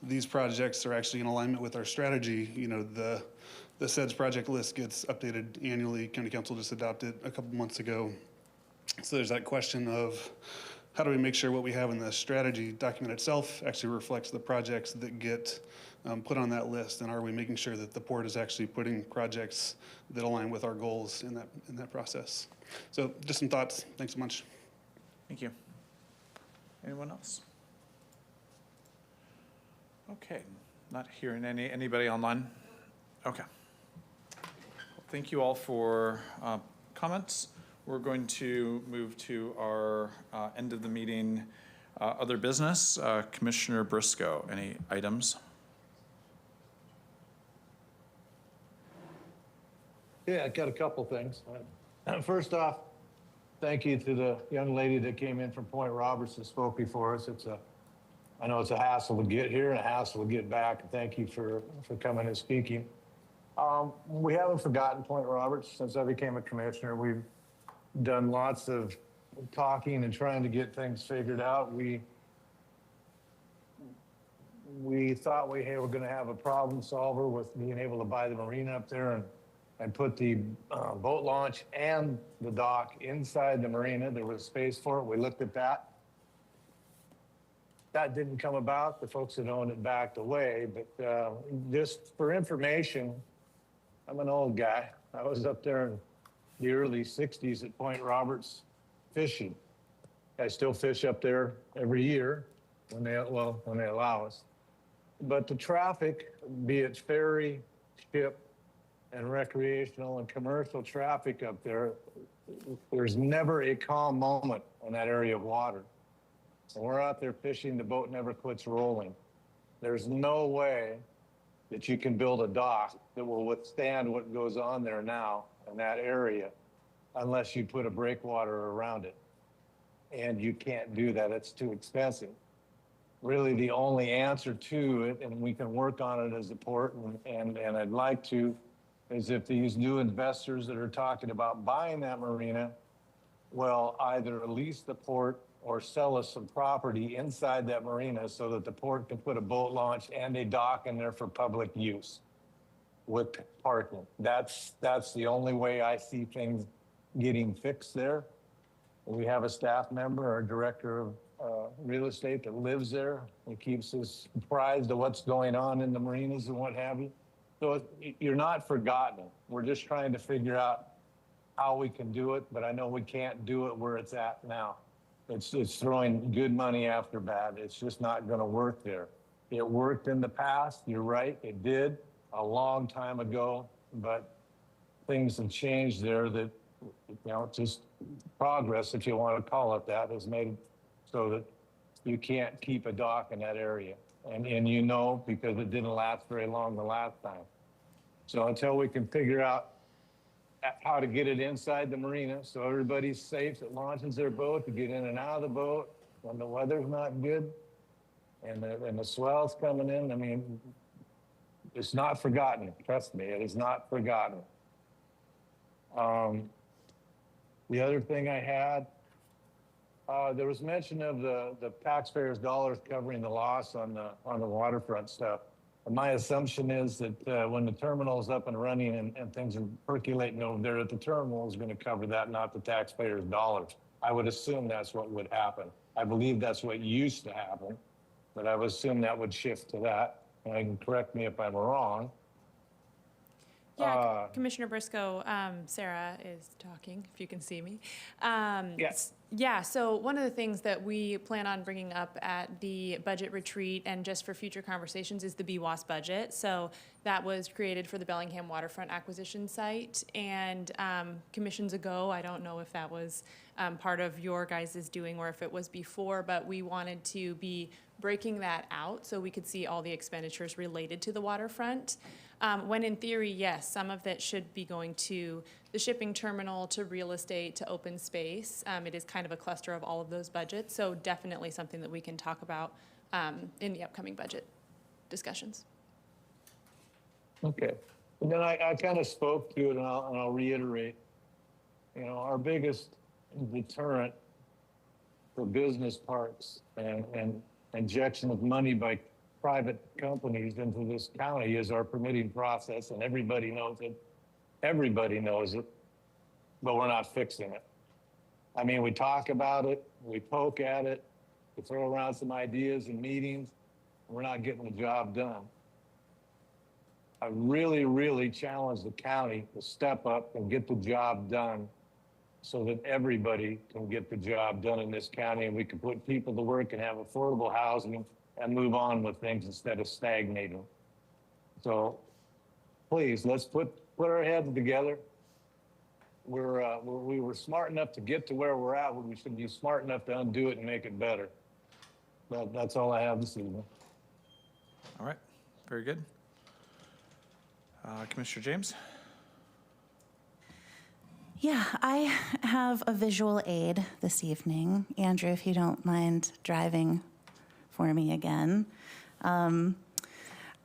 these projects are actually in alignment with our strategy. You know, the SEDS project list gets updated annually. County Council just adopted a couple months ago. So there's that question of how do we make sure what we have in the strategy document itself actually reflects the projects that get put on that list, and are we making sure that the port is actually putting projects that align with our goals in that process? So just some thoughts. Thanks so much. Thank you. Anyone else? Okay, not hearing anybody online. Okay. Thank you all for comments. We're going to move to our end of the meeting other business. Commissioner Briscoe, any items? Yeah, I got a couple things. First off, thank you to the young lady that came in from Point Roberts and spoke before us. I know it's a hassle to get here and a hassle to get back. Thank you for coming and speaking. We haven't forgotten Point Roberts since I became a commissioner. We've done lots of talking and trying to get things figured out. we thought we were going to have a problem solver with being able to buy the marina up there and put the boat launch and the dock inside the marina. There was space for it. We looked at that. That didn't come about. The folks that owned it backed away. But just for information, I'm an old guy. I was up there in the early 60s at Point Roberts fishing. I still fish up there every year when they allow us. But the traffic, be it ferry, ship, and recreational and commercial traffic up there, there's never a calm moment in that area of water. When we're out there fishing, the boat never quits rolling. There's no way that you can build a dock that will withstand what goes on there now in that area unless you put a breakwater around it. And you can't do that. It's too expensive. Really, the only answer to it, and we can work on it as a port, and I'd like to, is if these new investors that are talking about buying that marina will either lease the port or sell us some property inside that marina so that the port can put a boat launch and a dock in there for public use with parking. That's the only way I see things getting fixed there. We have a staff member, our director of real estate that lives there. He keeps us apprised of what's going on in the marinas and what have you. So you're not forgotten. We're just trying to figure out how we can do it, but I know we can't do it where it's at now. It's throwing good money after bad. It's just not going to work there. It worked in the past. You're right. It did a long time ago, but things have changed there that, just progress, if you want to call it that, has made it so that you can't keep a dock in that area. And because it didn't last very long the last time. So until we can figure out how to get it inside the marina so everybody's safe that launches their boat to get in and out of the boat when the weather's not good and the swell's coming in. I mean, it's not forgotten. Trust me, it is not forgotten. The other thing I had, there was mention of the taxpayers' dollars covering the loss on the waterfront stuff. And my assumption is that when the terminal is up and running and things are percolating over there, that the terminal is going to cover that, not the taxpayers' dollars. I would assume that's what would happen. I believe that's what used to happen, but I would assume that would shift to that. And you can correct me if I'm wrong. Yeah, Commissioner Briscoe, Sarah is talking, if you can see me. Yes. Yeah, so one of the things that we plan on bringing up at the budget retreat and just for future conversations is the BWAS budget. So that was created for the Bellingham Waterfront Acquisition Site. And commissions ago, I don't know if that was part of your guys' doing or if it was before, but we wanted to be breaking that out so we could see all the expenditures related to the waterfront. When in theory, yes, some of that should be going to the shipping terminal, to real estate, to open space. It is kind of a cluster of all of those budgets, so definitely something that we can talk about in the upcoming budget discussions. Okay. And then I kind of spoke to it, and I'll reiterate. Our biggest deterrent for business parks and injection of money by private companies into this county is our permitting process, and everybody knows it. Everybody knows it, but we're not fixing it. I mean, we talk about it, we poke at it, we throw around some ideas in meetings, we're not getting the job done. I really, really challenge the county to step up and get the job done so that everybody can get the job done in this county and we can put people to work and have affordable housing and move on with things instead of stagnating. So please, let's put our heads together. We were smart enough to get to where we're at. We should be smart enough to undo it and make it better. But that's all I have this evening. All right, very good. Commissioner James? Yeah, I have a visual aid this evening. Andrew, if you don't mind driving for me again.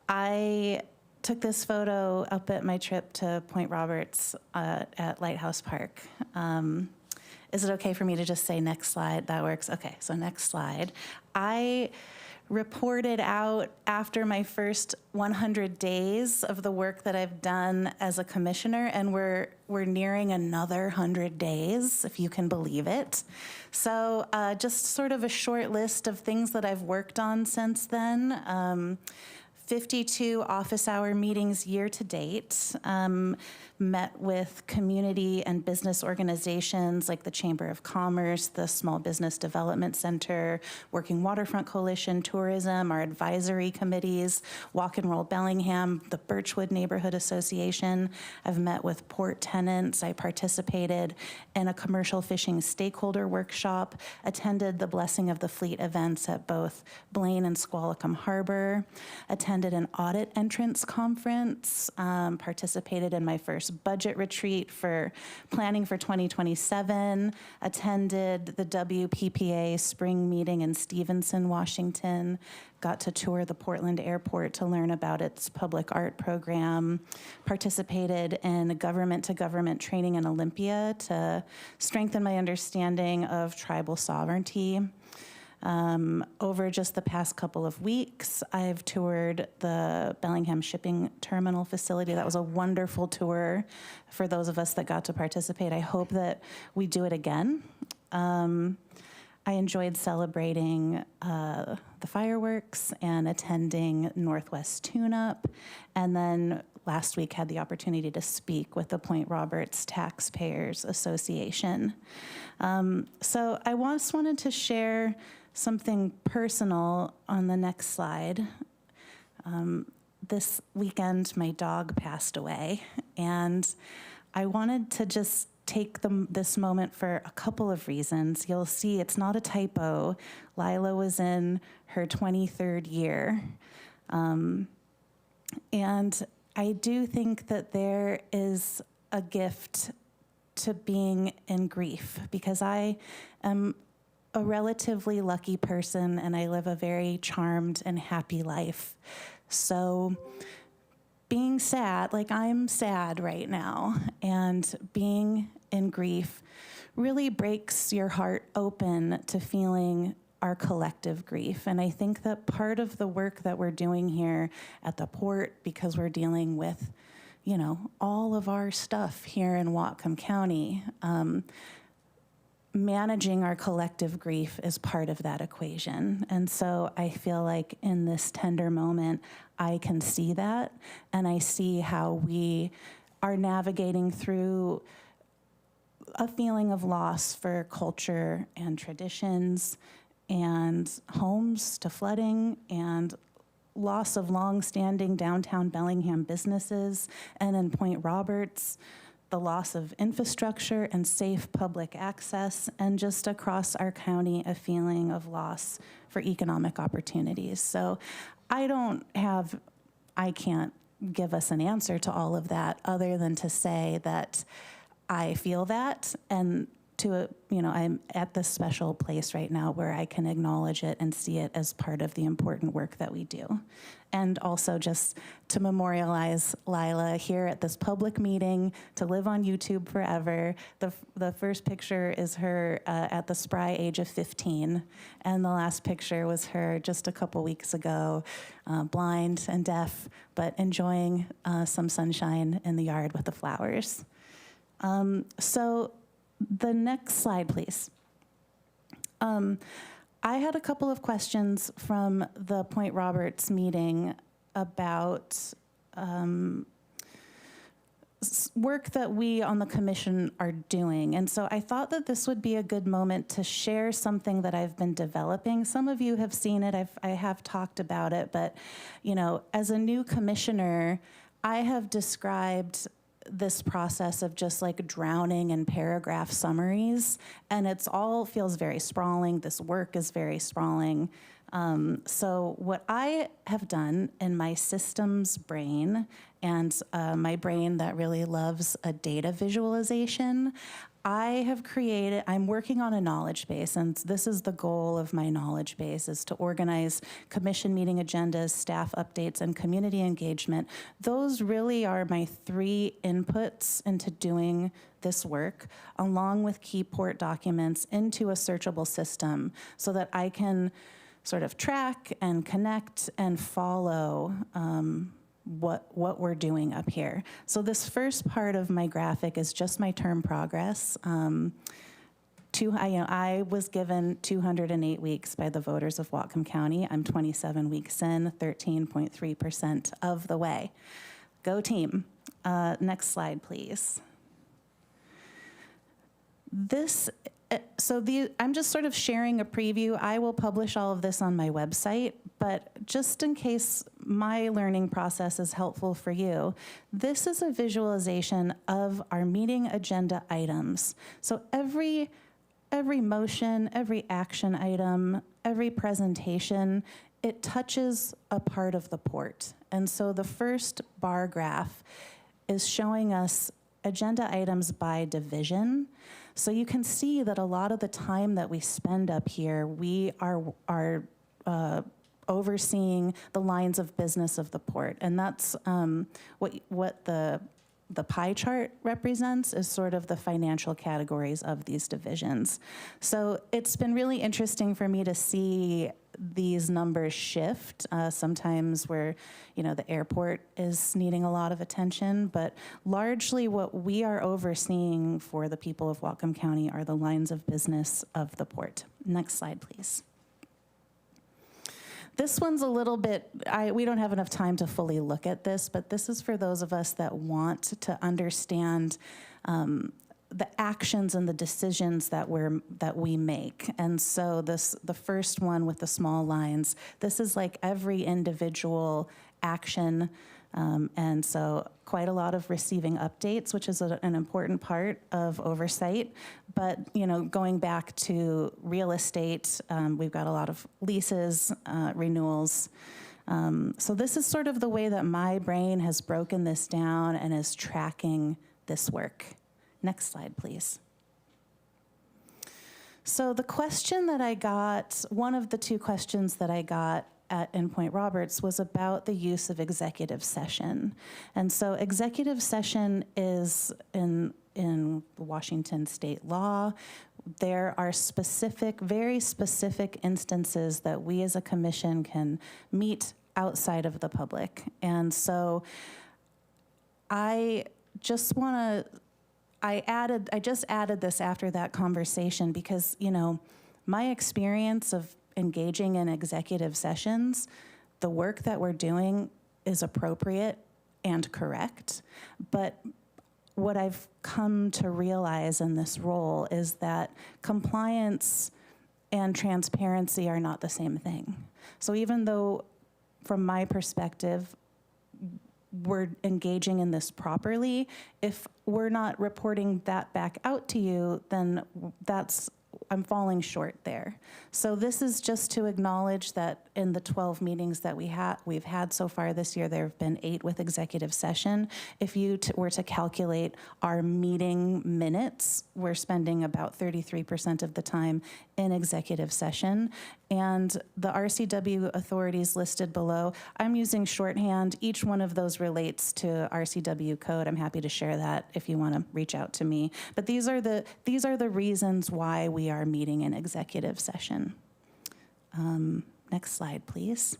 I took this photo up at my trip to Point Roberts at Lighthouse Park. Is it okay for me to just say next slide? That works. Okay, so next slide. I reported out after my first 100 days of the work that I've done as a commissioner, and we're nearing another 100 days, if you can believe it. So just sort of a short list of things that I've worked on since then. 52 office hour meetings year to date, met with community and business organizations like the Chamber of Commerce, the Small Business Development Center, Working Waterfront Coalition, Tourism, our advisory committees, Walk and Roll Bellingham, the Birchwood Neighborhood Association. I've met with port tenants. I participated in a commercial fishing stakeholder workshop, attended the Blessing of the Fleet events at both Blaine and Squalicum Harbor, attended an audit entrance conference, participated in my first budget retreat for planning for 2027, attended the WPPA spring meeting in Stevenson, Washington, got to tour the Portland Airport to learn about its public art program, participated in government-to-government training in Olympia to strengthen my understanding of tribal sovereignty. Over just the past couple of weeks, I've toured the Bellingham Shipping Terminal facility. That was a wonderful tour for those of us that got to participate. I hope that we do it again. I enjoyed celebrating the fireworks and attending Northwest Tune-Up, and then last week had the opportunity to speak with the Point Roberts Taxpayers Association. So I just wanted to share something personal on the next slide. This weekend, my dog passed away, and I wanted to just take this moment for a couple of reasons. You'll see it's not a typo. Lila was in her 23rd year. And I do think that there is a gift to being in grief, because I am a relatively lucky person and I live a very charmed and happy life. So being sad, like I'm sad right now, and being in grief really breaks your heart open to feeling our collective grief. And I think that part of the work that we're doing here at the port, because we're dealing with, you know, all of our stuff here in Whatcom County, managing our collective grief is part of that equation. And so I feel like in this tender moment, I can see that, and I see how we are navigating through a feeling of loss for culture and traditions, and homes to flooding, and loss of long-standing downtown Bellingham businesses, and in Point Roberts, the loss of infrastructure and safe public access, and just across our county, a feeling of loss for economic opportunities. So I can't give us an answer to all of that other than to say that I feel that, and I'm at this special place right now where I can acknowledge it and see it as part of the important work that we do. And also just to memorialize Lila here at this public meeting, to live on YouTube forever. The first picture is her at the spry age of 15, and the last picture was her just a couple weeks ago, blind and deaf, but enjoying some sunshine in the yard with the flowers. So the next slide, please. I had a couple of questions from the Point Roberts meeting about work that we on the commission are doing. And so I thought that this would be a good moment to share something that I've been developing. Some of you have seen it, I have talked about it, but as a new commissioner, I have described this process of just like drowning in paragraph summaries, and it's all feels very sprawling. This work is very sprawling. So what I have done in my systems brain, and my brain that really loves a data visualization, I'm working on a knowledge base, and this is the goal of my knowledge base, is to organize commission meeting agendas, staff updates, and community engagement. Those really are my 3 inputs into doing this work, along with key port documents into a searchable system so that I can sort of track and connect and follow what we're doing up here. So this first part of my graphic is just my term progress. I was given 208 weeks by the voters of Whatcom County. I'm 27 weeks in, 13.3% of the way. Go team. Next slide, please. I'm just sort of sharing a preview. I will publish all of this on my website, but just in case my learning process is helpful for you, this is a visualization of our meeting agenda items. So every motion, every action item, every presentation, it touches a part of the port. And so the first bar graph is showing us agenda items by division. So you can see that a lot of the time that we spend up here, we are overseeing the lines of business of the port. And that's what the pie chart represents, is sort of the financial categories of these divisions. So it's been really interesting for me to see these numbers shift. Sometimes where, the airport is needing a lot of attention, but largely what we are overseeing for the people of Whatcom County are the lines of business of the port. Next slide, please. This one's a little bit, we don't have enough time to fully look at this, but this is for those of us that want to understand the actions and the decisions that we make. And so the first one with the small lines, this is like every individual action. And so quite a lot of receiving updates, which is an important part of oversight. But, going back to real estate, we've got a lot of leases, renewals. So this is sort of the way that my brain has broken this down and is tracking this work. Next slide, please. So the question that I got, one of the 2 questions that I got in Point Roberts was about the use of executive session. And so executive session is in Washington state law. There are very specific instances that we as a commission can meet outside of the public. And so I just added this after that conversation because, my experience of engaging in executive sessions, the work that we're doing is appropriate and correct. But what I've come to realize in this role is that compliance and transparency are not the same thing. So even though, from my perspective, we're engaging in this properly, if we're not reporting that back out to you, then I'm falling short there. So this is just to acknowledge that in the 12 meetings that we've had so far this year, there have been 8 with executive session. If you were to calculate our meeting minutes, we're spending about 33% of the time in executive session. And the RCW authorities listed below, I'm using shorthand. Each one of those relates to RCW code. I'm happy to share that if you want to reach out to me. But these are the reasons why we are meeting in executive session. Next slide, please.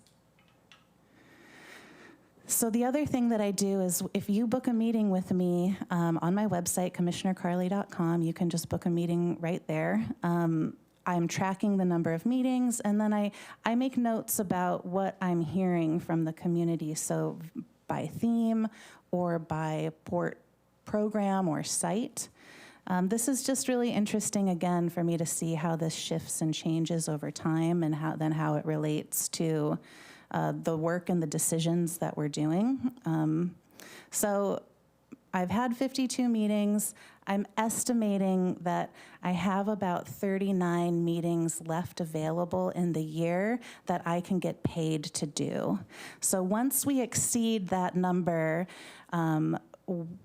So the other thing that I do is if you book a meeting with me on my website, commissionercarly.com, you can just book a meeting right there. I'm tracking the number of meetings, and then I make notes about what I'm hearing from the community, so by theme or by port program or site. This is just really interesting, again, for me to see how this shifts and changes over time and how it relates to the work and the decisions that we're doing. So I've had 52 meetings. I'm estimating that I have about 39 meetings left available in the year that I can get paid to do. So once we exceed that number,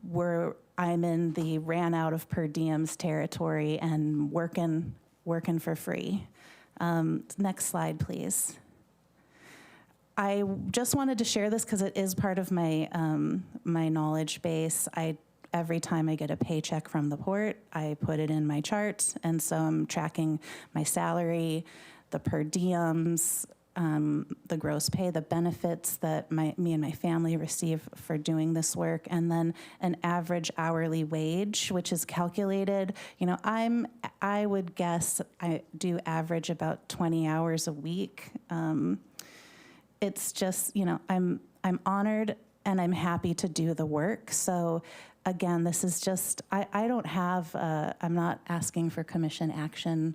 we're I'm in the ran out of per diems territory and working for free. Next slide, please. I just wanted to share this because it is part of my my knowledge base. Every time I get a paycheck from the port, I put it in my chart, and so I'm tracking my salary, the per diems, the gross pay, the benefits that me and my family receive for doing this work, and then an average hourly wage, which is calculated. You know, I would guess I do average about 20 hours a week. It's just, you know, I'm honored and I'm happy to do the work. So again, this is just, I don't have, I'm not asking for commission action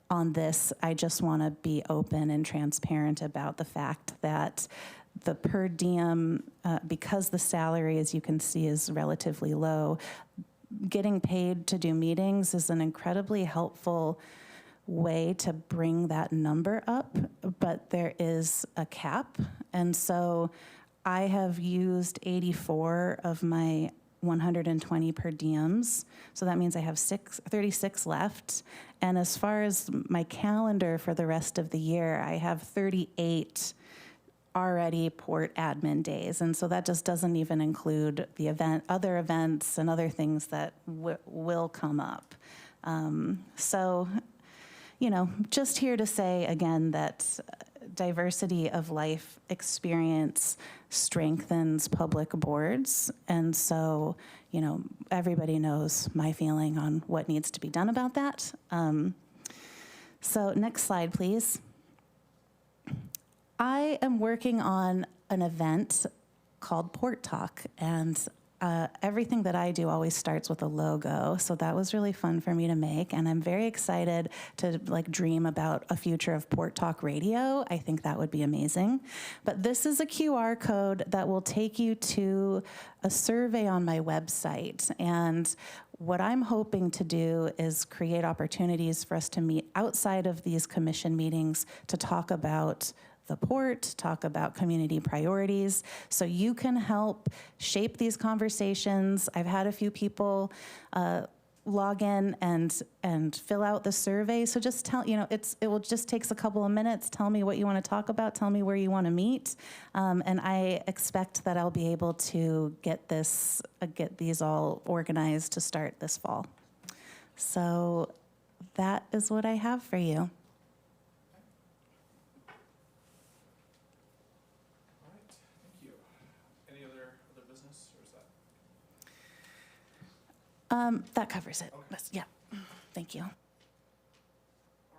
on this. I just want to be open and transparent about the fact that the per diem, because the salary, as you can see, is relatively low, getting paid to do meetings is an incredibly helpful way to bring that number up, but there is a cap. And so I have used 84 of my 120 per diems. So that means I have 36 left. And as far as my calendar for the rest of the year, I have 38 already port admin days. And so that just doesn't even include the other events and other things that will come up. So, you know, just here to say again that diversity of life experience strengthens public boards. And so, you know, everybody knows my feeling on what needs to be done about that. So next slide, please. I am working on an event called Port Talk, and everything that I do always starts with a logo, so that was really fun for me to make, and I'm very excited to dream about a future of Port Talk Radio. I think that would be amazing. But this is a QR code that will take you to a survey on my website, and what I'm hoping to do is create opportunities for us to meet outside of these commission meetings to talk about the port, talk about community priorities, so you can help shape these conversations. I've had a few people log in and fill out the survey. So just tell, you know, it will just takes a couple of minutes. Tell me what you want to talk about. Tell me where you want to meet, and I expect that I'll be able to get these all organized to start this fall. So that is what I have for you. That covers it. Okay. Yeah. Thank you. All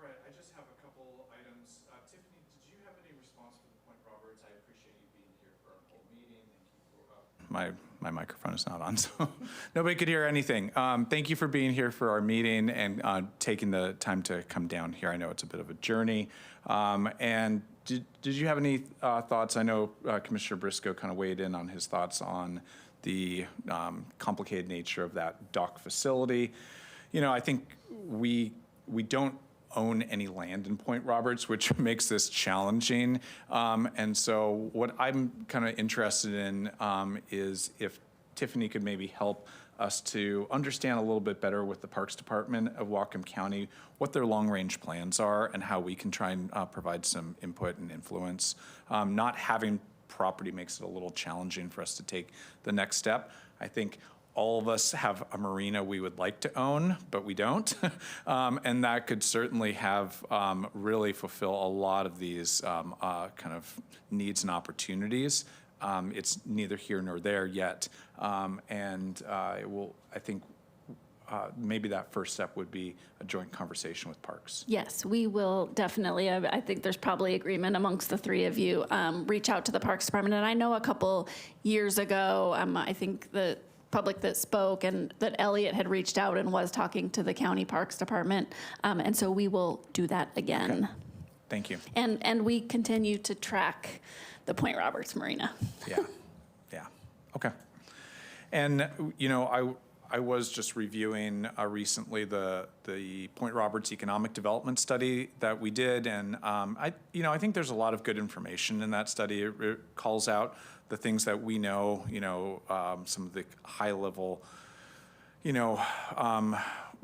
right, I just have a couple items. Tiffany, did you have any response for the Point Roberts? I appreciate you being here for our whole meeting. Thank you for, my microphone is not on, so nobody could hear anything. Thank you for being here for our meeting and taking the time to come down here. I know it's a bit of a journey. And did you have any thoughts? I know Commissioner Briscoe kind of weighed in on his thoughts on the complicated nature of that dock facility. You know, I think we don't own any land in Point Roberts, which makes this challenging. And so what I'm kind of interested in is if Tiffany could maybe help us to understand a little bit better with the Parks Department of Whatcom County, what their long-range plans are and how we can try and provide some input and influence. Not having property makes it a little challenging for us to take the next step. I think all of us have a marina we would like to own, but we don't. And that could certainly have really fulfill a lot of these kind of needs and opportunities. It's neither here nor there yet. It will, I think, maybe that first step would be a joint conversation with Parks. Yes, we will definitely. I think there's probably agreement amongst the three of you. Reach out to the Parks Department. And I know a couple years ago, I think the public that spoke and that Elliot had reached out and was talking to the County Parks Department. And so we will do that again. Okay. Thank you. And we continue to track the Point Roberts Marina. Yeah. Okay. And, you know, I was just reviewing recently the Point Roberts Economic Development Study that we did, and I think there's a lot of good information in that study. It calls out the things that we know, some of the high-level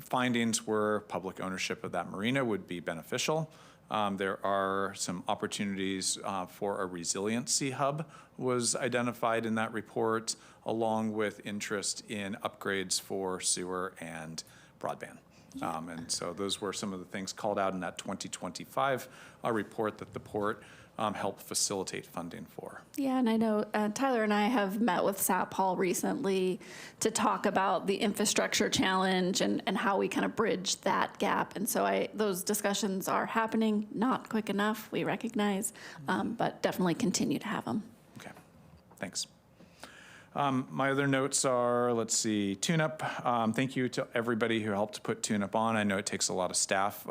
findings were public ownership of that marina would be beneficial. There are some opportunities for a resiliency hub was identified in that report, along with interest in upgrades for sewer and broadband. And so those were some of the things called out in that 2025 report that the port helped facilitate funding for. Yeah, and I know Tyler and I have met with Sap Hall recently to talk about the infrastructure challenge and how we kind of bridge that gap. And so those discussions are happening, not quick enough, we recognize, but definitely continue to have them. Okay, thanks. My other notes are, let's see, tune-up. Thank you to everybody who helped put tune-up on. I know it takes a lot of staff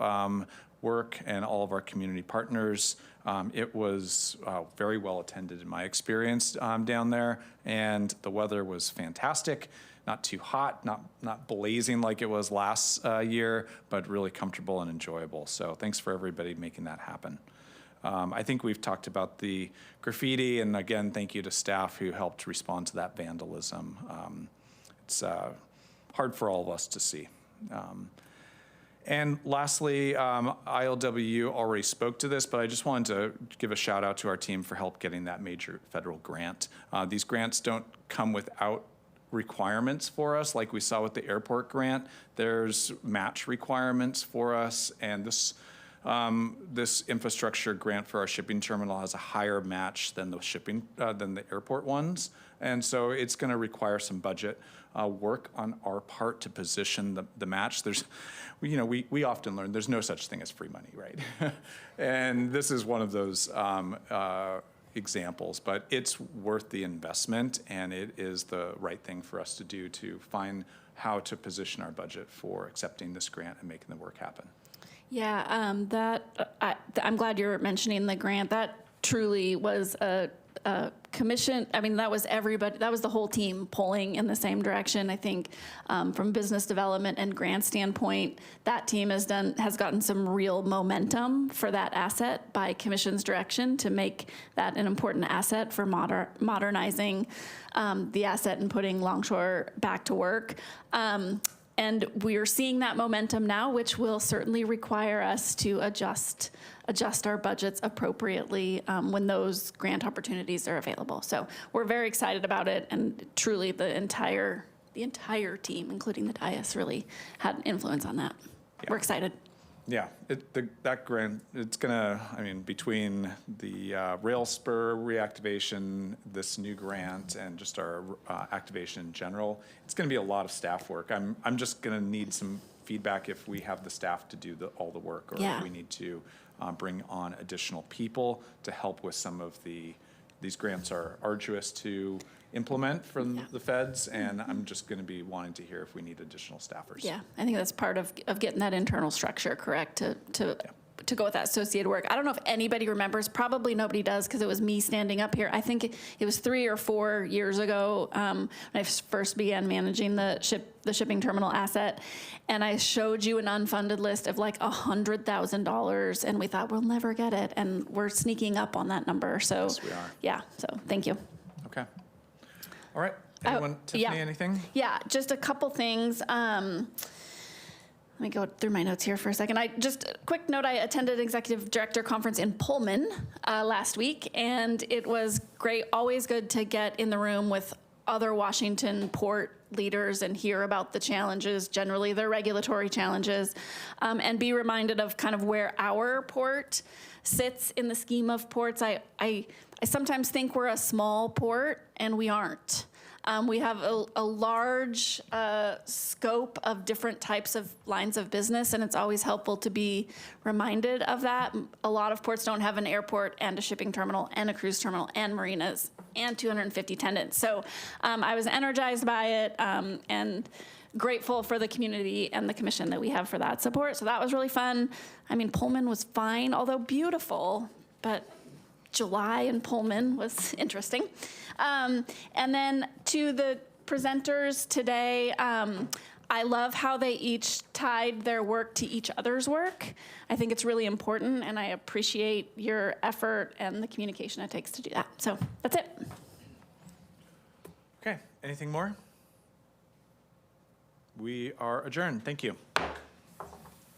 work and all of our community partners. It was very well attended in my experience down there, and the weather was fantastic. Not too hot, not blazing like it was last year, but really comfortable and enjoyable. So thanks for everybody making that happen. I think we've talked about the graffiti, and again, thank you to staff who helped respond to that vandalism. It's hard for all of us to see. And lastly, ILWU already spoke to this, but I just wanted to give a shout out to our team for help getting that major federal grant. These grants don't come without requirements for us, like we saw with the airport grant. There's match requirements for us, and this infrastructure grant for our shipping terminal has a higher match than the airport ones, and so it's going to require some budget work on our part to position the match. We often learn there's no such thing as free money, right? And this is one of those examples, but it's worth the investment, and it is the right thing for us to do to find how to position our budget for accepting this grant and making the work happen. Yeah, I'm glad you're mentioning the grant. That truly was a commission. I mean, that was everybody. That was the whole team pulling in the same direction. I think from business development and grant standpoint, that team has gotten some real momentum for that asset by commission's direction to make that an important asset for modernizing the asset and putting Longshore back to work. And we're seeing that momentum now, which will certainly require us to adjust our budgets appropriately when those grant opportunities are available. So we're very excited about it, and truly the entire team, including the dais, really had an influence on that. Yeah. We're excited. Yeah, that grant, it's gonna, between the rail spur reactivation, this new grant, and just our activation in general, it's gonna be a lot of staff work. I'm just gonna need some feedback if we have the staff to do all the work, or if we need to bring on additional people to help with some of these grants are arduous to implement from the feds, and I'm just going to be wanting to hear if we need additional staffers. Yeah, I think that's part of getting that internal structure correct to go with that associated work. I don't know if anybody remembers, probably nobody does because it was me standing up here. I think it was 3 or 4 years ago when I first began managing the shipping terminal asset, and I showed you an unfunded list of like $100,000, and we thought we'll never get it, and we're sneaking up on that number. So yes, we are. Yeah, so thank you. Okay. All right. Anyone, Tiffany, anything? Yeah, just a couple things. Let me go through my notes here for a second. Just a quick note, I attended Executive Director Conference in Pullman last week, and it was great. Always good to get in the room with other Washington port leaders and hear about the challenges, generally their regulatory challenges, and be reminded of kind of where our port sits in the scheme of ports. I sometimes think we're a small port, and we aren't. We have a large scope of different types of lines of business, and it's always helpful to be reminded of that. A lot of ports don't have an airport and a shipping terminal and a cruise terminal and marinas and 250 tenants. So I was energized by it and grateful for the community and the commission that we have for that support. So that was really fun. Pullman was fine, although beautiful, but July in Pullman was interesting. And then to the presenters today, I love how they each tied their work to each other's work. I think it's really important, and I appreciate your effort and the communication it takes to do that. So that's it. Okay, anything more? We are adjourned. Thank you.